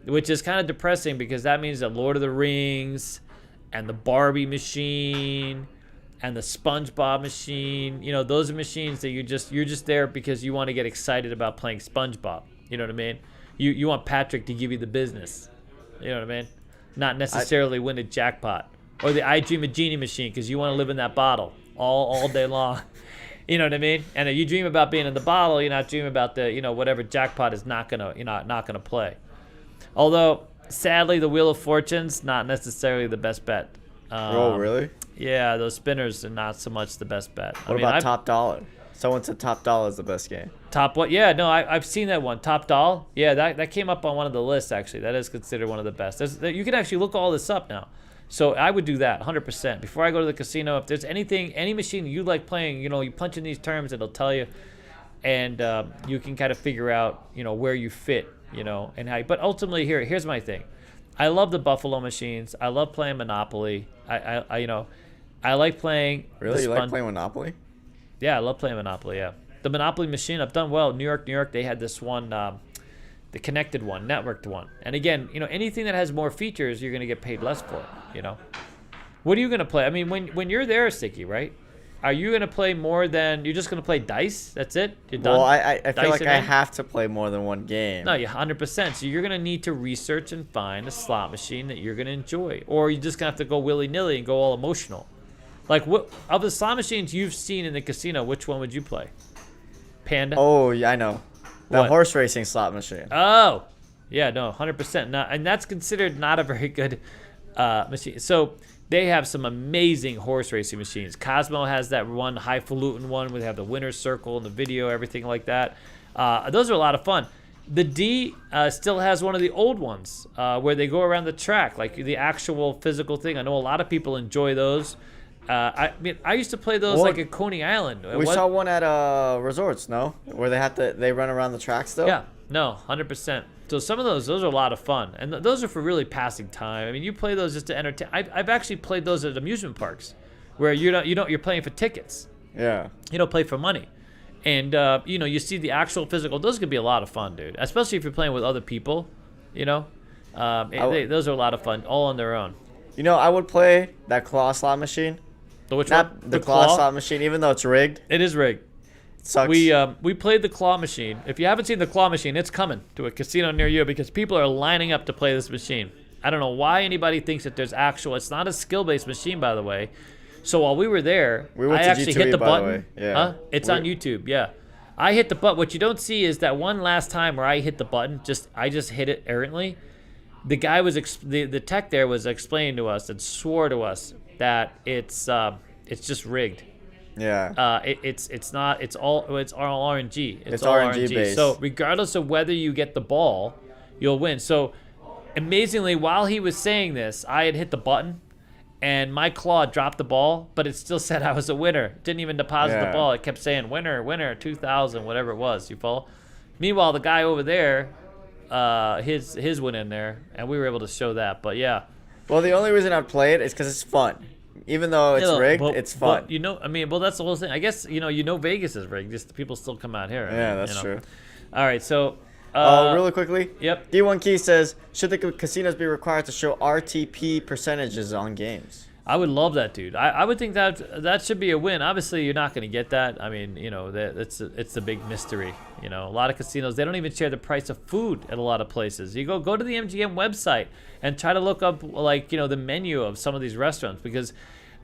which is kind of depressing because that means that Lord of the Rings and the Barbie machine and the SpongeBob machine, you know, those are machines that you're just there because you want to get excited about playing SpongeBob. You know what I mean? You want Patrick to give you the business. You know what I mean? Not necessarily win a jackpot. Or the I Dream a Genie machine because you want to live in that bottle all day long. You know what I mean? And if you dream about being in the bottle, you're not dreaming about the, you know, whatever jackpot is not gonna play. Although, sadly, the Wheel of Fortune's not necessarily the best bet. Oh, really? Yeah, those spinners are not so much the best bet. What about Top Dollar? Someone said Top Dollar is the best game. Top what? Yeah, no, I've seen that one. Top Doll. Yeah, that came up on one of the lists, actually. That is considered one of the best. You can actually look all this up now. So I would do that 100%. Before I go to the casino, if there's any machine you like playing, you know, you punch in these terms, it'll tell you. And you can kind of figure out, you know, where you fit, you know, and how. But ultimately, here's my thing. I love the Buffalo machines. I love playing Monopoly. I you know, I like playing. Really? You like playing Monopoly? Yeah, I love playing Monopoly, yeah. The Monopoly machine, I've done well. New York, they had this one, the connected one, networked one. And again, you know, anything that has more features, you're going to get paid less for, you know. What are you going to play? I mean, when you're there, Sticky, right? Are you going to play more than, you're just going to play dice? That's it? You're done? Well, I feel like I have to play more than one game. No, 100%. So you're going to need to research and find a slot machine that you're going to enjoy. Or you're just going to have to go willy-nilly and go all emotional. Like, what of the slot machines you've seen in the casino, which one would you play? Panda? Oh, yeah, I know. The What? horse racing slot machine. Oh, yeah, no, 100%. Not, and that's considered not a very good machine. So they have some amazing horse racing machines. Cosmo has that one highfalutin one where they have the winner's circle and the video, everything like that. Those are a lot of fun. The D still has one of the old ones where they go around the track, like the actual physical thing. I know a lot of people enjoy those. I mean, I used to play those like at Coney Island. We saw one at resorts, no? Where they run around the track still? Yeah, no, 100%. So some of those are a lot of fun, and those are for really passing time. I mean, you play those just to entertain. I've actually played those at amusement parks, where you're playing for tickets. Yeah. You don't play for money, and you know, you see the actual physical. Those could be a lot of fun, dude. Especially if you're playing with other people. You know, those are a lot lot of fun, all on their own. You know, I would play that claw slot machine. The which Not one? the claw slot machine, even though it's rigged. It is rigged. It sucks. We played the claw machine. If you haven't seen the claw machine, it's coming to a casino near you because people are lining up to play this machine. I don't know why anybody thinks that there's actual. It's not a skill-based machine, by the way. So while we were there, I actually hit the button. Yeah. Huh? It's on YouTube. Yeah, I hit the button. What you don't see is that one last time where I hit the button. I just hit it errantly. The guy was the tech there was explaining to us and swore to us that it's just rigged. Yeah. It's not. It's all RNG. It's all RNG based. So regardless of whether you get the ball, you'll win. So amazingly, while he was saying this, I had hit the button, and my claw dropped the ball, but it still said I was a winner. It didn't even deposit the ball. It kept saying winner, 2,000, whatever it was. You follow? Meanwhile, the guy over there, his went in there, and we were able to show that. But yeah. Well, the only reason I'd play it is because it's fun. Even though it's rigged, it's fun. But, I mean, well, that's the whole thing. I guess, Vegas is rigged. Just people still come out here. Yeah, that's true. All right, so... really quickly? Yep. D1 Key says, should the casinos be required to show RTP percentages on games? I would love that, dude. I would think that should be a win. Obviously, you're not going to get that. I mean, it's the big mystery. A lot of casinos, they don't even share the price of food at a lot of places. You go to the MGM website and try to look up the menu of some of these restaurants, because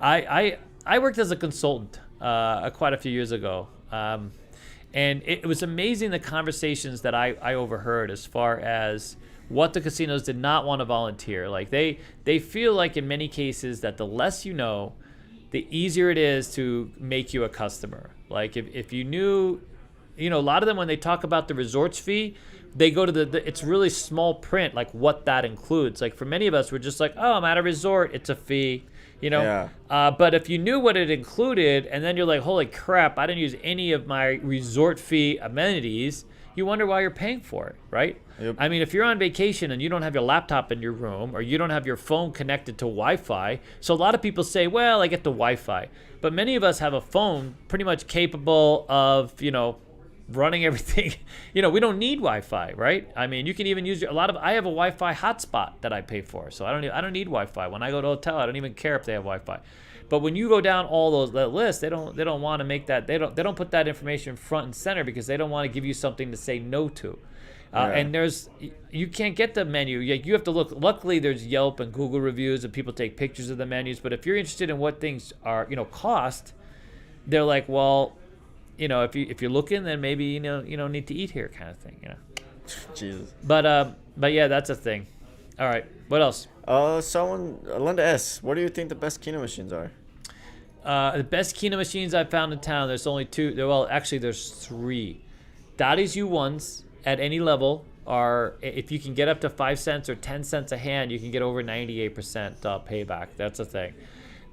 I worked as a consultant quite a few years ago. And it was amazing the conversations that I overheard as far as what the casinos did not want to volunteer. Like they feel like in many cases that the less you know, the easier it is to make you a customer. Like if you knew, a lot of them when they talk about the resorts fee, they go to it's really small print, like what that includes. Like for many of us, we're just like, oh, I'm at a resort, it's a fee. Yeah. But if you knew what it included, and then you're like, holy crap, I didn't use any of my resort fee amenities, you wonder why you're paying for it, right? Yep. I mean, if you're on vacation and you don't have your laptop in your room, or you don't have your phone connected to Wi-Fi, so a lot of people say, well, I get the Wi-Fi. But many of us have a phone pretty much capable of, running everything. We don't need Wi-Fi, right? I mean, you can even use I have a Wi-Fi hotspot that I pay for, so I don't need Wi-Fi. When I go to a hotel, I don't even care if they have Wi-Fi. But when you go down all that list, they don't want to make that, they don't put that information front and center, because they don't want to give you something to say no to. And you can't get the menu. You have to look. Luckily, there's Yelp and Google reviews, and people take pictures of the menus. But if you're interested in what things are, cost, they're like, well, if you're looking, then maybe you don't need to eat here, kind of thing. Jesus. But yeah, that's a thing. All right, what else? Linda S., what do you think the best Keno machines are? The best Keno machines I've found in town, there's only two. Well, actually, there's three. Dottie's U1s at any level are, if you can get up to 5 cents or 10 cents a hand, you can get over 98% payback. That's a thing.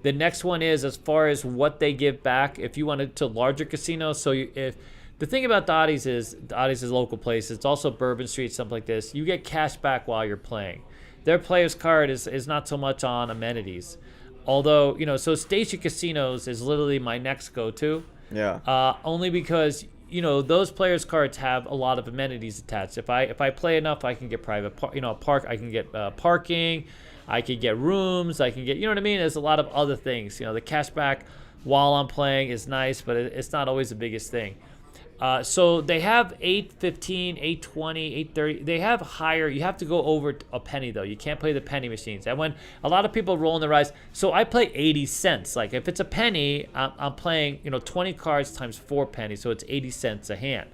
The next one is, as far as what they give back, if you wanted to larger casinos. So if the thing about Dottie's is a local place. It's also Bourbon Street, something like this. You get cash back while you're playing. Their player's card is not so much on amenities. Although, so Station Casinos is literally my next go-to. Yeah. Only because, those players' cards have a lot of amenities attached. If I play enough, I can get private, I can get parking, I can get rooms, I can get, you know what I mean? There's a lot of other things. The cashback while I'm playing is nice, but it's not always the biggest thing. So they have 8.15, 8.20, 8.30. They have higher. You have to go over a penny, though. You can't play the penny machines. And when a lot of people roll in their eyes, so I play 80 cents. Like if it's a penny, I'm playing 20 cards times 4 pennies, so it's 80 cents a hand.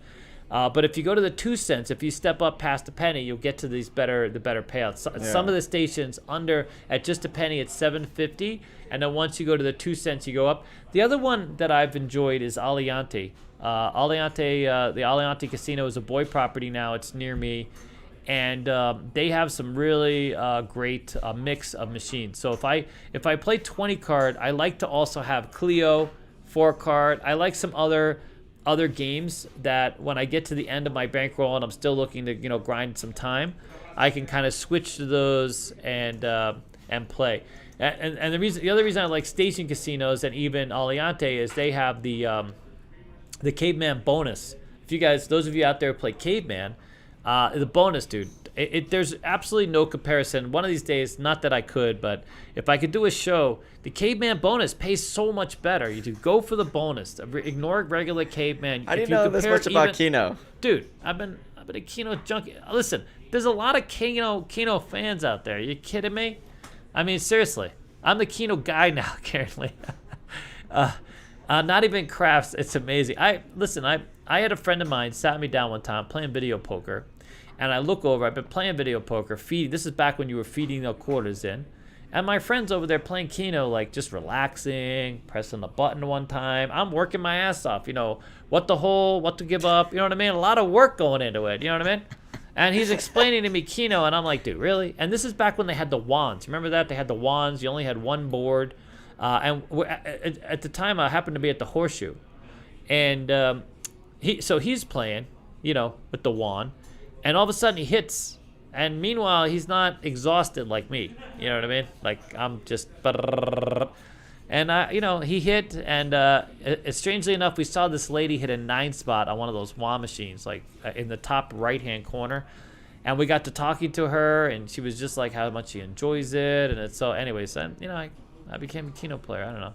But if you go to the 2 cents, if you step up past a penny, you'll get to the better payouts. Some of the stations at just a penny, it's $7.50, and then once you go to the 2 cents, you go up. The other one that I've enjoyed is Aliante. The Aliante Casino is a Boy property now. It's near me, and they have some really great mix of machines. So if I play 20 card, I like to also have Clio 4 card. I like some other games that when I get to the end of my bankroll and I'm still looking to grind some time, I can kind of switch to those and play. And the other reason I like Station Casinos and even Aliante is they have the Caveman bonus. If you guys, those of you out there who play Caveman, the bonus, dude, there's absolutely no comparison. One of these days, not that I could, but if I could do a show, the Caveman bonus pays so much better. You do go for the bonus. Ignore regular Caveman. I didn't know this much about Keno. Dude, I've been a Keno junkie. Listen, there's a lot of Keno fans out there. Are you kidding me? I mean, seriously. I'm the Keno guy now, currently. Not even crafts. It's amazing. I had a friend of mine sat me down one time playing video poker, and I look over. I've been playing video poker, this is back when you were feeding the quarters in, and my friend's over there playing Keno, like just relaxing, pressing the button one time. I'm working my ass off, what to hold, what to give up, you know what I mean? A lot of work going into it, you know what I mean? And he's explaining to me Keno, and I'm like, dude, really? And this is back when they had the wands. Remember that? They had the wands. You only had one board. And at the time, I happened to be at the Horseshoe, and he's playing, with the wand, and all of a sudden he hits, and meanwhile he's not exhausted like me. You know what I mean? Like I'm just, And he hit, and strangely enough, we saw this lady hit a 9 spot on one of those wah machines, like in the top right-hand corner. And we got to talking to her, and she was just like how much she enjoys it, and it's so. Anyways, then I became a Keno player. I don't know.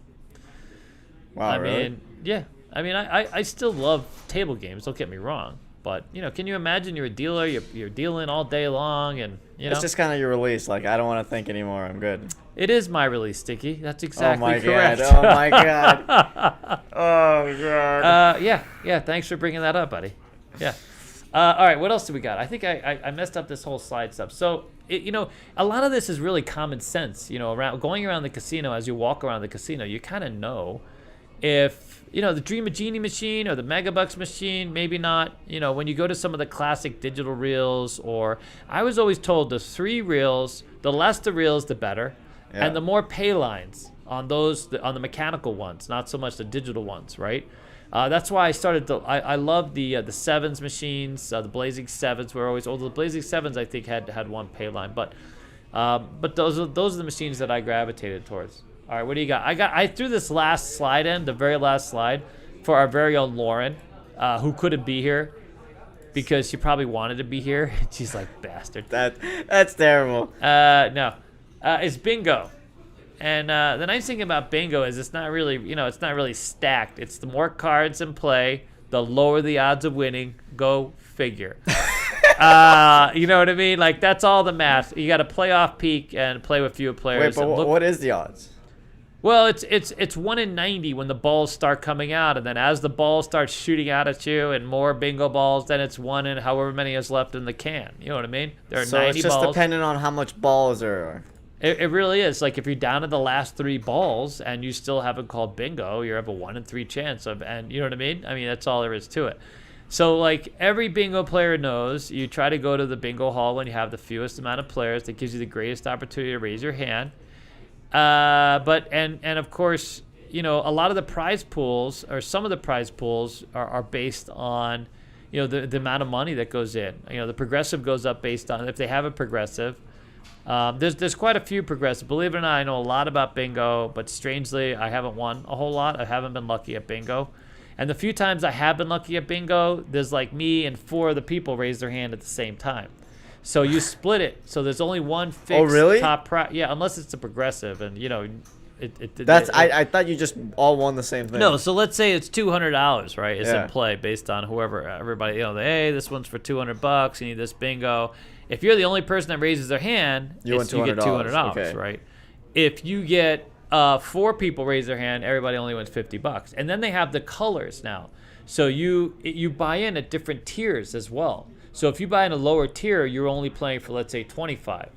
Wow, I really? mean, yeah. I mean, I still love table games. Don't get me wrong, but can you imagine you're a dealer, you're dealing all day long, and It's just kind of your release. Like, I don't want to think anymore. I'm good. It is my release, Sticky. That's exactly correct. correct. Oh my god. Oh god. Yeah. Thanks for bringing that up, buddy. Yeah. All right. What else do we got? I think I messed up this whole slide stuff. So a lot of this is really common sense. Around going around the casino, as you walk around the casino, you kind of know if the Dream of Genie machine or the Megabucks machine, maybe not. When you go to some of the classic digital reels, or I was always told the 3 reels, the less the reels, the better. Yeah. And the more pay lines on those, on the mechanical ones, not so much the digital ones, right? That's why I started I love the 7s machines, the Blazing 7s were always, the Blazing 7s I think had one pay line, but those are the machines that I gravitated towards. All right, what do you got? I threw this last slide in, the very last slide, for our very own Lauren, who couldn't be here because she probably wanted to be here. She's like, bastard. That's terrible. No. It's bingo. And the nice thing about bingo is it's not really stacked. It's the more cards in play, the lower the odds of winning. Go figure. You know what I mean? Like, that's all the math. You got to play off peak and play with fewer players. Wait, but what is the odds? Well, it's 1 in 90 when the balls start coming out, and then as the ball starts shooting out at you and more bingo balls, then it's 1 in however many is left in the can. You know what I mean? There are 90 balls. So it's just dependent on how much balls there are. It really is. Like, if you're down to the last 3 balls and you still haven't called bingo, you have a 1 in 3 chance of, and you know what I mean? I mean, that's all there is to it. So, like, every bingo player knows, you try to go to the bingo hall when you have the fewest amount of players. That gives you the greatest opportunity to raise your hand. But of course, a lot of the prize pools, or some of the prize pools, are based on, the amount of money that goes in. The progressive goes up based on if they have a progressive. There's quite a few progressive. Believe it or not, I know a lot about bingo, but strangely, I haven't won a whole lot. I haven't been lucky at bingo. And the few times I have been lucky at bingo, there's like me and 4 other people raise their hand at the same time. So you split it. So there's only one fixed top prize. Yeah, unless it's a progressive, and I thought you just all won the same thing. No, so let's say it's $200, right? It's in play based on everybody. Hey, this one's for $200. You need this bingo. If you're the only person that raises their hand, you get $200, okay. Right? If you get 4 people raise their hand, everybody only wins $50. And then they have the colors now. So you buy in at different tiers as well. So if you buy in a lower tier, you're only playing for, let's say, 25.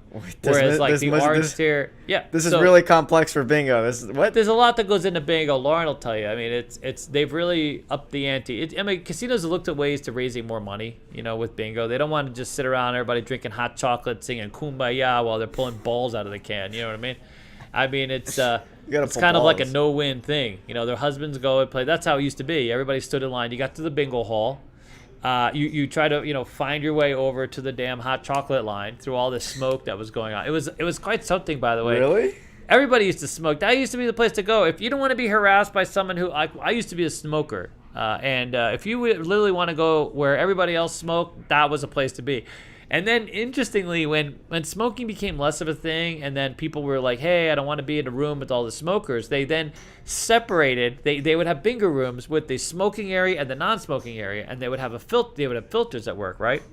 Whereas the orange tier, This is really complex for bingo. There's a lot that goes into bingo. Lauren will tell you. I mean, they've really upped the ante. Casinos have looked at ways to raising more money, with bingo. They don't want to just sit around everybody drinking hot chocolate, singing Kumbaya while they're pulling balls out of the can. You know what I mean? I mean, it's kind of like a no-win thing. Their husbands go and play. That's how it used to be. Everybody stood in line. You got to the bingo hall. You try to find your way over to the damn hot chocolate line through all this smoke that was going on. It was quite something, by the way. Really? Everybody used to smoke. That used to be the place to go. If you don't want to be harassed by someone who I used to be a smoker, and if you literally want to go where everybody else smoked, that was a place to be. And then, interestingly, when smoking became less of a thing, and then people were like, hey, I don't want to be in a room with all the smokers, they then separated. They would have bingo rooms with the smoking area and the non-smoking area, and they would have they would have filters at work, right?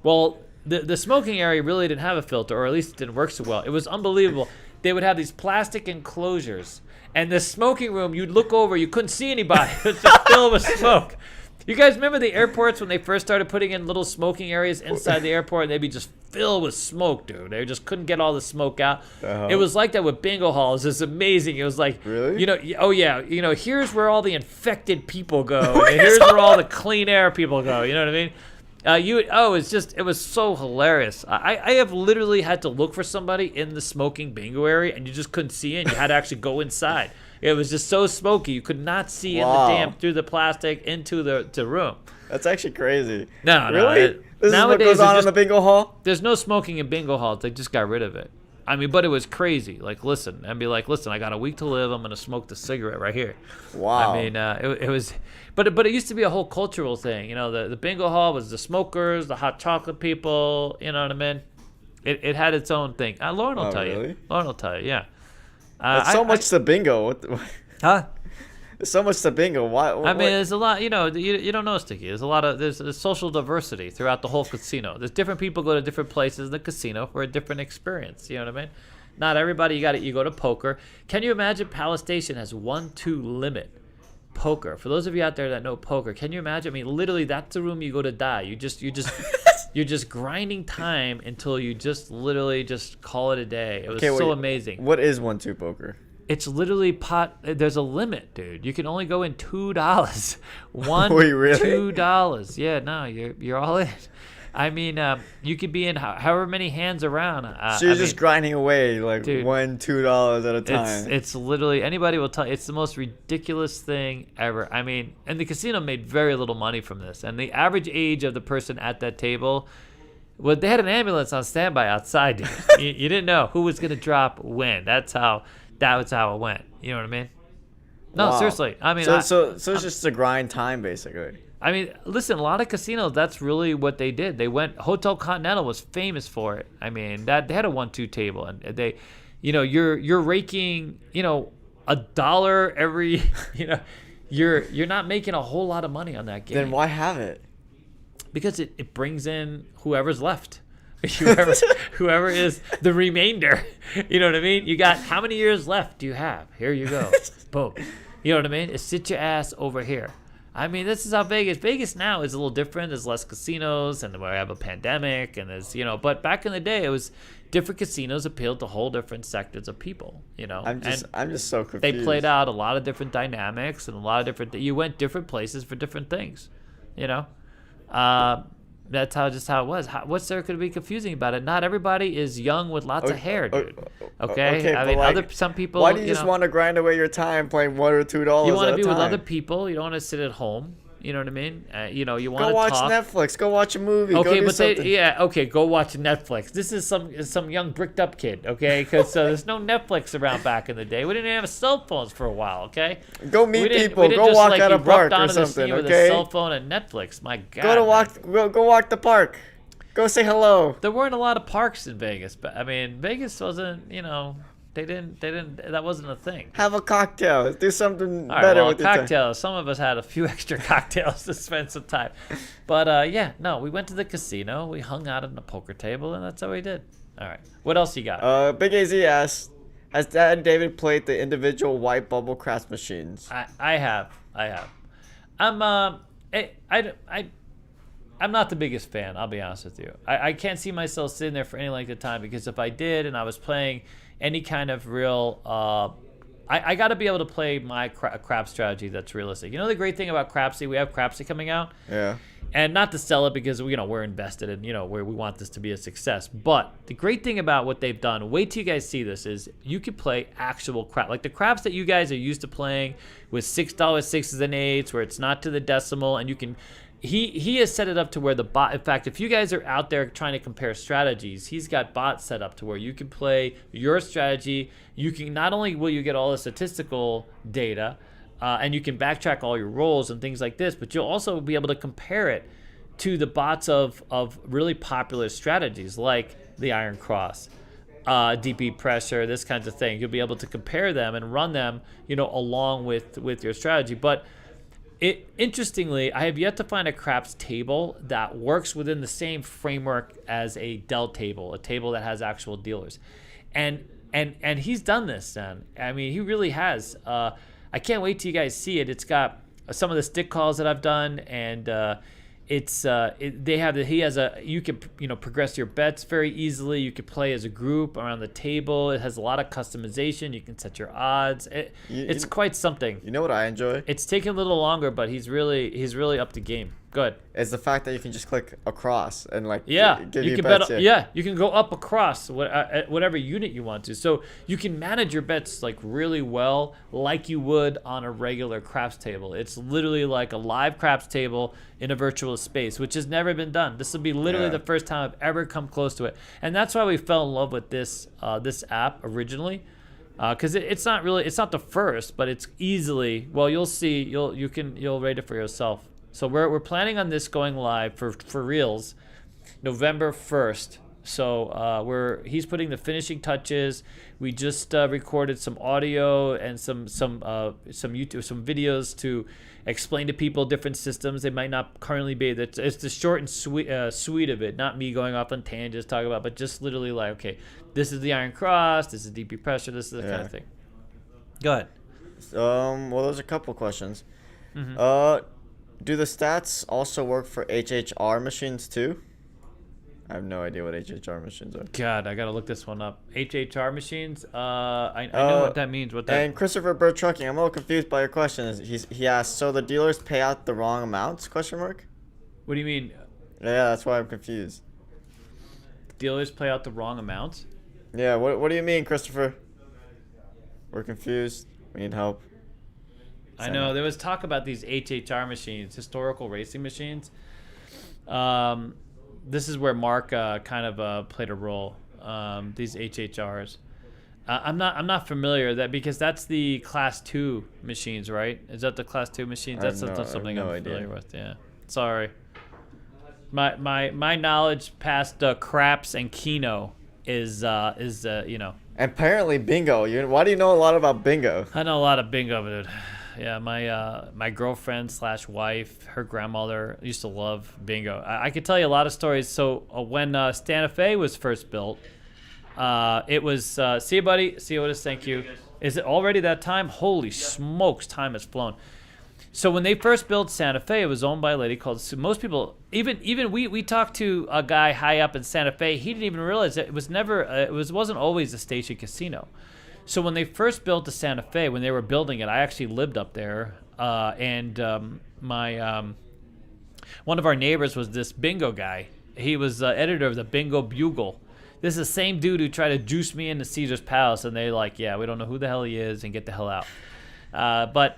Well, the smoking area really didn't have a filter, or at least it didn't work so well. It was unbelievable. They would have these plastic enclosures, and the smoking room, you'd look over, you couldn't see anybody. It was just filled with smoke. You guys remember the airports when they first started putting in little smoking areas inside the airport, and they'd be just filled with smoke, dude. They just couldn't get all the smoke out. Uh-huh. It was like that with bingo halls. It's amazing. It was like, really? Oh yeah, here's where all the infected people go, and here's where all the clean air people go. You know what I mean? It was so hilarious. I have literally had to look for somebody in the smoking bingo area, and you just couldn't see it. You had to actually go inside. It was just so smoky. You could not see in the damn through the plastic into the room. That's actually crazy. No, really? This is what goes on in the bingo hall? There's no smoking in bingo halls. They just got rid of it. I mean, but it was crazy. Like, listen, and be like, listen, I got a week to live. I'm gonna smoke the cigarette right here. Wow. I mean, it was, but it used to be a whole cultural thing. You know, the bingo hall was the smokers, the hot chocolate people. You know what I mean? It had its own thing. Lauren will tell really? you. Lauren will tell you. Yeah. That's so much to bingo. Huh? There's so much to bingo. Why? I mean, there's a lot. You know, you don't know, Sticky. There's a lot of there's social diversity throughout the whole casino. There's different people go to different places in the casino for a different experience. You know what I mean? Not everybody. You go to poker. Can you imagine Palace Station has 1-2 limit poker? For those of you out there that know poker, can you imagine? I mean, literally, that's the room you go to die. You're just grinding time until you just literally just call it a day. It was so amazing. What is 1-2 poker? It's literally there's a limit, dude. You can only go in $2. Wait, really? $2. Yeah, no, you're all in. I mean, you could be in however many hands around. So you're just grinding away like dude, $1-2 at a time. It's literally, anybody will tell you, it's the most ridiculous thing ever. I mean, and the casino made very little money from this. And the average age of the person at that table, well, they had an ambulance on standby outside, dude. you didn't know who was going to drop when. That was how it went. You know what I mean? No, Wow. Seriously. I mean, so it's just a grind time basically. I mean, listen, a lot of casinos, that's really what they did. They went, Hotel Continental was famous for it. I mean, they had a 1-2 table, and they, you know, you're raking, you know, $1 every, you know, you're not making a whole lot of money on that game. Then why have it? Because it brings in whoever's left. Whoever is the remainder. You know what I mean? You got, how many years left do you have? Here you go. Boom. You know what I mean? It's sit your ass over here. I mean, this is how Vegas now is a little different. There's less casinos, and we have a pandemic, and there's, you know, but back in the day, it was different casinos appealed to whole different sectors of people, you know. I'm just so confused. They played out a lot of different dynamics and a lot of different, you went different places for different things, you know. That's how it was. What's there could be confusing about it? Not everybody is young with lots of hair, dude. Okay? I mean, like, some people. Why do you just want to grind away your time playing $1 or $2? You want to be with other people. You don't want to sit at home. You know what I mean? You know, you want to go watch talk. Netflix. Go watch a movie. Okay, go do but something. okay, go watch Netflix. This is some young bricked up kid, okay? Because there's no Netflix around back in the day. We didn't even have cell phones for a while, okay? Go meet people. We didn't Go just, walk like, at a erupt park or onto the something, scene with okay? a cell phone and Netflix. My God. Go walk the park. Go say hello. There weren't a lot of parks in Vegas, but I mean, Vegas wasn't, you know, they didn't, that wasn't a thing. Have a cocktail. Do something All right, better well, with your time. cocktails. Some of us had a few extra cocktails to spend some time. But yeah, no, we went to the casino. We hung out on the poker table, and that's how we did. All right. What else you got? Big AZ asked, has Dad and David played the individual white bubble craps machines? I have. I'm not the biggest fan, I'll be honest with you. I can't see myself sitting there for any length of time, because if I did and I was playing any kind of real, I got to be able to play my crap strategy that's realistic. You know the great thing about Crapsy? We have Crapsy coming out. Yeah. And not to sell it because, you know, we're invested in, you know, where we want this to be a success. But the great thing about what they've done, wait till you guys see this, is you can play actual crap. Like the craps that you guys are used to playing with $6 6s and 8s, where it's not to the decimal, and you can... He has set it up to where the bot, in fact, if you guys are out there trying to compare strategies, he's got bots set up to where you can play your strategy. You can, not only will you get all the statistical data, and you can backtrack all your rolls and things like this, but you'll also be able to compare it to the bots of really popular strategies like the Iron Cross, DP pressure, this kinds of thing. You'll be able to compare them and run them, you know, along with your strategy. But interestingly, I have yet to find a craps table that works within the same framework as a Dell table, a table that has actual dealers, and he's done this. Then I mean, he really has. I can't wait till you guys see it. It's got some of the stick calls that I've done, and you can, you know, progress your bets very easily. You can play as a group around the table. It has a lot of customization. You can set your odds. It's quite something. You know what I enjoy? It's taking a little longer, but he's really up to game. Good. is the fact that you can just click across and like Yeah, give you you can bets bet. here. Yeah, you can go up across whatever unit you want to. So you can manage your bets like really well, like you would on a regular craps table. It's literally like a live craps table in a virtual space, which has never been done. This will be literally Yeah. the first time I've ever come close to it, and that's why we fell in love with this this app originally. Because it's not the first, but it's easily, well, you'll see, you'll rate it for yourself. So we're planning on this going live for reals November 1st. So he's putting the finishing touches. We just recorded some audio and some YouTube, some videos to explain to people different systems they might not currently be. It's the short and sweet of it, not me going off on tangents talking about, but just literally like, okay, this is the Iron Cross, this is DP pressure, this is the kind of thing. Go ahead. Well, there's a couple questions. Mm-hmm. Do the stats also work for HHR machines too? I have no idea what HHR machines are. God, I gotta look this one up. HHR machines. I know what that means. And Christopher Bird Trucking, I'm a little confused by your question. He asked, so the dealers pay out the wrong amounts? Question mark. What do you mean? Yeah, that's why I'm confused. Dealers play out the wrong amounts? Yeah, what do you mean, Christopher? We're confused. We need help. I know there was talk about these HHR machines, historical racing machines. This is where Mark kind of played a role. These HHRs. I'm not familiar with that because that's the Class 2 machines, right? Is that the Class 2 machines? That's something I'm familiar with. Yeah. Sorry. My knowledge past Craps and Keno is you know. Apparently bingo. Why do you know a lot about bingo? I know a lot of bingo, dude. Yeah, my girlfriend / wife, her grandmother used to love bingo. I could tell you a lot of stories. So when Santa Fe was first built, it was see you, buddy. See you, Otis. Thank you. Is it already that time? Holy smokes, time has flown. So when they first built Santa Fe, it was owned by a lady called. Most people, even we talked to a guy high up in Santa Fe. He didn't even realize that it was never. Wasn't always a station casino. So when they first built the Santa Fe, when they were building it, I actually lived up there, and my one of our neighbors was this bingo guy. He was editor of the Bingo Bugle. This is the same dude who tried to juice me into Caesar's Palace, and they're like, yeah, we don't know who the hell he is, and get the hell out. But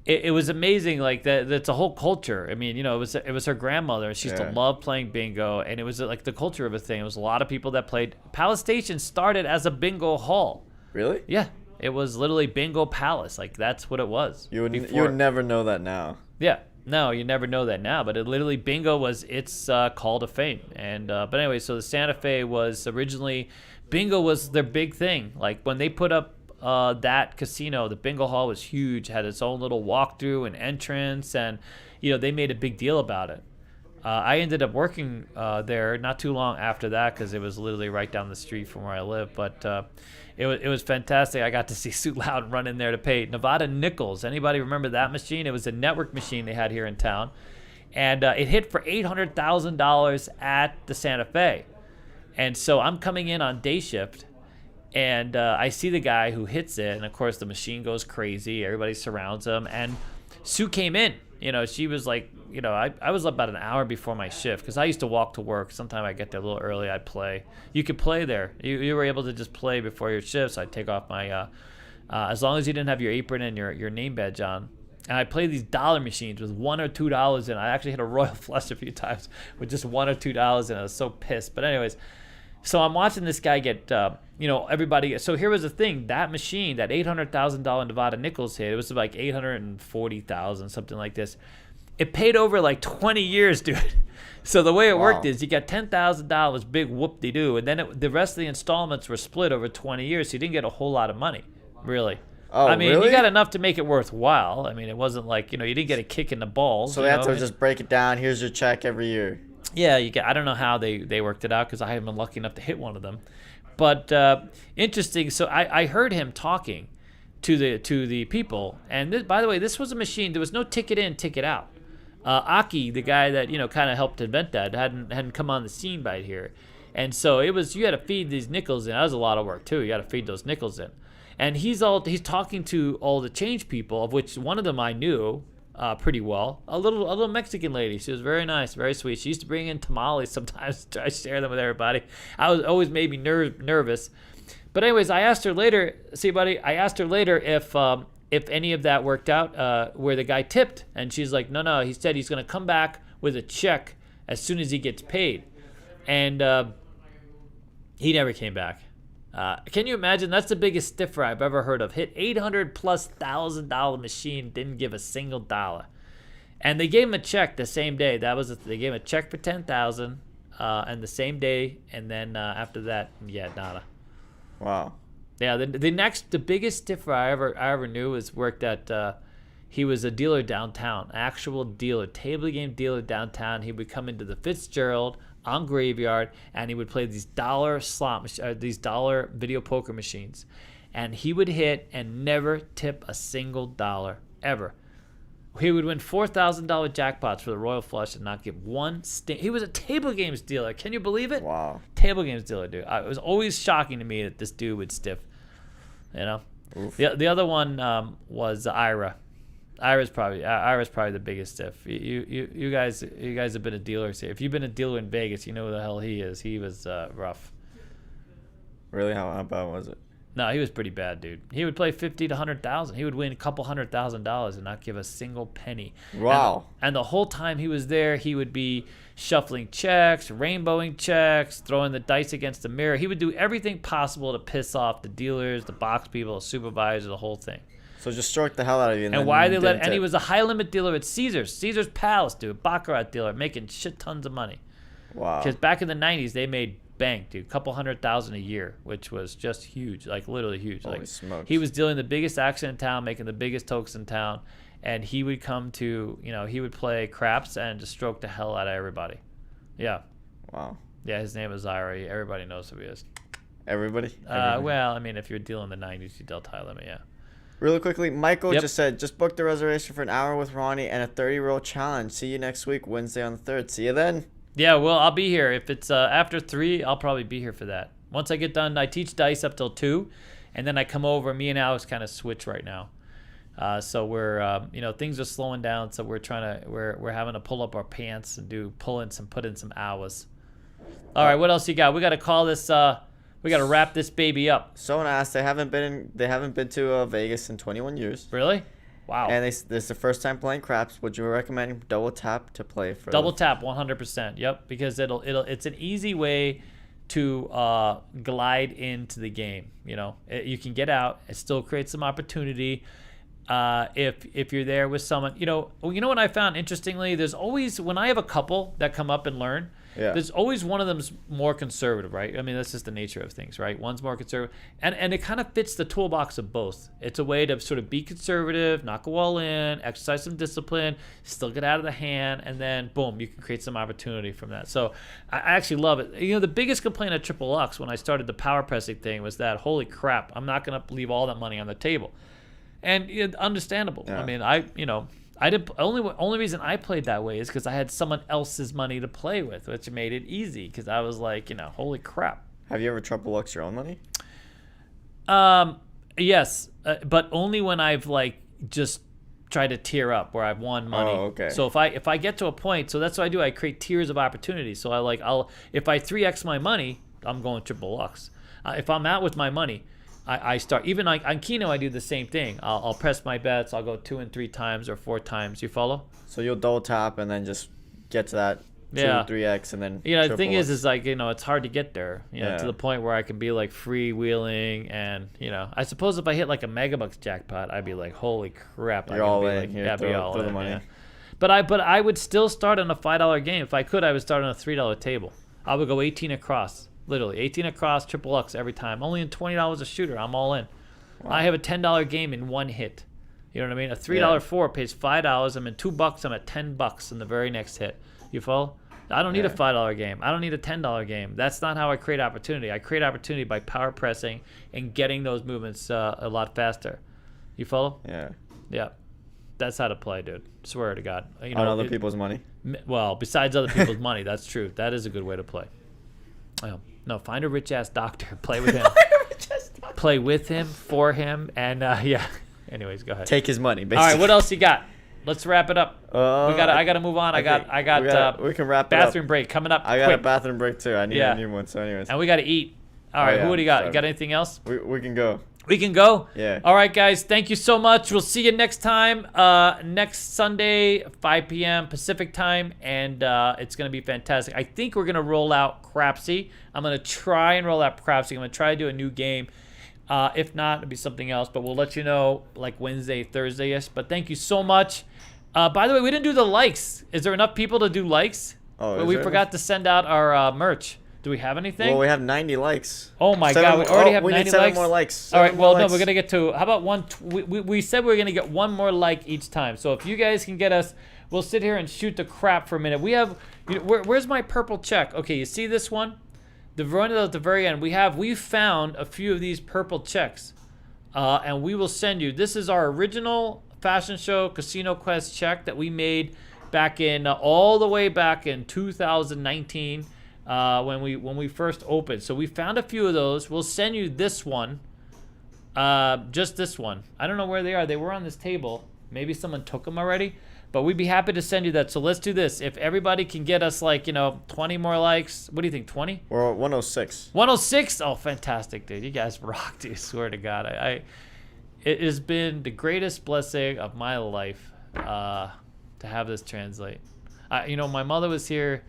it was amazing, like that's a whole culture. I mean, you know, it was her grandmother. She used to love playing bingo, and it was like the culture of a thing. It was a lot of people that played. Palace Station started as a bingo hall. Really? Yeah, it was literally Bingo Palace. Like that's what it was. You would never know that now. Yeah, no, you never know that now. But it literally bingo was its call to fame. And but anyway, so the Santa Fe was originally bingo was their big thing. Like when they put up that casino, the bingo hall was huge, had its own little walkthrough and entrance, and you know they made a big deal about it. I ended up working there not too long after that because it was literally right down the street from where I live. But it was fantastic. I got to see Sue Loud run in there to pay Nevada nickels. Anybody remember that machine? It was a network machine they had here in town, and it hit for $800,000 at the Santa Fe. And so I'm coming in on day shift, and I see the guy who hits it, and of course the machine goes crazy. Everybody surrounds him, and Sue came in. You know, she was like, you know, I was about an hour before my shift because I used to walk to work. Sometimes I get there a little early. I'd play. You could play there. You were able to just play before your shifts. I'd take off my, as long as you didn't have your apron and your name badge on. And I played these dollar machines with $1 or $2 in. I actually hit a royal flush a few times with just $1 or $2 in. I was so pissed. But anyways, so I'm watching this guy get, you know, everybody. So here was the thing. That machine, that $800,000 Nevada nickels hit, it was like $840,000, something like this. It paid over like 20 years, dude. So the way it worked is you got $10,000, big whoop-de-doo, and then the rest of the installments were split over 20 years, so you didn't get a whole lot of money, really. Oh, I mean, really? you got enough to make it worthwhile. I mean, it wasn't like, you know, you didn't get a kick in the balls. So they have to just break it down. Here's your check every year. Yeah, I don't know how they worked it out because I haven't been lucky enough to hit one of them. But interesting. So I heard him talking to the people, and this, by the way, this was a machine. There was no ticket in, ticket out. Aki, the guy that kind of helped invent that, hadn't come on the scene by here, and so it was you had to feed these nickels in. That was a lot of work too. You got to feed those nickels in, and he's talking to all the change people, of which one of them I knew. pretty well. A little Mexican lady. She was very nice, very sweet. She used to bring in tamales sometimes to try to share them with everybody. Always made me nervous. But anyways, I asked her later. See, buddy, I asked her later if any of that worked out, where the guy tipped, and she's like, no. He said he's gonna come back with a check as soon as he gets paid, and he never came back. Can you imagine? That's the biggest stiffer I've ever heard of. Hit $800,000+ machine, didn't give a single dollar, and they gave him a check the same day. They gave him a check for $10,000, and the same day, and then after that, yeah, nada. Wow. Yeah, the biggest stiffer I ever knew worked at. He was a dealer downtown, actual dealer, table game dealer downtown. He would come into the Fitzgerald on Graveyard, and he would play these dollar video poker machines, and he would hit and never tip a single dollar ever. He would win $4,000 jackpots for the Royal Flush and not give one sting. He was a table games dealer. Can you believe it? Wow. Table games dealer, dude. It was always shocking to me that this dude would stiff. You know. Oof. The other one was Ira. Ira's probably the biggest stiff. You guys have been a dealers here. If you've been a dealer in Vegas, you know who the hell he is. He was rough. Really? How bad was it? No, he was pretty bad, dude. He would play 50 to 100,000. He would win a couple $100,000 and not give a single penny. Wow. And the whole time he was there, he would be shuffling checks, rainbowing checks, throwing the dice against the mirror. He would do everything possible to piss off the dealers, the box people, the supervisors, the whole thing. So just stroke the hell out of you. And why they let? And he was a high limit dealer at Caesar's Palace, dude, Baccarat dealer, making shit tons of money. Wow. Because back in the '90s, they made bank, dude, couple $100,000 a year, which was just huge, like literally huge. Holy like smokes. He was dealing the biggest action in town, making the biggest tokens in town, and he would come to, he would play craps and just stroke the hell out of everybody. Yeah. Wow. Yeah, his name is Aria. Everybody knows who he is. Everybody? Well, I mean, if you're dealing in the '90s, you dealt high limit, yeah. Really quickly, Michael Yep. just said, just booked the reservation for an hour with Ronnie and a 30-roll challenge. See you next week, Wednesday on the 3rd. See you then. Yeah, well, I'll be here. If it's after 3, I'll probably be here for that. Once I get done, I teach dice up till 2, and then I come over. Me and Alex kind of switch right now. So we're, things are slowing down, so we're having to pull up our pants and put in some hours. All right, what else you got? We got to call this, we got to wrap this baby up. Someone asked, they haven't been to Vegas in 21 years. Really? Wow. And this is the first time playing craps. Would you recommend double tap to play for? Double tap 100%. Yep, because it's an easy way to glide into the game. You can get out. It still creates some opportunity. If you're there with someone, what I found interestingly, there's always, when I have a couple that come up and learn, there's always one of them's more conservative, right? I mean, that's just the nature of things, right? One's more conservative, and it kind of fits the toolbox of both. It's a way to sort of be conservative, not go all in, exercise some discipline, still get out of the hand, and then boom, you can create some opportunity from that. So I actually love it. The biggest complaint at Triple Lux when I started the power pressing thing was that, holy crap, I'm not going to leave all that money on the table. And understandable. Yeah. I mean, I did only reason I played that way is because I had someone else's money to play with, which made it easy. Because I was like, holy crap. Have you ever Triple Lux your own money? Yes, but only when I've just tried to tier up where I've won money. Oh, okay. So if I get to a point, so that's what I do. I create tiers of opportunity. So if I 3x my money, I'm going Triple Lux. If I'm out with my money, I start, even on Keno, I do the same thing. I'll press my bets. I'll go 2 and 3 times or 4 times. You follow? So you'll double tap and then just get to that 2 or 3x and then. The thing is it's hard to get there. To the point where I can be freewheeling and I suppose if I hit a megabucks jackpot, I'd be like, holy crap! You're all in here. Throw the money. Yeah. But I would still start on a $5 game. If I could, I would start on a $3 table. I would go 18 across. Literally, 18 across, Triple Lux every time. Only in $20 a shooter, I'm all in. Wow. I have a $10 game in one hit. You know what I mean? A $3 4 pays $5. I'm in $2. I'm at $10 in the very next hit. You follow? I don't need a $5 game. I don't need a $10 game. That's not how I create opportunity. I create opportunity by power pressing and getting those movements a lot faster. You follow? Yeah. Yeah. That's how to play, dude. Swear to God. On other people's money? Well, besides other people's money, that's true. That is a good way to play. No, find a rich-ass doctor. Play with him. Play with him, for him, and yeah. Anyways, go ahead. Take his money, basically. All right, what else you got? Let's wrap it up. I gotta move on. I got we can wrap it bathroom up. break coming up. I got quick. a bathroom break too. I need one. So anyways, And we gotta eat. All right, yeah, who do you got? sorry. You got anything else? we can go. We can go? Yeah. All right, guys. Thank you so much. We'll see you next time. Next Sunday, 5 p.m. Pacific time. And it's going to be fantastic. I think we're going to roll out Crapsy. I'm going to try and roll out Crapsy. I'm going to try to do a new game. If not, it'll be something else. But we'll let you know like Wednesday, Thursday-ish. But thank you so much. By the way, we didn't do the likes. Is there enough people to do likes? Oh, we forgot to send out our merch. Do we have anything? Well, we have 90 likes. Oh my God, we already have 90 likes? We need 7 more likes. All right, well, no, likes. we're going to get to, how about one, we said we were going to get one more like each time. So if you guys can get us, we'll sit here and shoot the crap for a minute. We have, where's my purple check? Okay, you see this one? The one at the very end, we found a few of these purple checks. And we will send you, this is our original Fashion Show Casino Quest check that we made back in, all the way back in 2019. When we first opened. So we found a few of those. We'll send you this one. Just this one. I don't know where they are. They were on this table. Maybe someone took them already. But we'd be happy to send you that. So let's do this. If everybody can get us 20 more likes. What do you think, 20? We're at 106. 106? Oh, fantastic, dude. You guys rock, dude. Swear to God. It has been the greatest blessing of my life to have this translate. My mother was here.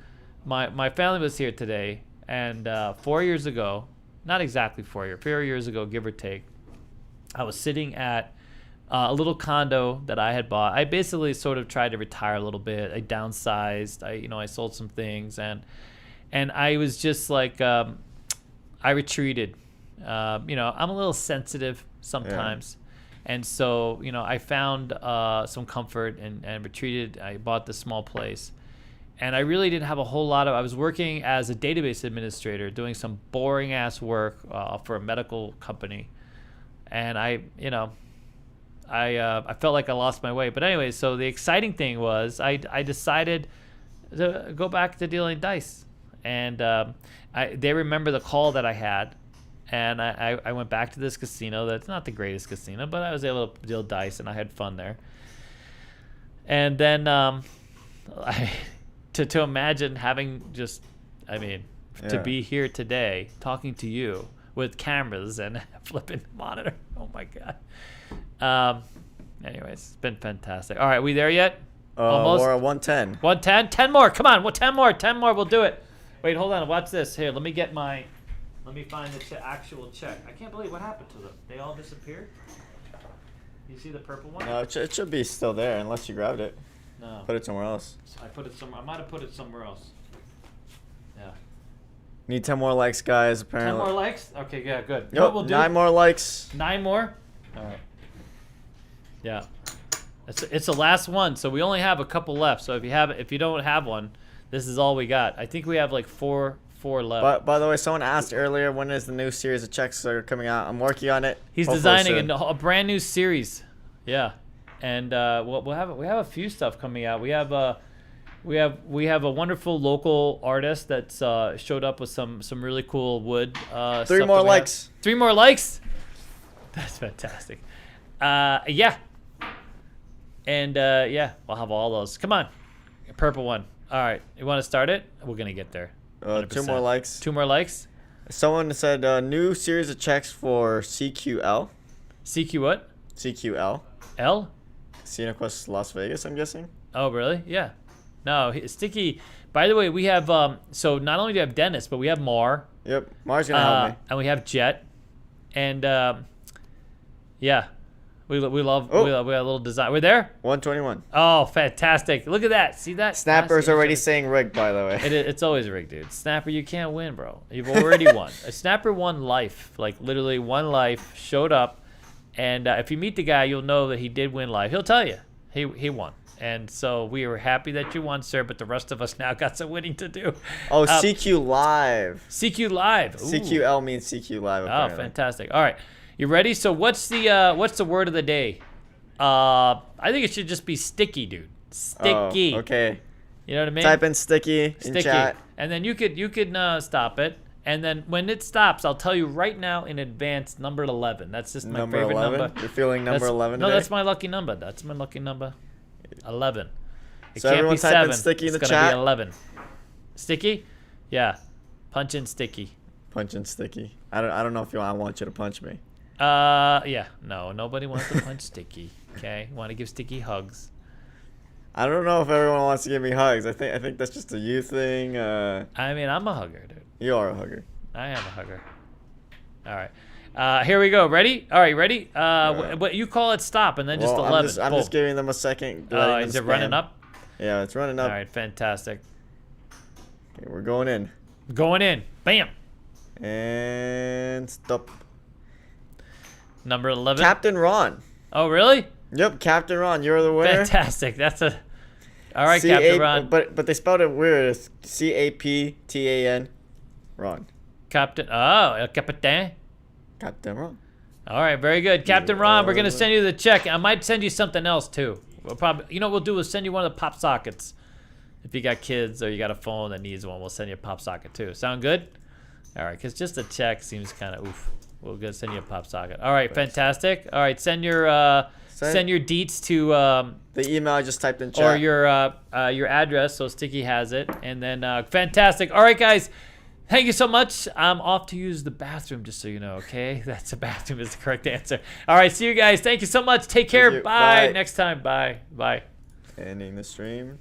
My family was here today, and 4 years ago, not exactly 4 years ago, give or take, I was sitting at a little condo that I had bought. I basically sort of tried to retire a little bit. I downsized. I sold some things, and I was just like, I retreated. I'm a little sensitive sometimes. Yeah. And so, I found some comfort and retreated. I bought this small place. And I really didn't have a whole lot of, I was working as a database administrator, doing some boring ass work for a medical company. And I felt like I lost my way. But anyway, so the exciting thing was I decided to go back to dealing dice. And they remember the call that I had. And I went back to this casino that's not the greatest casino, but I was able to deal dice and I had fun there. And then to imagine having to be here today talking to you with cameras and flipping the monitor. Oh my God. Anyways, it's been fantastic. All right, we there yet? Almost. We're at 110. 110? 10 more. Come on. 10 more. We'll do it. Wait, hold on. Watch this. Here, let me find the actual check. I can't believe what happened to them. They all disappeared? You see the purple one? No, it should be still there unless you grabbed it. No. Put it somewhere else. I might have put it somewhere else. Yeah. Need 10 more likes, guys, apparently. 10 more likes? Okay, yeah, good. Yep, we'll do? 9 more likes. 9 more? All right. Yeah. It's the last one, so we only have a couple left. So if you don't have one, this is all we got. I think we have like four left. But by the way, someone asked earlier when is the new series of checks that are coming out. I'm working on it. He's designing a brand new series. Yeah. And we have a few stuff coming out. We have a wonderful local artist that's showed up with some really cool wood. 3 more likes. 3 more likes. That's fantastic. Yeah. And we'll have all those. Come on, purple one. All right, you want to start it? We're gonna get there. 2 more likes. 2 more likes. Someone said new series of checks for CQL. CQ what? CQL. L? Casino Quest Las Vegas, I'm guessing. Oh, really? Yeah. No, Sticky. By the way, we have so not only do we have Dennis, but we have Mar. Yep, Mar's gonna help me. And we have Jet, and yeah, we love we got a little design. We're there. 121. Oh, fantastic! Look at that. See that? Snapper's already saying rigged, by the way. It's always rigged, dude. Snapper, you can't win, bro. You've already won. A Snapper won life, like literally one life. Showed up. And if you meet the guy, you'll know that he did win live. He'll tell you he won. And so we were happy that you won, sir. But the rest of us now got some winning to do. Oh, CQ Live. CQ Live. Ooh. CQL means CQ Live. Apparently. Oh, fantastic. All right, you ready? So what's the word of the day? I think it should just be sticky, dude. Sticky. Oh, okay. You know what I mean? Type in sticky in chat. And then you could stop it. And then when it stops, I'll tell you right now in advance, number 11. That's just my favorite number. You're feeling number 11 No, today? that's my lucky number. That's my lucky number. 11. It So can't everyone be type in 7. sticky in it's the gonna chat. be 11. Sticky? Yeah. Punch in sticky. Punch and sticky. I don't know if I want you to punch me. Yeah. No, nobody wants to punch Sticky. Okay? Want to give Sticky hugs. I don't know if everyone wants to give me hugs. I think that's just a you thing. I mean, I'm a hugger, dude. You are a hugger. I am a hugger. All right. Here we go. Ready? All right, ready? What you call it stop and then just 11. I'm just Boom. giving them a second. Is it running up? Yeah, it's running up. All right, fantastic. Okay, we're going in. Going in. Bam. And stop. Number 11. Captain Ron. Oh, really? Yep, Captain Ron. You're the winner. Fantastic. That's a. All right, Captain Ron. But they spelled it weird. It's CAPTAN. Ron. Captain. Oh, El Capitan. Captain Ron. All right, very good, Captain Ron. We're gonna send you the check. I might send you something else too. We'll probably, you know, what we'll do is send you one of the pop sockets. If you got kids or you got a phone that needs one, we'll send you a pop socket too. Sound good? All right, because just a check seems kind of oof. We'll go send you a pop socket. All right, fantastic. All right, send your deets to the email I just typed in chat. or your address so Sticky has it, and then fantastic. All right, guys. Thank you so much. I'm off to use the bathroom, just so you know, okay? That's the bathroom is the correct answer. All right, see you guys. Thank you so much. Take care. you. Bye. Bye. Next time. Bye. Bye. Ending the stream.